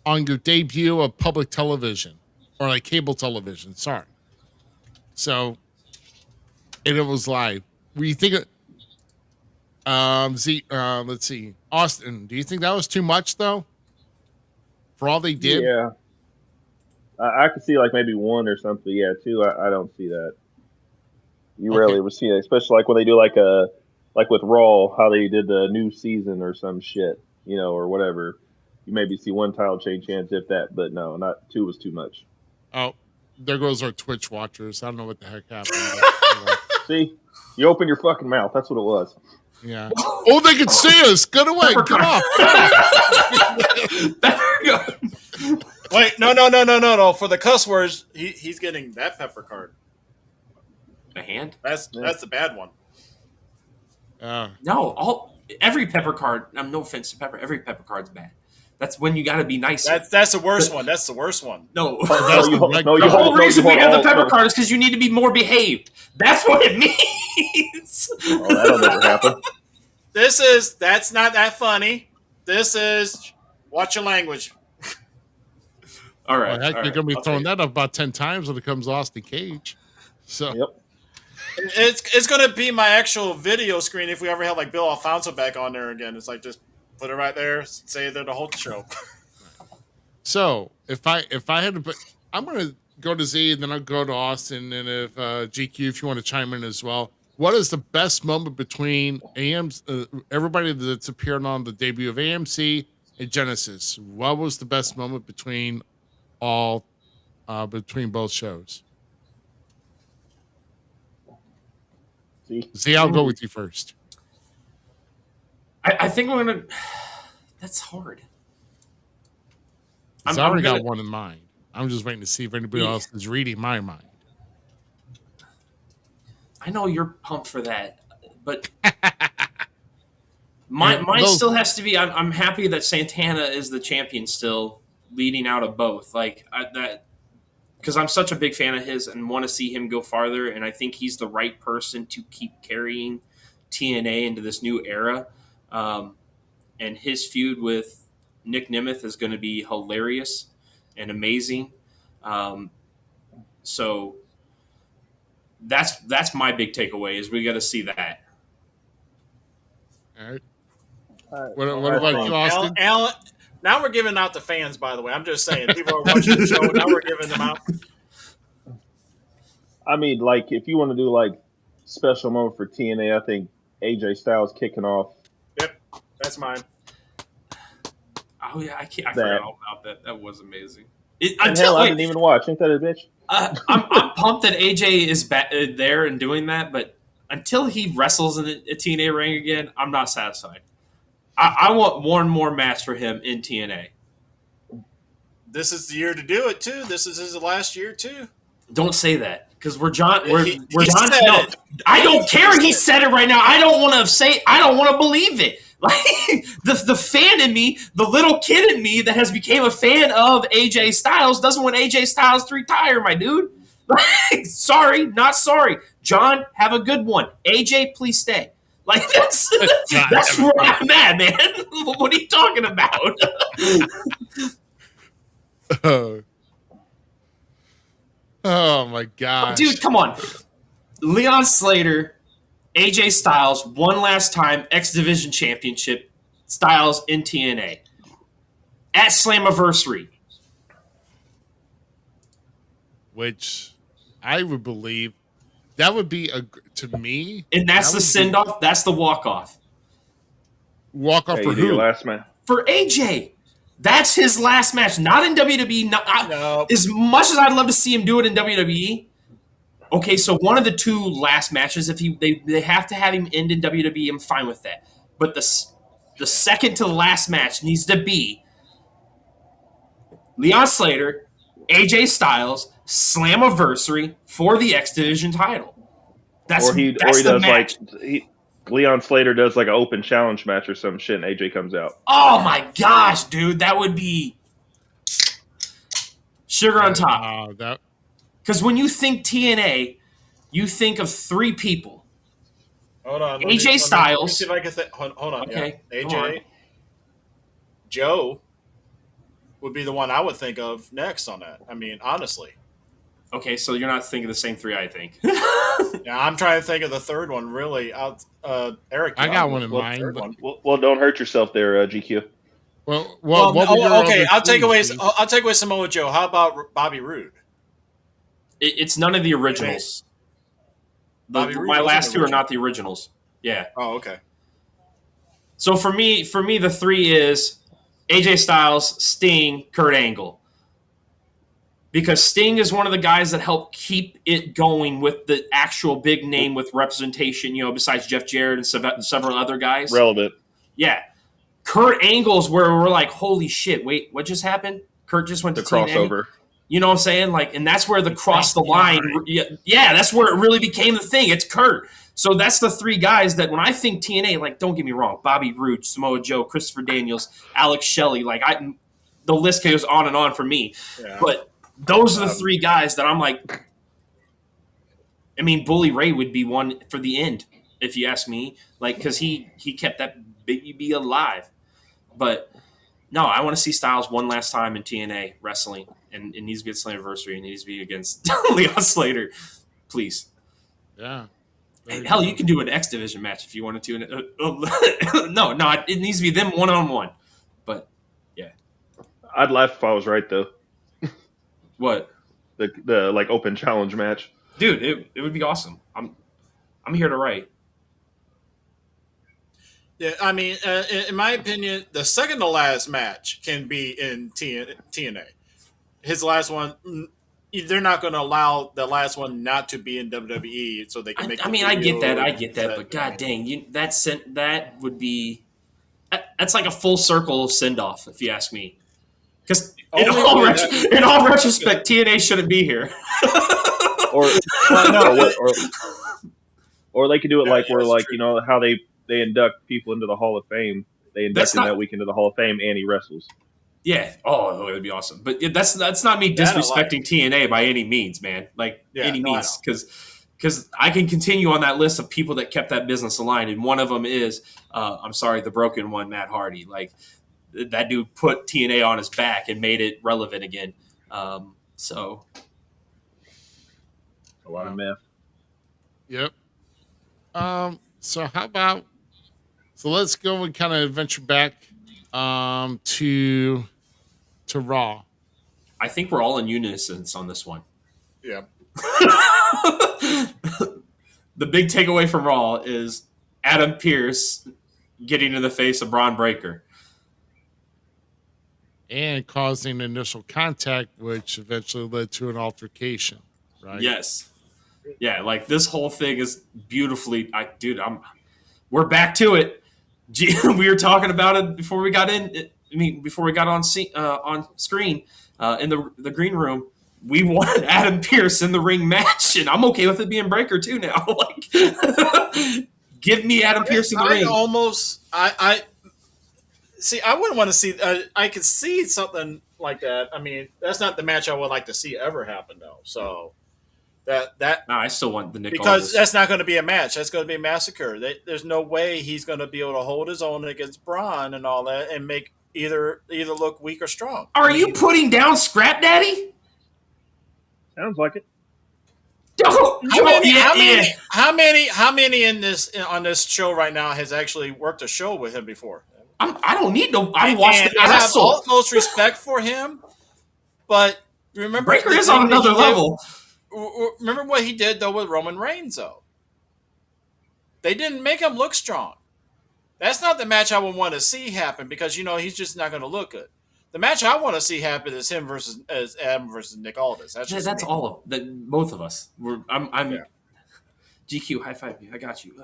on your debut of public television or like cable television. Sorry. So, and it was live. Were you thinking? Let's see, Austin. Do you think that was too much, though? For all they did? Yeah. I could see like maybe one or something. Yeah, two. I don't see that. You rarely ever see it, especially like when they do like with Raw, how they did the new season or some shit, or whatever. You maybe see one title change hands if that, but no, not two was too much. Oh, there goes our Twitch watchers. I don't know what the heck happened. See, you open your fucking mouth. That's what it was. Yeah. Oh, they can see us. Get away. Get off. Wait, no. For the cuss words, he's getting that pepper card. A hand? That's the bad one. No, every pepper card. No offense to pepper. Every pepper card's bad. That's when you got to be nice. That's the worst one. That's the worst one. No, the whole reason we have the pepper card is because you need to be more behaved. That's what it means. Oh, that'll never happen. That's not that funny. This is watch your language. All right. Well, heck, you're gonna be throwing that up about 10 times when it comes to Austin Cage. So, yep. It's gonna be my actual video screen if we ever have like Bill Alfonso back on there again. It's like just put it right there, say they're the whole show. So if I had to put, I'm gonna go to Z, and then I'll go to Austin, and if GQ, if you want to chime in as well. What is the best moment between everybody that's appeared on the debut of AMC and Genesis? What was the best moment between between both shows? Z, I'll go with you first. I think I'm gonna. That's hard. I've already got one in mind. I'm just waiting to see if anybody else is reading my mind. I know you're pumped for that, but mine still has to be. I'm happy that Santana is the champion still, leading out of both. Because I'm such a big fan of his and want to see him go farther, and I think he's the right person to keep carrying TNA into this new era. And his feud with Nick Nemeth is going to be hilarious and amazing. So that's my big takeaway is we got to see that. All right. What about you, Austin? Alan, now we're giving out the fans, by the way. I'm just saying. People are watching the show. Now we're giving them out. I mean, like, if you want to do, like, special moment for TNA, I think AJ Styles kicking off. Yep, that's mine. Oh, yeah, I forgot all about that. That was amazing. I didn't even watch. Ain't that a bitch? I'm pumped that AJ is there and doing that, but until he wrestles in a TNA ring again, I'm not satisfied. I want one more match for him in TNA. This is the year to do it too. This is his last year too. Don't say that because we're John. He said it. I don't care. He said it right now. I don't want to say. I don't want to believe it. Like the fan in me, the little kid in me that has became a fan of AJ Styles doesn't want AJ Styles to retire, my dude. Sorry, not sorry. John, have a good one. AJ, please stay. Like that's where I'm at, man. What are you talking about? Oh my gosh. Dude, come on. Leon Slater, AJ Styles, one last time, X Division Championship, Styles in TNA. At Slammiversary. Which I would believe that would be to me. And that's the send-off. That's the walk-off. Walk-off for who? Last man. For AJ. That's his last match. Not in WWE. No. As much as I'd love to see him do it in WWE. Okay, so one of the two last matches, if they have to have him end in WWE, I'm fine with that. But the second to the last match needs to be Leon Slater, AJ Styles, Slammiversary for the X Division title. Leon Slater does like an open challenge match or some shit, and AJ comes out. Oh my gosh, dude, that would be sugar on top. Because when you think TNA, you think of three people. Hold on. AJ Styles. Let me see if I can think. Hold on. Okay. Yeah. AJ. Joe would be the one I would think of next on that. I mean, honestly. Okay, so you're not thinking the same three, I think. Yeah, I'm trying to think of the third one, really. Eric. I got one in mind. Well, don't hurt yourself there, GQ. Okay. I'll take away Samoa Joe. How about Bobby Roode? It's none of the originals. My last two are not the originals. Yeah. Oh, okay. So for me, the three is AJ Styles, Sting, Kurt Angle. Because Sting is one of the guys that helped keep it going with the actual big name with representation, besides Jeff Jarrett and several other guys. Relevant. Yeah. Kurt Angle is where we're like, holy shit, wait, what just happened? Kurt just went to TNA. Crossover. You know what I'm saying? Like, and that's where the cross the line. Yeah, that's where it really became the thing. It's Kurt. So that's the three guys that when I think TNA, like, don't get me wrong, Bobby Roode, Samoa Joe, Christopher Daniels, Alex Shelley, like the list goes on and on for me. Yeah. But those are the three guys that I'm like, I mean, Bully Ray would be one for the end, if you ask me, like, because he kept that baby alive. But no, I want to see Styles one last time in TNA wrestling, and it needs to be at Slammiversary, and it needs to be against Leon Slater, please. Yeah. Hell, you can do an X Division match if you wanted to. No, it needs to be them one-on-one. But yeah, I'd laugh if I was right though. what? The like open challenge match. Dude, it would be awesome. I'm here to write. Yeah, I mean, in my opinion, the second to last match can be in TNA. His last one, they're not going to allow the last one not to be in WWE, so they can make. I get that, but god dang, that would be that's like a full circle send off, if you ask me. Because in all retrospect, TNA shouldn't be here. Or they could do it like where like you know how they induct people into the Hall of Fame. They induct him that week into the Hall of Fame, and he wrestles. Yeah. Oh, it would be awesome. But that's not me disrespecting TNA by any means, man. Means, because I can continue on that list of people that kept that business aligned, and one of them is, the broken one, Matt Hardy. Like that dude put TNA on his back and made it relevant again. So a lot of meth. Yep. So how about? So let's go and kind of venture back to Raw. I think we're all in unison on this one. Yeah. The big takeaway from Raw is Adam Pearce getting in the face of Braun Breaker. And causing initial contact, which eventually led to an altercation, right? Yes. Yeah, like this whole thing is beautifully... we're back to it. We were talking about it before we got in... before we got on screen in the green room, we wanted Adam Pearce in the ring match, and I'm okay with it being Breaker too now. Give me Adam Pearce in the ring. I wouldn't want to see. I could see something like that. I mean, that's not the match I would like to see ever happen, though. So I still want the Nick because Aldis. that's not going to be a match. That's going to be a massacre. There's no way he's going to be able to hold his own against Braun and all that, and make either look weak or strong. Are you putting down Scrap Daddy? Sounds like it. How many in this on this show right now has actually worked a show with him before? I don't need to. I watched it. I have utmost respect for him, but remember, Breaker is on another level. Remember what he did though with Roman Reigns, though. They didn't make him look strong. That's not the match I would want to see happen because he's just not going to look good. The match I want to see happen is him versus Adam versus Nick Aldis. That's all of that. Both of us. I'm GQ. High five me. I got you.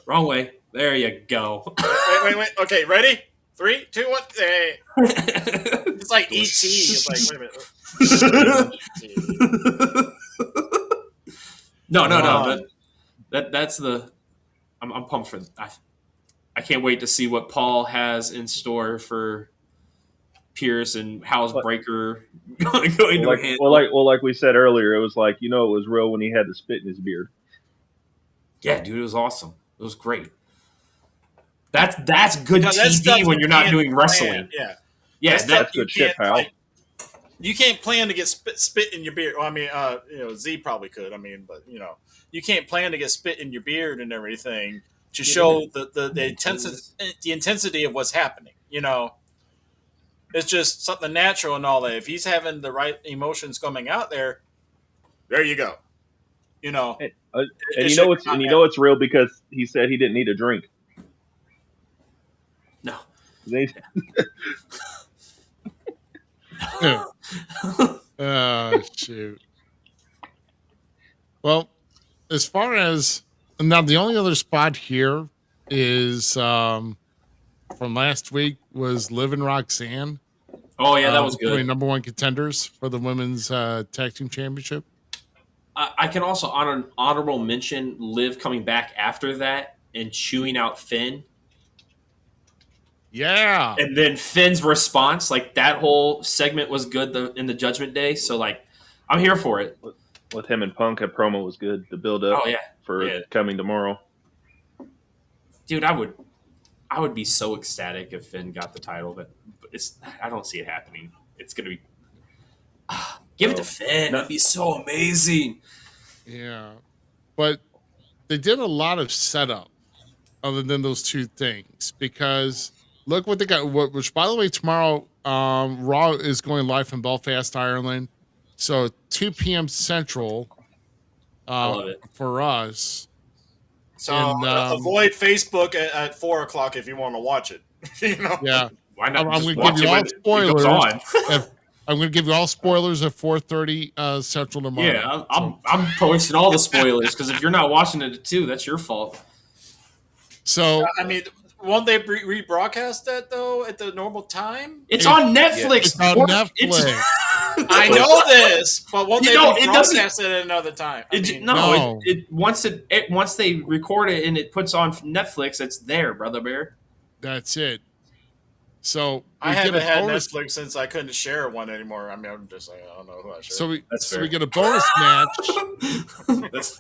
Wrong way. There you go. Wait. Okay, ready? 3, 2, 1. Hey. It's like ET. It's like wait a minute. No. That's the. I'm pumped for. I can't wait to see what Paul has in store for Pearce and how's Breaker going to handle. Like we said earlier, it was like it was real when he had the spit in his beard. Yeah, dude, it was awesome. It was great. That's good TV when you're not doing wrestling. Yeah, that's good shit, pal. You can't plan to get spit in your beard. Well, I mean, Z probably could. I mean, but you can't plan to get spit in your beard and everything to show the intensity of what's happening. It's just something natural and all that. If he's having the right emotions coming out there you go. It's real because he said he didn't need a drink. No. Oh, shoot. Well, as far as now, the only other spot here is from last week was Liv and Roxanne. Oh yeah, that was good. Number one contenders for the women's tag team championship. I can also honorable mention Liv coming back after that and chewing out Finn. Yeah. And then Finn's response, like that whole segment was good in the Judgment Day. So I'm here for it. With him and Punk, that promo was good. The build up coming tomorrow. Dude, I would be so ecstatic if Finn got the title, but I don't see it happening. It's gonna be give it to Finn. It'd be so amazing. Yeah, but they did a lot of setup other than those two things, because look what they got. Which, by the way, tomorrow Raw is going live from Belfast, Ireland. So 2 p.m. Central I love it. for us. So And, avoid Facebook at 4 o'clock if you want to watch it. You know? Yeah. Why not? I'm just going to watch give you it all when it goes spoilers. on? I'm going to give you all spoilers at 4:30 Central tomorrow. Yeah, I'm posting all the spoilers because if you're not watching it at 2, that's your fault. So I mean, won't they rebroadcast that though at the normal time? It's on Netflix. It's on Netflix. I know this, but won't You they know, it rebroadcast it at another time? I mean, No. Once they record it and it puts on Netflix, it's there, brother bear. That's it. So I we get haven't a had bonus. Netflix since I couldn't share one anymore. I mean, I'm just like, I don't know who I share. So we get a bonus match. That's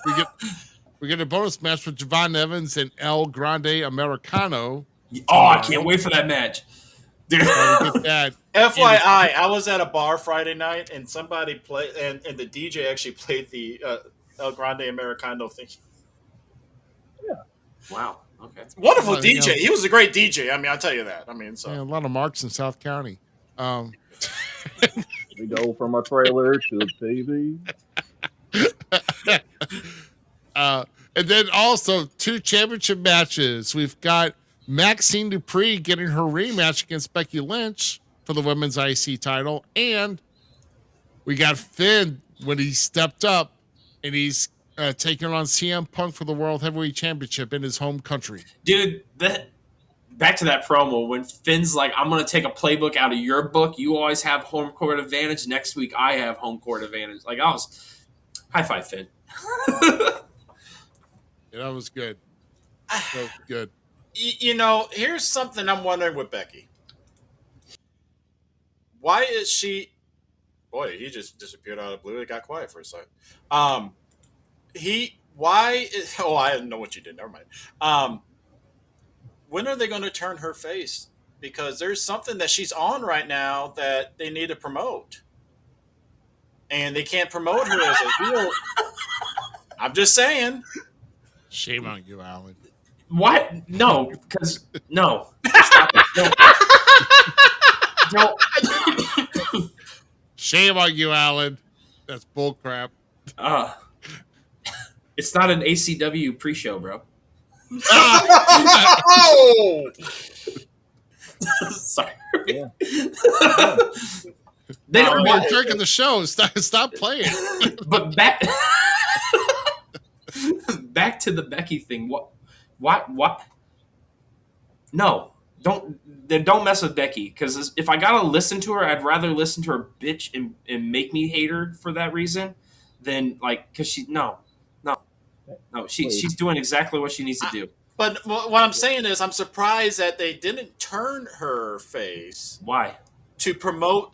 We get a bonus match with Javon Evans and El Grande Americano. I can't wait for that match. Dude. So we get that. FYI, I was at a bar Friday night and somebody played, and the DJ actually played the El Grande Americano thing. Wow. Okay. Wonderful Well, DJ. you know- He was a great DJ. I mean, I'll tell you that. I mean, so Yeah, a lot of marks in South County. We go from a trailer to a TV. And then also 2 championship matches. We've got Maxine Dupree getting her rematch against Becky Lynch for the women's IC title. And we got Finn when he stepped up and he's taking on CM Punk for the World Heavyweight Championship in his home country. Dude, back to that promo when Finn's like, I'm going to take a playbook out of your book. You always have home court advantage. Next week, I have home court advantage. Like, I was high five, Finn. Yeah, that was good. That was good. you know, here's something I'm wondering with Becky. Why is she? Boy, he just disappeared out of the blue. It got quiet for a second. Why is? Oh, I didn't know what you did. Never mind. When are they going to turn her face? Because there's something that she's on right now that they need to promote, and they can't promote her as a heel. I'm just saying. Shame on you, Alan. What? No, because no. Stop it. No. Shame on you, Alan. That's bullcrap. It's not an ACW pre-show, bro. Oh! Sorry. Yeah. They don't You're want jerking the show. Stop playing. But back to the Becky thing. What? No, don't mess with Becky, because if I gotta listen to her, I'd rather listen to her bitch and make me hate her for that reason than because she's doing exactly what she needs to do. But what I'm saying is, I'm surprised that they didn't turn her face Why? to promote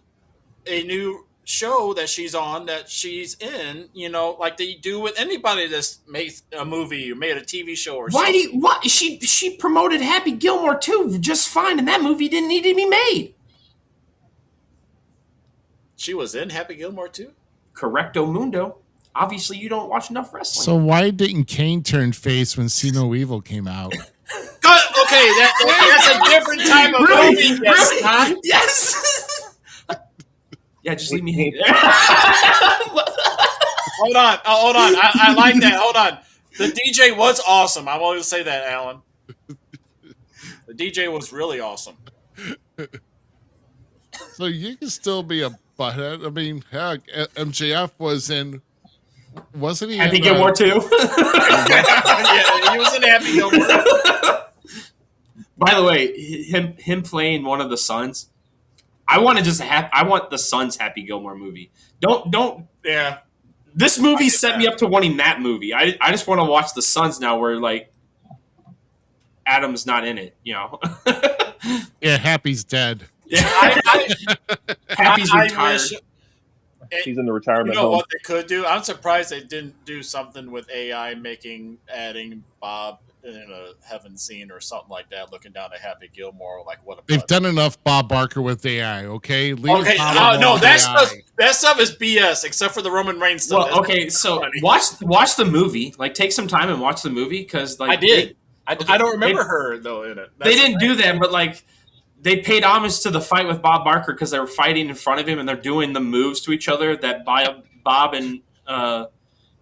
a new show that she's on, that she's in, you know, like they do with anybody that's made a movie or made a TV show or something. What? She promoted Happy Gilmore too just fine, and that movie didn't need to be made. She was in Happy Gilmore too? Correcto mundo. Obviously, you don't watch enough wrestling. So why didn't Kane turn face when See No Evil came out? Okay, that's a different type of movie. Yes, huh? Yes. Yeah, just leave me hanging there. Hold on. I like that. Hold on. The DJ was awesome. I want to say that, Alan. The DJ was really awesome. So you can still be a butthead. I mean, heck, MJF was in. Wasn't he? Happy Gilmore too. Yeah, he was in Happy Gilmore. By the way, him playing one of the sons. I want the Sons Happy Gilmore movie. Don't. Yeah. This movie set me up to wanting that movie. I just want to watch the Sons now, where Adam's not in it. You know. Yeah, Happy's dead. Happy's retired. He's in the You retirement know home. what they could do? I'm surprised they didn't do something with AI, adding Bob in a heaven scene or something like that, looking down at Happy Gilmore like what a They've butt. done enough Bob Barker with AI. Okay, leave Okay, Bob alone no, with that AI. stuff is BS, except for the Roman Reigns stuff. Well, okay, so watch the movie. Like, take some time and watch the movie because, like, I did. I okay, don't remember her though in it. They didn't do that, but like, they paid homage to the fight with Bob Barker because they were fighting in front of him and they're doing the moves to each other that Bob and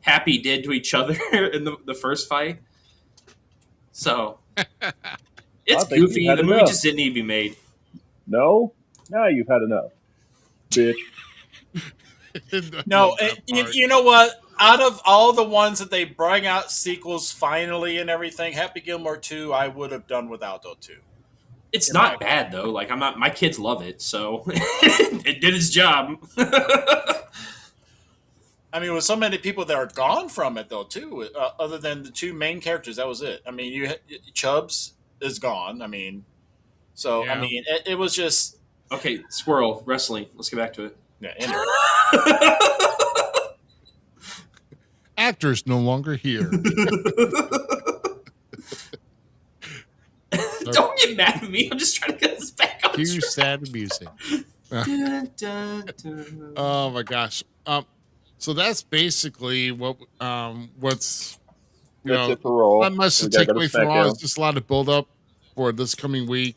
Happy did to each other in the first fight. So it's goofy. The movie just didn't need to be made. No, now you've had enough, bitch. No, you know what? Out of all the ones that they bring out sequels finally and everything, Happy Gilmore 2, I would have done without those two. It's not bad though. Like, I'm not. My kids love it, so it did its job. I mean, with so many people that are gone from it though too, other than the two main characters, that was it. I mean, Chubbs is gone. I mean, so Yeah. I mean, it was just Okay, Squirrel wrestling. Let's get back to it. yeah. Anyway. Actors no longer here. Don't get mad at me. I'm just trying to get this back on Cue track. sad music. Dun, dun, dun. Oh my gosh. So that's basically what's That's it for Raw. not much to We gotta take go to away from Raw. SmackDown. It's just a lot of build up for this coming week.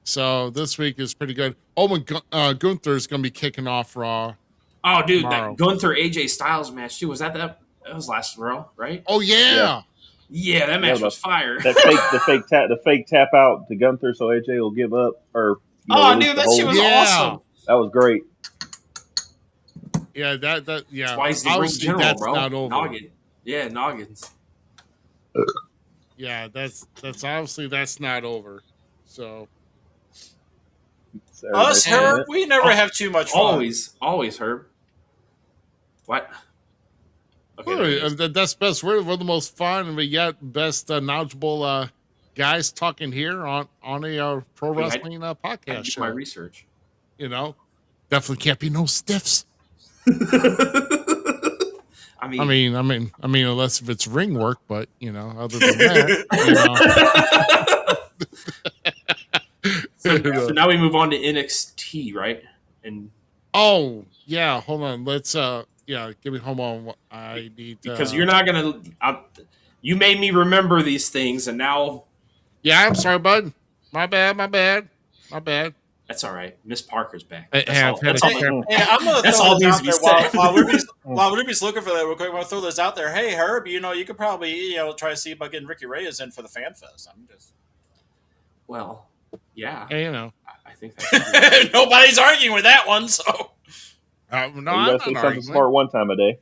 So this week is pretty good. Oh, and Gunther is going to be kicking off Raw. Oh, dude, Tomorrow. that Gunther AJ Styles match too. Was that was last Raw, right? Oh yeah. Yeah, that match Yeah, was fire. The fake tap out to Gunther so AJ will give up or. Oh, release dude, the that shit hold. was Yeah. awesome. That was great. Yeah, that yeah. That's why he's the ring Obviously, general, that's bro. not over. Noggin. Yeah, noggins. Yeah, that's obviously that's not over. So So Us, everybody's Herb, saying it. we never have too much fun. Always, Herb. What? that's best. We're the most fun, and we got best knowledgeable guys talking here on a pro Hey, wrestling I podcast did show. my research. You know, definitely can't be no stiffs. I mean, I mean, unless if it's ring work, but you know, other than that, so now we move on to NXT, right? And oh yeah, hold on, let's give me hold on. I need because you're not gonna, you made me remember these things, and now yeah, I'm sorry, bud. My bad. that's all right. Miss Parker's back. Hey, That's hey, all. I've had That's a all. care- Hey, I'm gonna That's throw all this needs out to be there said. while Ruby's looking for that real quick. I want to throw this out there. Hey, Herb, you could probably try to see about getting Ricky Reyes in for the Fan Fest. I'm just Well, yeah, Hey, you know, I think that's nobody's arguing with that one. So no, You I'm gotta not say something arguing. smart one time a day.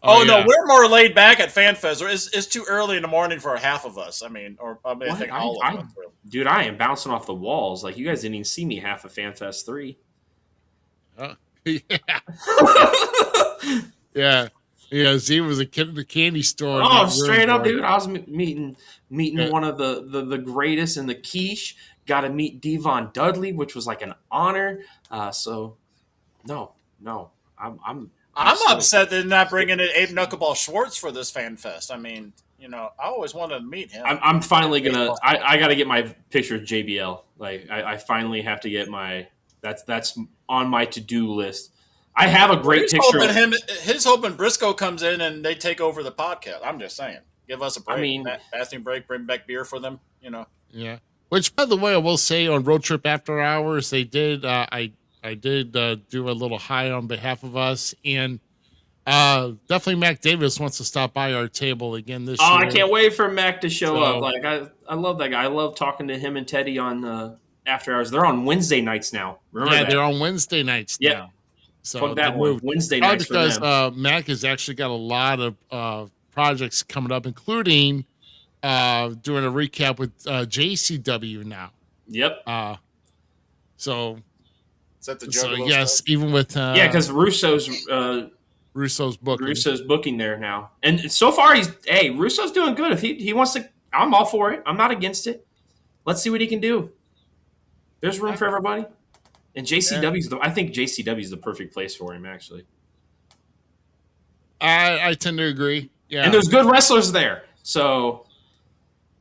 oh no, yeah. we're more laid back at Fan Fest. It's too early in the morning for half of us. I mean, I think all of us. Really. dude, I am bouncing off the walls. Like, you guys didn't even see me half of FanFest 3. Yeah. Z was a kid in the candy store. Oh, straight up, dude. Boy. I was meeting Yeah. one of the greatest in the quiche. Got to meet Devon Dudley, which was like an honor. So, no, I'm upset they're not bringing in Abe Knuckleball Schwartz for this Fan Fest. I mean, I always wanted to meet him. I'm finally gonna. I got to get my picture of JBL. Like, I finally have to get my. That's on my to-do list. I have a great picture. His hoping Briscoe comes in and they take over the podcast. I'm just saying, give us a break. I mean, bathroom break, bring back beer for them. Yeah. Which, by the way, I will say on Road Trip After Hours, they did. I did do a little high on behalf of us, and definitely Mac Davis wants to stop by our table again this year. Oh, I can't wait for Mac to show So- up. Like, I love that guy. I love talking to him and Teddy on After Hours. They're on Wednesday nights now. Remember Yeah, that? they're on Wednesday nights Yep. now. So Fuck that they one. moved. Wednesday Probably nights for because them. Mac has actually got a lot of projects coming up, including doing a recap with JCW now. Yep. So Is that the so Juggalo yes, stuff? even with Yeah, because Russo's booking. Russo's booking there now, and so far Russo's doing good. If he wants to, I'm all for it. I'm not against it. Let's see what he can do. There's room for everybody. And JCW's I think JCW's the perfect place for him, actually. I tend to agree. Yeah. And there's good wrestlers there. So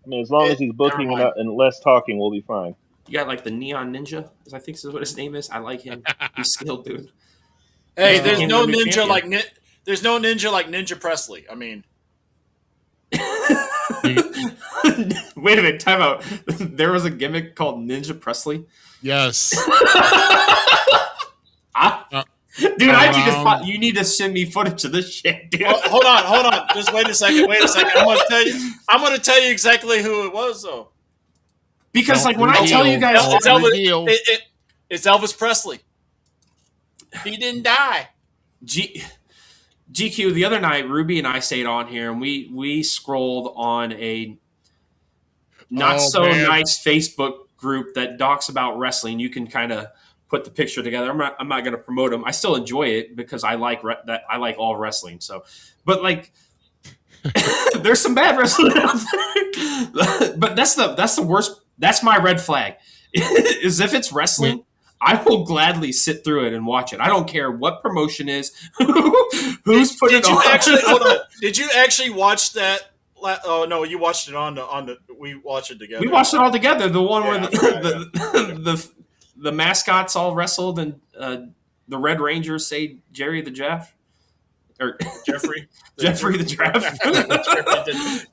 I mean, as long as he's booking and less talking, we'll be fine. you got like the Neon Ninja, I think is what his name is. I like him. He's skilled, dude. Hey, there's no ninja like there's no ninja like Ninja Presley. I mean, wait a minute, time out. There was a gimmick called Ninja Presley. Yes. Dude, you need to send me footage of this shit, dude. Hold on. Just wait a second. I'm gonna tell you exactly who it was, though. Because when I tell you guys, it's Elvis Presley. He didn't die. GQ, the other night, Ruby and I stayed on here, and we scrolled on a nice Facebook group that talks about wrestling. You can kind of put the picture together. I'm not going to promote them. I still enjoy it because I like I like all wrestling. So, but like, there's some bad wrestling out there. But that's the worst. That's my red flag. Is if it's wrestling, I will gladly sit through it and watch it. I don't care what promotion is, who's putting it on. Hold on. Did you actually watch that? Oh no, you watched it on the. We watched it together. We watched it all together. The one where the mascots all wrestled and the Red Rangers say Jerry the Jeff or Jeffrey the Jeff.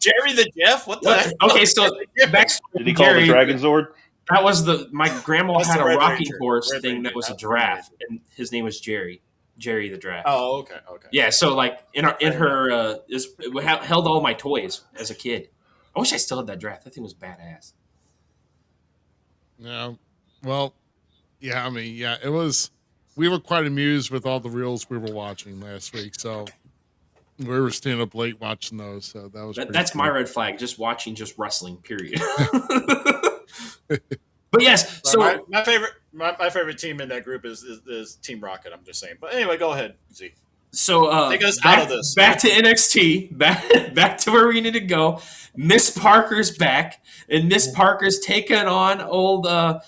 Jerry the Jeff. What the? Heck? Okay, so back did he call Jerry, the Dragon Zord? That was my grandma had a rocking horse thing that was a giraffe, and his name was Jerry the Giraffe. Oh, okay. Yeah, so like in her it held all my toys as a kid. I wish I still had that giraffe. That thing was badass. Yeah, well, yeah. I mean, yeah, it was. We were quite amused with all the reels we were watching last week, so we were staying up late watching those. So that was that's cool. my red flag. Just watching wrestling. Period. But yes, so my favorite team in that group is Team Rocket. I'm just saying. But anyway, go ahead, Z. So take us out of this. Back to NXT. Back to where we need to go. Miss Parker's back, and Miss Parker's taking on old. I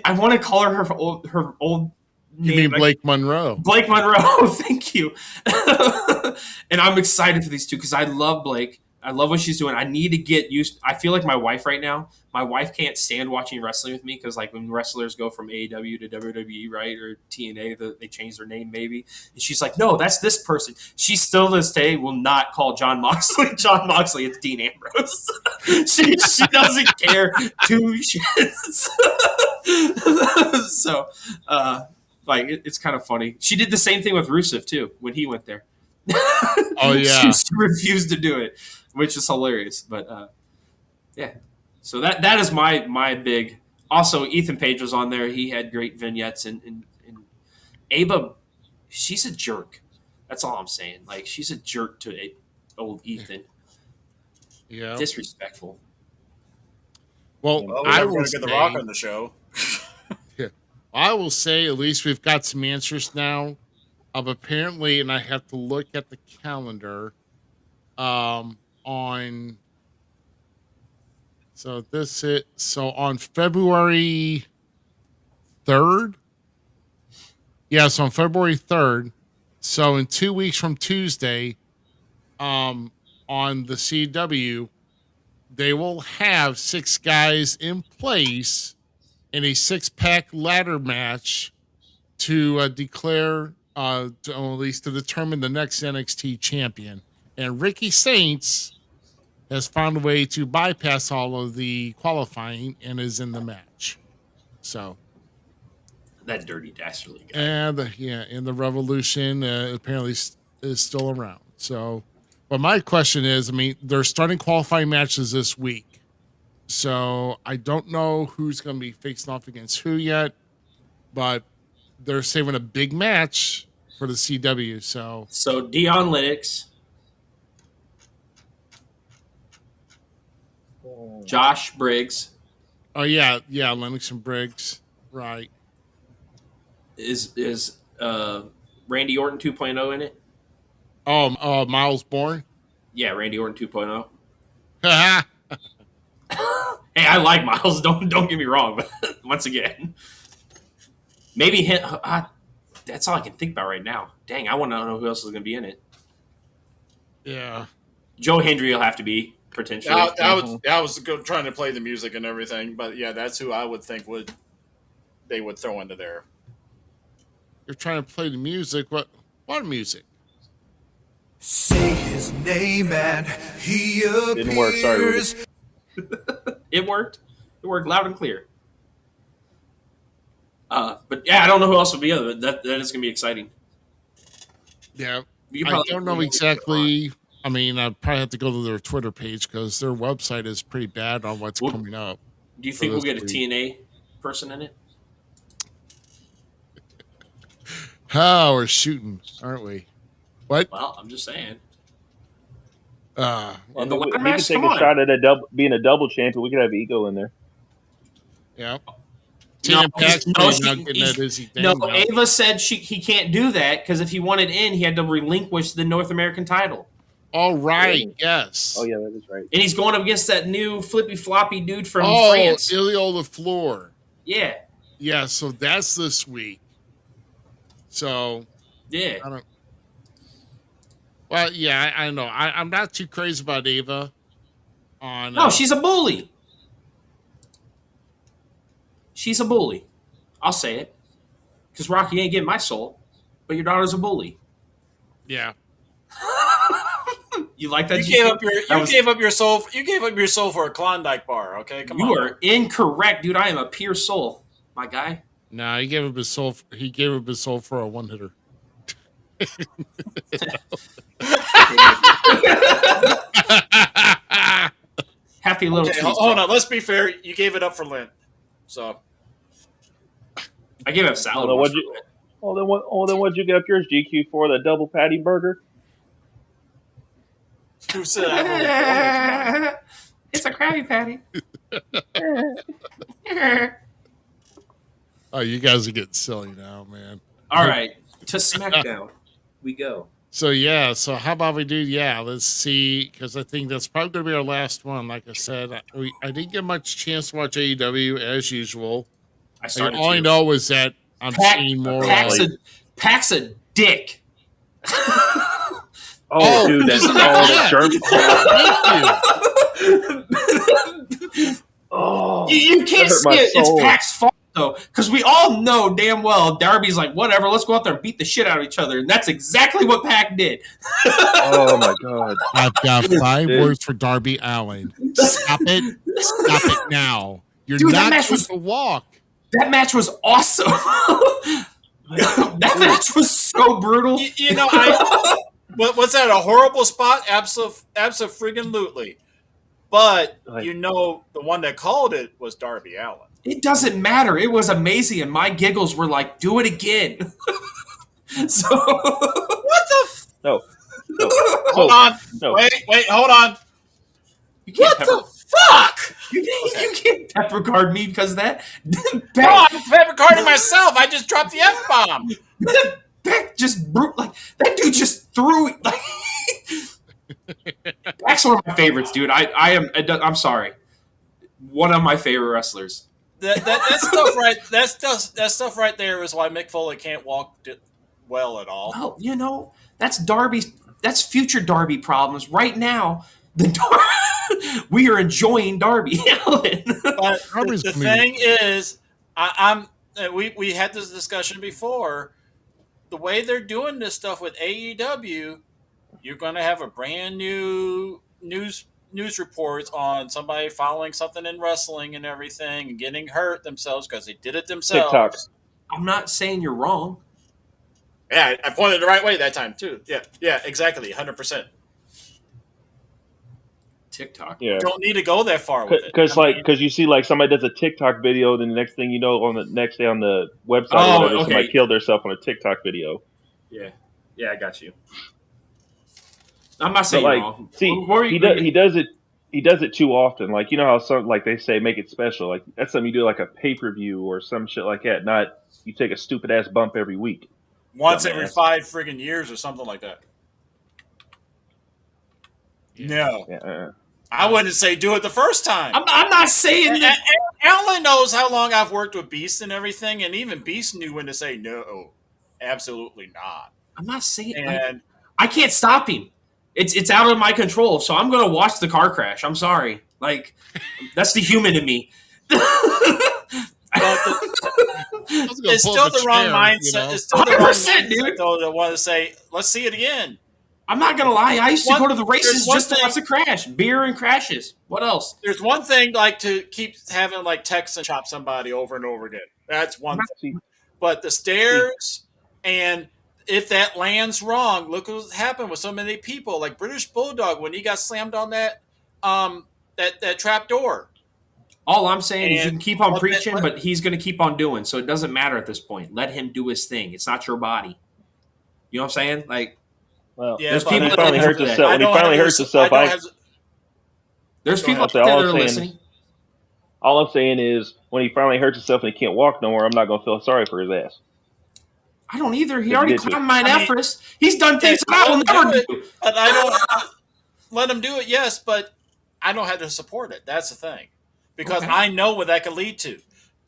want to call her old. You mean Blake Monroe? Blake Monroe. Thank you. And I'm excited for these two because I love Blake. I love what she's doing. I need to get used. I feel like my wife right now. My wife can't stand watching wrestling with me because, like, when wrestlers go from AEW to WWE, right, or TNA, they change their name maybe, and she's like, "No, that's this person." She still to this day will not call John Moxley John Moxley. It's Dean Ambrose. she doesn't care two shits. So, like, it's kind of funny. She did the same thing with Rusev too when he went there. Oh yeah, she refused to do it, which is hilarious. But yeah, so that is my big. Also, Ethan Page was on there. He had great vignettes, and Ava, she's a jerk. That's all I'm saying. Like, she's a jerk to old Ethan. Yeah, disrespectful. Well, I will get the Rock on the show. Yeah, I will say at least we've got some answers now. Apparently, and I have to look at the calendar. On on February 3rd. Yeah, so on February 3rd. So in 2 weeks from Tuesday, on the CW, they will have 6 guys in place in a 6-pack ladder match to declare, at least to determine the next NXT champion. And Ricky Saints has found a way to bypass all of the qualifying and is in the match. So that dirty dastardly guy. And the Revolution apparently is still around. So, but my question is, I mean, they're starting qualifying matches this week. So I don't know who's going to be facing off against who yet, but they're saving a big match for the CW. So Dion Lennox, Josh Briggs. Oh yeah, Lennox and Briggs, right? Is Randy Orton 2.0 in it? Oh, Miles Bourne. Yeah, Randy Orton 2.0. Hey, I like Miles. Don't get me wrong, but once again, Maybe him. That's all I can think about right now. Dang, I want to know who else is going to be in it. Yeah. Joe Hendry will have to be potentially. I was trying to play the music and everything, but yeah, that's who I would think they would throw into there. You're trying to play the music. What music? Say his name and he appears. Didn't work. Sorry, Rudy. It worked. It worked loud and clear. But yeah, I don't know who else will be other. That is going to be exciting. Yeah, I don't know exactly. I mean, I'd probably have to go to their Twitter page because their website is pretty bad on what's coming up. Do you think we'll get a TNA person in it? Oh, we're shooting, aren't we? What? Well, I'm just saying. I mean, we can take a shot at being a double champion. We could have Ego in there. Yeah. Ava said he can't do that because if he wanted in, he had to relinquish the North American title. All right. Yes. Oh yeah, that is right. And he's going up against that new flippy floppy dude from France. Ilio LaFleur. Yeah. Yeah. So that's this week. So. Yeah. Well, yeah, I know. I'm not too crazy about Ava. No, she's a bully. She's a bully. I'll say it. Because Rocky ain't getting my soul, but your daughter's a bully. Yeah. You like that? You gave up your soul. You gave up your soul for a Klondike bar. Okay, come on. You are incorrect, dude. I am a pure soul, my guy. No, he gave up his soul. He gave up his soul for a one hitter. Happy little. Okay, hold on. Let's be fair. You gave it up for Lynn, so I gave up salad. Then what'd you give up yours? GQ for the double patty burger? Who said I It's a Krabby Patty. Oh, you guys are getting silly now, man. All right, to SmackDown we go. So yeah, so how about we do? Yeah, let's see, because I think that's probably going to be our last one. Like I said, I didn't get much chance to watch AEW as usual. All I know is that I'm seeing more. Pac's a dick. Oh, dude, that's all you can't see it. It's Pac's fault though, because we all know damn well Darby's like, whatever, let's go out there and beat the shit out of each other, and that's exactly what Pac did. Oh my god! I've got 5 words for Darby Allin. Stop it! Stop it now! You're not supposed to walk. That match was awesome. That match was so brutal. You know, was that a horrible spot? Absolutely. But you know, the one that called it was Darby Allin. It doesn't matter. It was amazing, and my giggles were like, "Do it again." So what the? No. Hold on. No. Wait. Hold on. What the fuck? You can't pepper card me because of that. No, I'm pepper carding myself. I just dropped the F-bomb. That just like that dude just threw it. Like, that's one of my favorites, dude. I'm sorry. One of my favorite wrestlers. That stuff right. That stuff right there is why Mick Foley can't walk well at all. Oh, you know, that's Darby's. That's future Darby problems. Right now, we are enjoying Darby Allin. But the thing is, we had this discussion before. The way they're doing this stuff with AEW, you're going to have a brand new news reports on somebody following something in wrestling and everything and getting hurt themselves because they did it themselves. TikTok. I'm not saying you're wrong. Yeah, I pointed the right way that time too. Yeah, exactly, 100%. TikTok. Yeah. You don't need to go that far with it. Because you see, like, somebody does a TikTok video, then the next thing you know, on the next day on the website, somebody killed themselves on a TikTok video. Yeah, I got you. I'm not saying wrong. See, he does it too often. Like, you know how some, like, they say make it special. Like, that's something you do like a pay-per-view or some shit like that. Not you take a stupid ass bump every week. Once every 5 friggin' years or something like that. Yeah. No. I wouldn't say do it the first time. I'm not saying that. Alan knows how long I've worked with Beast and everything, and even Beast knew when to say no, absolutely not. I'm not saying. And I can't stop him. It's out of my control. So I'm gonna watch the car crash. I'm sorry. Like that's the human in me. It's still the wrong mindset. It's still the wrong mindset, dude. Though, to want to say, let's see it again. I'm not gonna lie. I used to go to the races just to watch the crash, beer and crashes. What else? There's one thing like to keep having like text and chop somebody over and over again. That's one thing. But the stairs and if that lands wrong, look what happened with so many people. Like British Bulldog when he got slammed on that that trap door. All I'm saying is you can keep on preaching, but he's going to keep on doing. So it doesn't matter at this point. Let him do his thing. It's not your body. You know what I'm saying? Like, well, there's people when he finally hurts himself. When he finally hurts himself, there's people out there that are listening. All I'm saying is when he finally hurts himself and he can't walk no more, I'm not going to feel sorry for his ass. I don't either. He already climbed Mount Everest. He's done things that I will never do. But I don't let him do it, yes, but I don't have to support it. That's the thing. Because I know what that could lead to.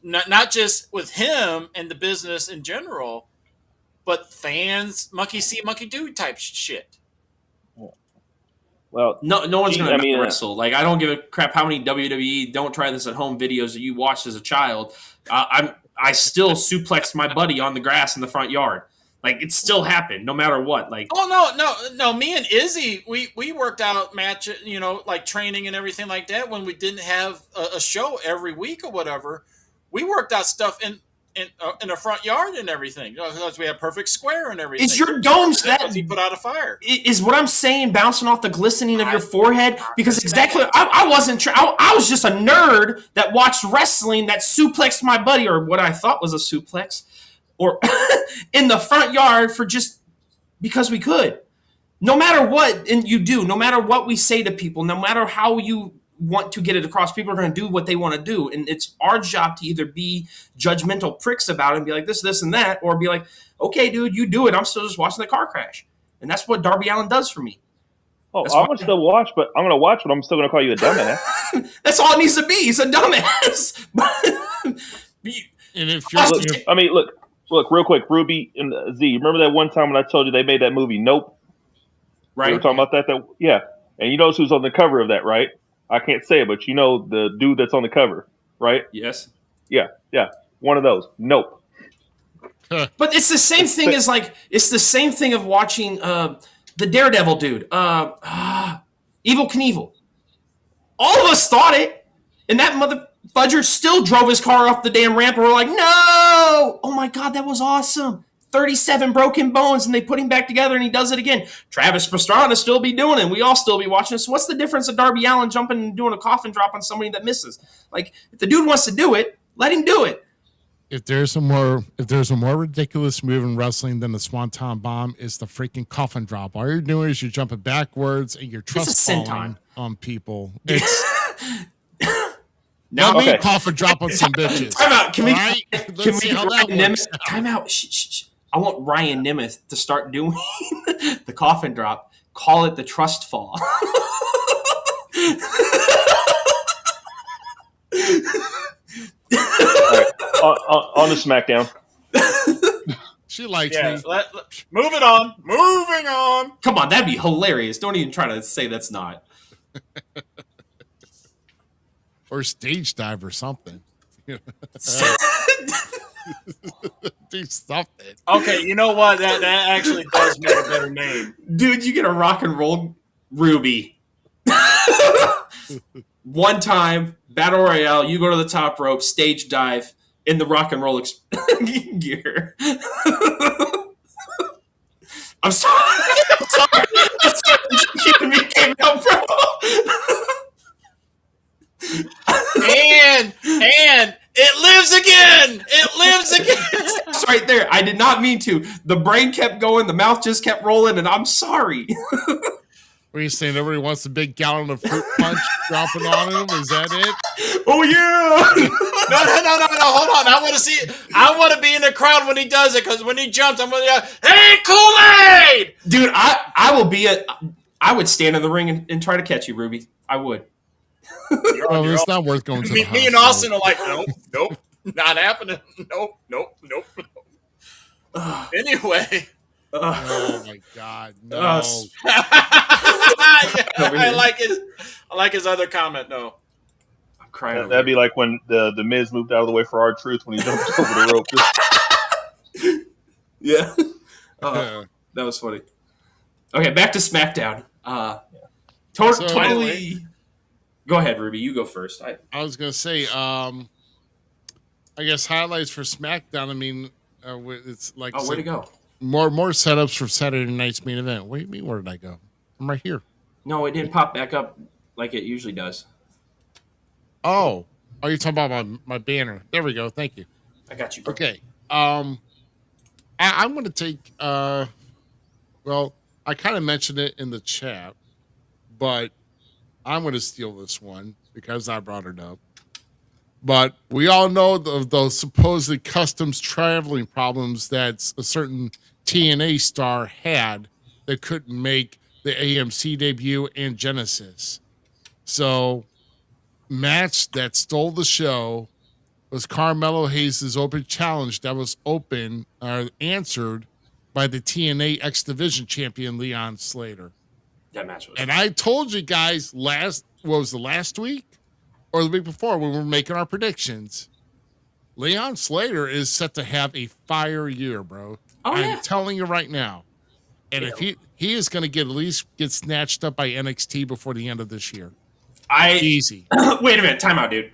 Not just with him and the business in general, but fans, monkey see, monkey do type shit. Well, no one's going to wrestle. Like, I don't give a crap how many WWE don't try this at home videos that you watched as a child. I still suplexed my buddy on the grass in the front yard. Like, it still happened, no matter what. Like, no. Me and Izzy, we worked out match, like training and everything like that. When we didn't have a show every week or whatever, we worked out stuff in the front yard and everything. Because we had perfect square and everything. Is your domes that he put out a fire? Is what I'm saying bouncing off the glistening of your forehead? Because exactly, I wasn't. I was just a nerd that watched wrestling that suplexed my buddy, or what I thought was a suplex. Or in the front yard for just because we could. No matter what you do, no matter what we say to people, no matter how you want to get it across, people are going to do what they want to do. And it's our job to either be judgmental pricks about it and be like this, and that, or be like, okay, dude, you do it. I'm still just watching the car crash. And that's what Darby Allin does for me. Oh, I'm going to still watch, but I'm going to watch, but I'm still going to call you a dumbass. That's all it needs to be. He's a dumbass. And if you're... Look, real quick, Ruby and Z, remember that one time when I told you they made that movie Nope? Right. We were talking about that? Yeah. And you know who's on the cover of that, right? I can't say it, but you know the dude that's on the cover, right? Yes. Yeah. One of those. Nope. But it's the same thing as it's the same thing of watching the Daredevil dude, Evil Knievel. All of us thought it, and that mother fudger still drove his car off the damn ramp, and we're like, no! Oh my God, that was awesome. 37 broken bones, and they put him back together, and he does it again. Travis Pastrana still be doing it. We all still be watching it. So what's the difference of Darby Allin jumping and doing a coffin drop on somebody that misses? Like, if the dude wants to do it, let him do it. If there's a more ridiculous move in wrestling than the Swanton Bomb, is the freaking coffin drop. All you're doing is you're jumping backwards and you're trust falling on people. It's now me coffin drop on some bitches. Time out. Can we Ryan Nemeth? Time out. Shh. I want Ryan Nemeth to start doing the coffin drop. Call it the trust fall. On the SmackDown. She likes me. Moving on. Come on, that'd be hilarious. Don't even try to say that's not. Or stage dive or something. Do something. Okay, you know what? That actually does make a better name. Dude, you get a rock and roll Ruby. One time, Battle Royale, you go to the top rope, stage dive in the rock and roll gear. I'm sorry. Keeping me came out, bro. And it lives again. It's right there. I did not mean to. The brain kept going. The mouth just kept rolling, and I'm sorry. Were you saying everybody wants a big gallon of fruit punch dropping on him? Is that it? Oh, yeah. No. Hold on. I want to see it. I want to be in the crowd when he does it, because when he jumps, I'm going to yell, hey, Kool-Aid! Dude, I will be I would stand in the ring and try to catch you, Ruby. I would. You're on Well, your it's own. not worth going to the Me hospital. and Austin are like, nope, not happening. Nope. Anyway. Oh my God, no. I like his other comment. No, I'm crying. over That'd be here. like when the Miz moved out of the way for R-Truth when he jumped over the rope. Yeah. That was funny. Okay, back to SmackDown. Totally. Go ahead, Ruby. You go first. I was gonna say, I guess highlights for SmackDown. I mean, it's like Oh, where'd it go? More setups for Saturday night's main event. What do you mean? Where did I go? I'm right here. No, it didn't pop back up like it usually does. Oh, you're talking about my banner. There we go. Thank you. I got you, bro. Okay. I'm going to take. Well, I kind of mentioned it in the chat, but I'm going to steal this one because I brought it up. But we all know of those supposed customs traveling problems that a certain TNA star had that couldn't make the AMC debut and Genesis. So, match that stole the show was Carmelo Hayes' open challenge that was answered by the TNA X Division champion Leon Slater. That match was. And I told you guys last week or the week before when we were making our predictions, Leon Slater is set to have a fire year, bro. Oh, yeah. I'm telling you right now. And if he is going to at least get snatched up by NXT before the end of this year. Easy. Wait a minute. Time out, dude.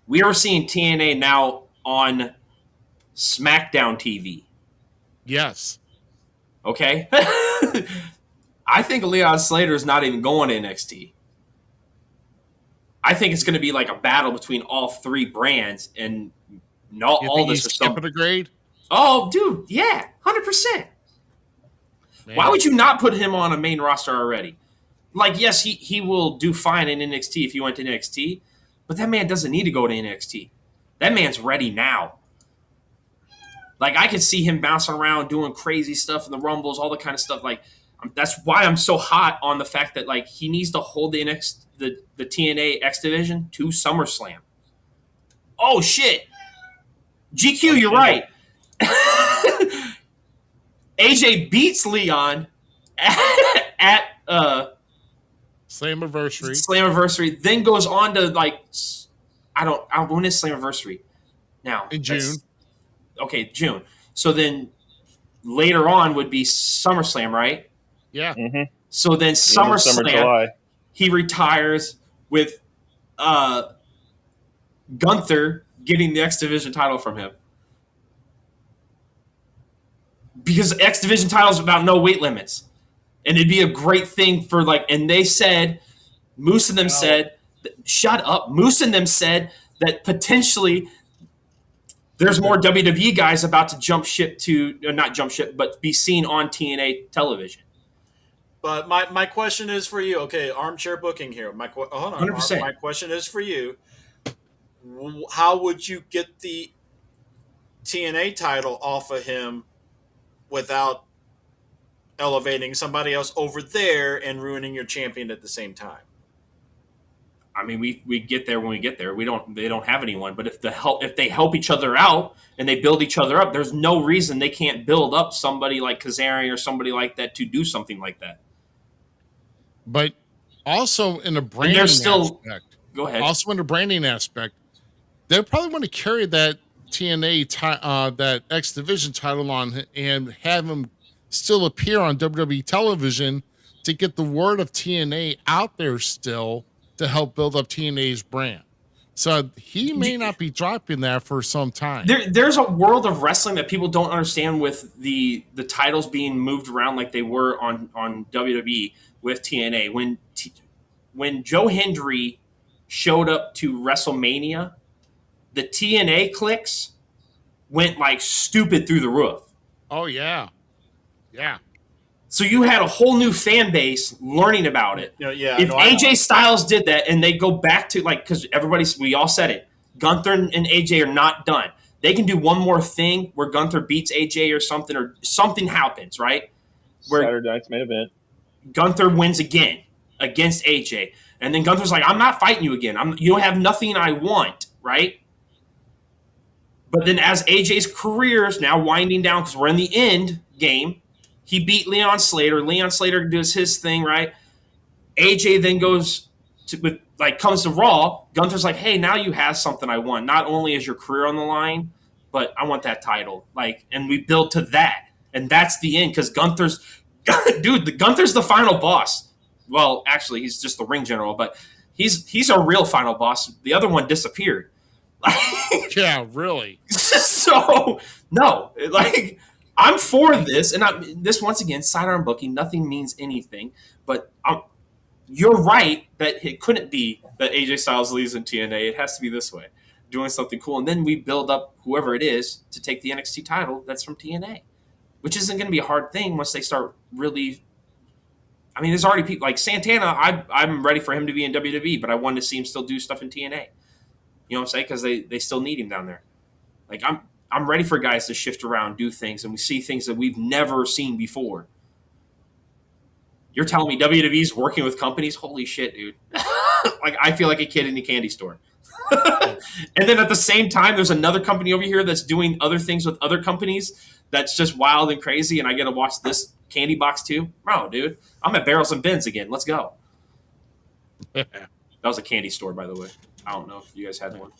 We are seeing TNA now on SmackDown TV. Yes. Okay? I think Leon Slater is not even going to NXT. I think it's going to be like a battle between all three brands, and not all this for some. A grade? Oh, dude, yeah, 100%. Why would you not put him on a main roster already? Like, yes, he will do fine in NXT if he went to NXT, but that man doesn't need to go to NXT. That man's ready now. Like, I could see him bouncing around, doing crazy stuff in the Rumbles, all the kind of stuff. Like, that's why I'm so hot on the fact that, like, he needs to hold the TNA X Division to SummerSlam. Oh, shit. GQ, you're right. AJ beats Leon at Slammiversary, then goes on to, like, when is Slammiversary? Now. In June. Okay, June. So then later on would be SummerSlam, right? Yeah. Mm-hmm. So then SummerSlam, he retires with Gunther getting the X Division title from him. Because X Division title is about no weight limits. And it'd be a great thing for, like, and they said, Moose and them said, shut up. Moose and them said that potentially there's more WWE guys about to jump ship not jump ship, but be seen on TNA television. But my question is for you. Okay, armchair booking here. Hold on. 100%. My question is for you. How would you get the TNA title off of him without elevating somebody else over there and ruining your champion at the same time? I mean, we get there when we get there. They don't have anyone, but if they help each other out and they build each other up, there's no reason they can't build up somebody like Kazarian or somebody like that to do something like that. But also in a branding aspect. Go ahead. Also in a branding aspect, they probably want to carry that TNA that X Division title on and have him still appear on WWE television to get the word of TNA out there still to help build up TNA's brand. So he may not be dropping that for some time. There's a world of wrestling that people don't understand with the titles being moved around like they were on WWE with TNA. When Joe Hendry showed up to WrestleMania, the TNA clicks went like stupid through the roof. Oh, yeah. Yeah. So you had a whole new fan base learning about it. If AJ Styles did that and they go back to, like, because we all said it, Gunther and AJ are not done. They can do one more thing where Gunther beats AJ or something happens, right? Where Saturday night's main event. Gunther wins again. against AJ. And then Gunther's like, I'm not fighting you again. You don't have nothing I want, right? But then as AJ's career is now winding down, because we're in the end game, he beat Leon Slater. Leon Slater does his thing, right? AJ then goes to comes to Raw. Gunther's like, hey, now you have something I want. Not only is your career on the line, but I want that title. And we build to that. And that's the end, because Gunther's the final boss. Well, actually, he's just the ring general, but he's a real final boss. The other one disappeared. Yeah, really. So no, I'm for this, and this once again, sidearm booking. Nothing means anything, but you're right that it couldn't be that AJ Styles leaves in TNA. It has to be this way, doing something cool, and then we build up whoever it is to take the NXT title that's from TNA, which isn't going to be a hard thing once they start really. I mean, there's already people like Santana. I'm ready for him to be in WWE, but I wanted to see him still do stuff in TNA. You know what I'm saying? Because they still need him down there. I'm ready for guys to shift around, do things, and we see things that we've never seen before. You're telling me WWE's working with companies? Holy shit, dude. I feel like a kid in a candy store. And then at the same time, there's another company over here that's doing other things with other companies that's just wild and crazy, and I get to watch this candy box too? Bro, dude, I'm at Barrels and Bins again. Let's go. That was a candy store, by the way. I don't know if you guys had one.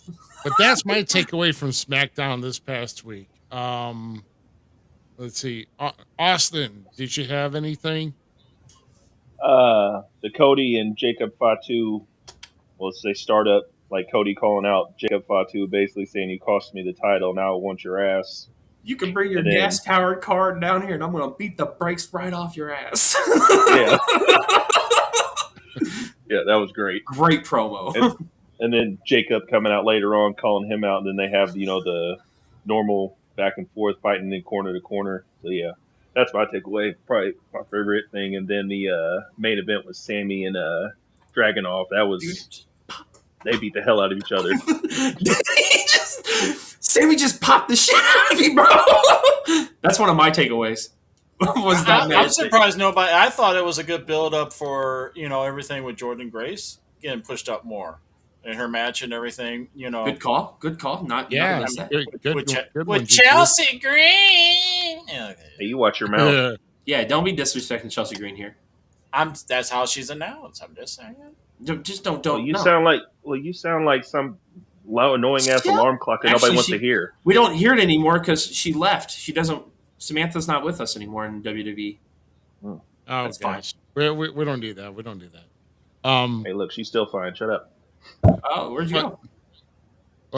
But that's my takeaway from SmackDown this past week. Let's see. Austin, did you have anything? The Cody and Jacob Fatu, let's say startup, like Cody calling out Jacob Fatu, basically saying, you cost me the title, now I want your ass. You can bring your gas-powered car down here, and I'm going to beat the brakes right off your ass. Yeah. Yeah, that was great. Great promo. And then Jacob coming out later on, calling him out, and then they have, the normal back and forth fighting in corner to corner. So, yeah, that's my takeaway. Probably my favorite thing. And then the main event was Sammy and Dragunov. That was... They beat the hell out of each other. Sammy just popped the shit out of me, bro. That's one of my takeaways. I'm surprised nobody. I thought it was a good build up for everything with Jordan Grace getting pushed up more in her match and everything. Good call. Not with Chelsea Green. Hey, you watch your mouth. Yeah, don't be disrespecting Chelsea Green here. That's how she's announced. I'm just saying. Just don't. You sound like some low, annoying ass alarm clock that nobody wants to hear. We don't hear it anymore because she left. She doesn't. Samantha's not with us anymore in WWE. Oh, that's fine. We don't do that. We don't do that. Hey, look, she's still fine. Shut up. Oh, where'd you go?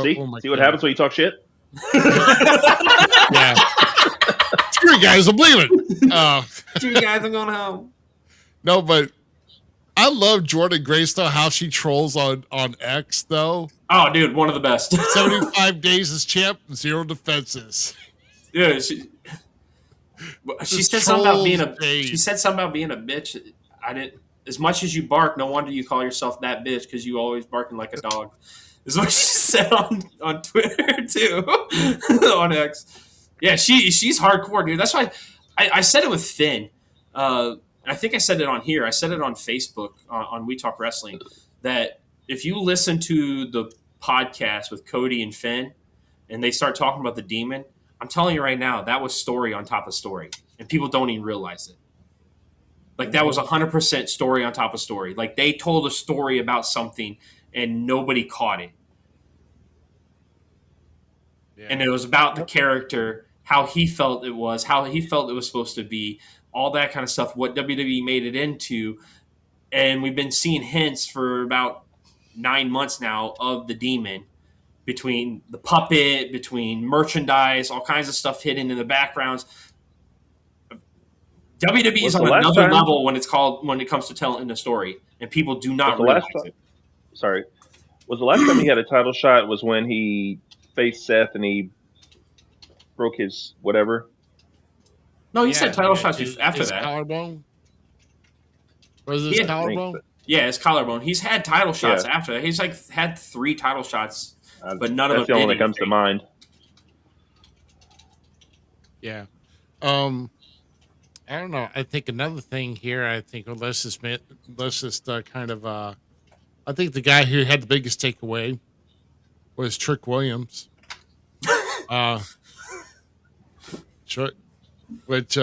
See what happens when you talk shit? Yeah. Screw you guys, I'm leaving. Screw you guys, I'm going home. No, but I love Jordan Grace, though, how she trolls on X, though. Oh, dude, one of the best. 75 days as champ, 0 defenses. Yeah, she said something about being a. She said something about being a bitch. I didn't. As much as you bark, no wonder you call yourself that bitch because you always barking like a dog. Is what she said on Twitter too, on X. Yeah, she's hardcore, dude. That's why I said it with Finn. I think I said it on here. I said it on Facebook on We Talk Wrestling that if you listen to the podcast with Cody and Finn and they start talking about the demon, I'm telling you right now, that was story on top of story. And people don't even realize it. Like that was 100% story on top of story. Like they told a story about something and nobody caught it. Yeah. And it was about the character, how he felt it was supposed to be. All that kind of stuff, what WWE made it into. And we've been seeing hints for about 9 months now of the demon between the puppet, between merchandise, all kinds of stuff hidden in the backgrounds. WWE is on another level when it comes to telling a story, and people do not realize it. Sorry. Was the last time he had a title shot was when he faced Seth and he broke his whatever? No, he said title shots after that. Collarbone? Was his collarbone? Yeah, his collarbone. He's had title shots after that. He's had 3 title shots, but none of them. That's the only one that comes to mind. Yeah. I don't know. I think another thing here. I think let's just kind of. I think the guy who had the biggest takeaway was Trick Williams. Uh, Trick, which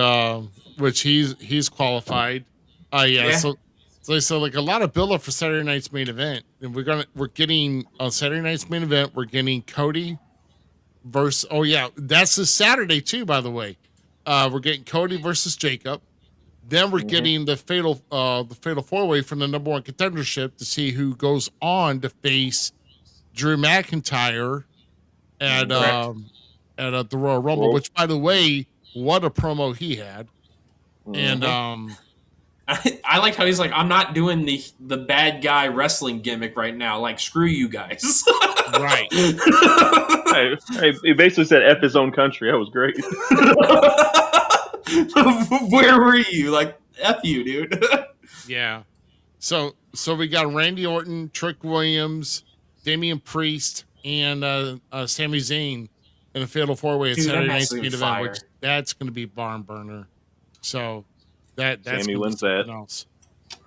he's qualified. Yeah. Yeah. So like a lot of build up for Saturday night's main event, and we're getting on Saturday night's main event. We're getting Cody versus. Oh yeah, that's this Saturday too. By the way, we're getting Cody versus Jacob. Then we're getting the fatal four way from the number one contendership to see who goes on to face Drew McIntyre at the Royal Rumble. Which, by the way, what a promo he had. And I like how he's like, I'm not doing the bad guy wrestling gimmick right now. Like, screw you guys. right. Hey, he basically said F his own country. That was great. Where were you? Like, F you, dude. Yeah. So we got Randy Orton, Trick Williams, Damian Priest, and Sami Zayn in a fatal four way at Dude, that Saturday match night's is main fire. event, which that's going to be barn burner. So that's Sammy gonna be wins something that. else.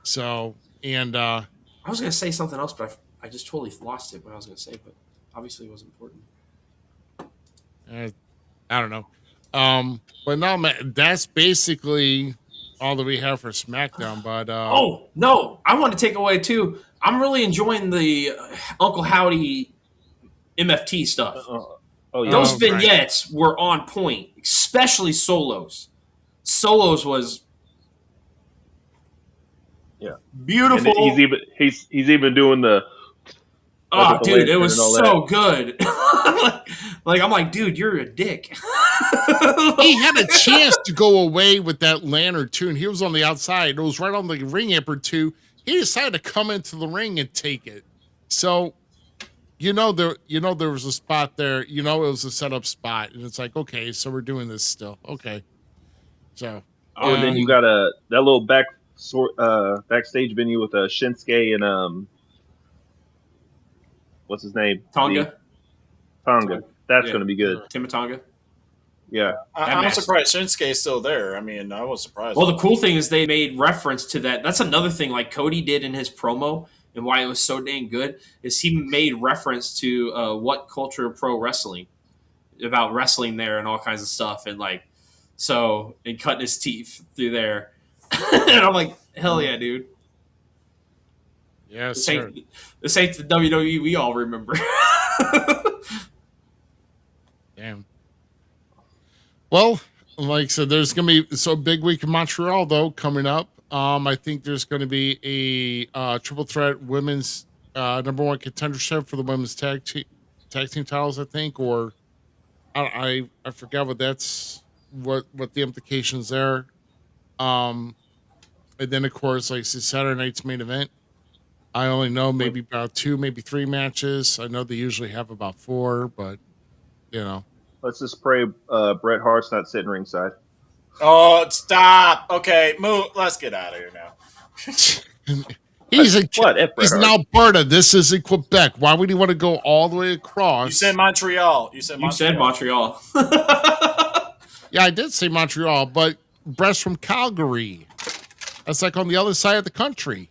So I was gonna say something else, but I just totally lost it. What I was gonna say, but obviously it was important. I don't know. But no, man, that's basically all that we have for SmackDown. But Oh no, I want to take away too. I'm really enjoying the Uncle Howdy MFT stuff. Oh yeah. Those right. vignettes were on point, especially Solos. Solos was beautiful. And he's even doing the. Oh, with the dude, it lantern was and all so good. like, I'm like, dude, you're a dick. he had a chance to go away with that lantern too, and he was on the outside. It was right on the ring apron too. He decided to come into the ring and take it. So, there was a spot there. It was a setup spot, and it's like, okay, so we're doing this still. Okay, so. Oh, and then you got that little backstage venue with Shinsuke and what's his name? Tonga. Tonga. That's Yeah. going to be good. Timatonga. Yeah. I'm match- surprised Shinsuke's still there. I mean, I was surprised. Well, the cool thing is they made reference to that. That's another thing, like Cody did in his promo, and why it was so dang good is he made reference to what culture of pro wrestling, about wrestling there and all kinds of stuff, and and cutting his teeth through there. And I'm like, hell yeah, dude. Yes, This sir. ain't the WWE we all remember. Damn. Well, like I said, there's gonna be big week in Montreal though coming up. I think there's gonna be a triple threat women's number one contendership for the women's tag team titles, I think, or I forgot what the implications there. And then of course, like I said, Saturday night's main event. I only know maybe about 2, maybe 3 matches. I know they usually have about 4, but Let's just pray Bret Hart's not sitting ringside. Oh, stop. Okay, move. Let's get out of here now. he's in Alberta. This is in Quebec. Why would he want to go all the way across? You said Montreal. You said Montreal. Yeah, I did say Montreal, but Brett's from Calgary. That's like on the other side of the country.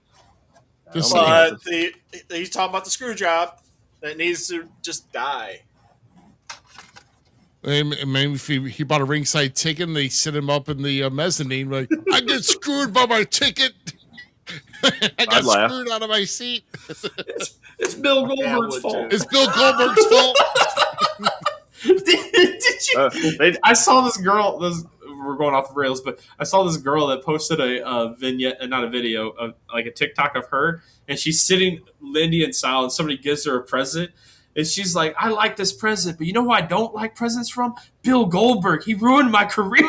Just saying. He's talking about the screw job that needs to just die. Maybe if he bought a ringside ticket and they set him up in the mezzanine, like, I get screwed by my ticket. I got screwed out of my seat. It's Bill Goldberg's fault. It's Bill Goldberg's fault. Did you? I saw this girl. We're going off the rails, but I saw this girl that posted a vignette, not a video, of like a TikTok of her, and she's sitting Indian style, and somebody gives her a present. And she's like, I like this present, but you know who I don't like presents from? Bill Goldberg. He ruined my career.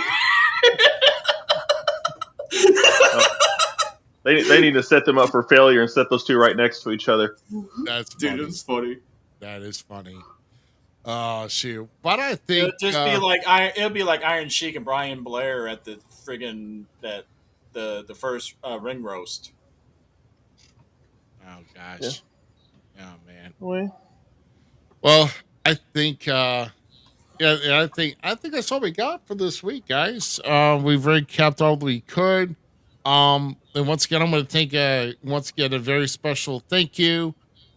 They need to set them up for failure and set those two right next to each other. That's funny. Dude, it's funny. That is funny. Oh shoot! But I think it'll be like Iron Sheik and Brian Blair at the friggin' the first ring roast. Oh gosh! Yeah. Oh man. Well, Well, I think Yeah, I think that's all we got for this week, guys. We've recapped all we could. And once again, I'm going to thank once again a very special thank you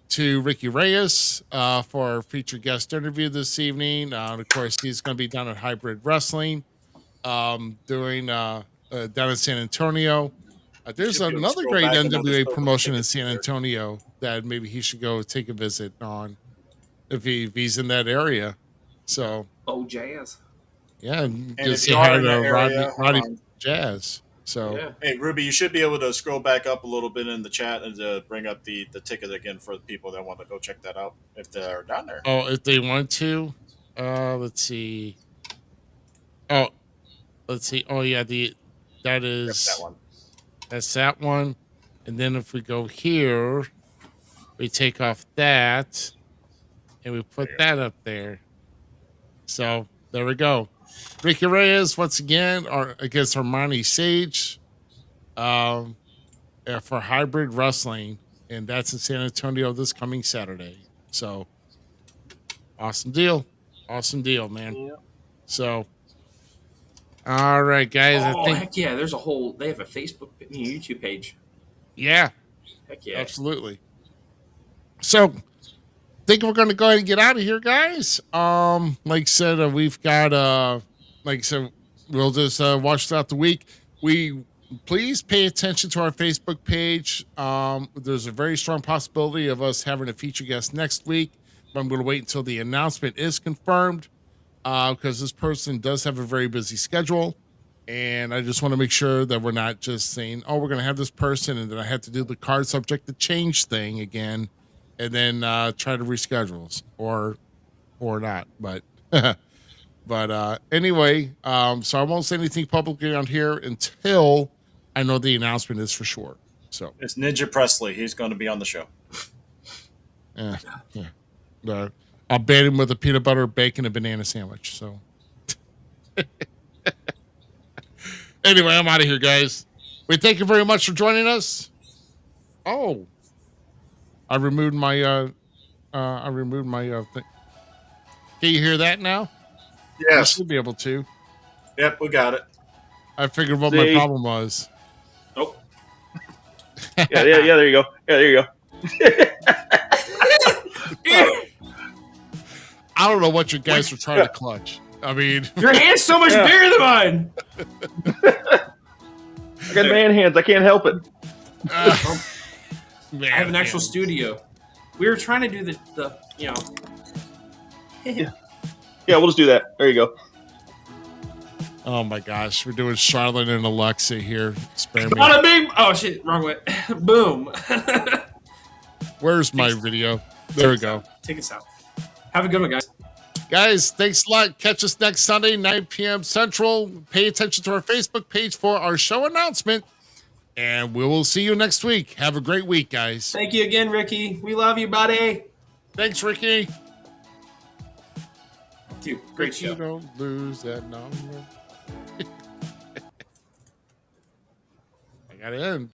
to Ricky Reyes for our featured guest interview this evening. And of course, he's going to be down at Hybrid Wrestling, doing down in San Antonio. There's Should be able to another scroll great back and notice NWA those promotion in tickets San there. Antonio that maybe he should go take a visit on if he's in that area. So Oh, jazz. yeah, And just if say you hi are in to that area, Roddy hold on. Jazz. So Yeah. Hey, Ruby, you should be able to scroll back up a little bit in the chat and bring up the ticket again for the people that want to go check that out if they're down there. oh, if they want to, let's see. Oh, let's see. Oh yeah, that Yep, is that one. that's that one. And then if we go here, we take off that and we put that up there. So there we go. Ricky Reyes once again against Hermione Sage for Hybrid Wrestling, and that's in San Antonio this coming Saturday. So awesome deal, man. Yeah. So all right, guys. Oh, I think heck yeah. There's a whole, they have a Facebook, YouTube page. yeah, Heck yeah. absolutely. So think we're going to go ahead and get out of here, guys. Like I said, we've got like I said, we'll just watch throughout the week. We please pay attention to our Facebook page. There's a very strong possibility of us having a feature guest next week, but I'm going to wait until the announcement is confirmed because this person does have a very busy schedule. And I just want to make sure that we're not just saying, oh, we're going to have this person, and then I have to do the card subject to change thing again, and then try to reschedule or not. But but anyway, so I won't say anything publicly on here until I know the announcement is for sure. So It's Ninja Presley. He's going to be on the show. yeah. I'll bait him with a peanut butter, bacon, and banana sandwich. So anyway, I'm out of here, guys. We thank you very much for joining us. Oh, I removed my thing. Can you hear that now? Yes. You should be able to. Yep, we got it. I figured what my See? problem was. Oh, Yeah, there you go. Yeah, there you go. I don't know what you guys were trying to clutch. I mean, Your hand's so much bigger than mine. I got man hands. I can't help it. man, I have an actual man. studio. We were trying to do the you know. Yeah, we'll just do that. There you go. Oh my gosh, we're doing Charlotte and Alexa here. Spare me. Bada bing! Oh shit, wrong way. Boom. Where's my video? There we go. Take us out. Have a good one, guys. Guys, thanks a lot. Catch us next Sunday, 9 p.m. Central. Pay attention to our Facebook page for our show announcement. And we will see you next week. Have a great week, guys. Thank you again, Ricky. We love you, buddy. Thanks, Ricky. Dude, great But you show. don't lose that number. I gotta end.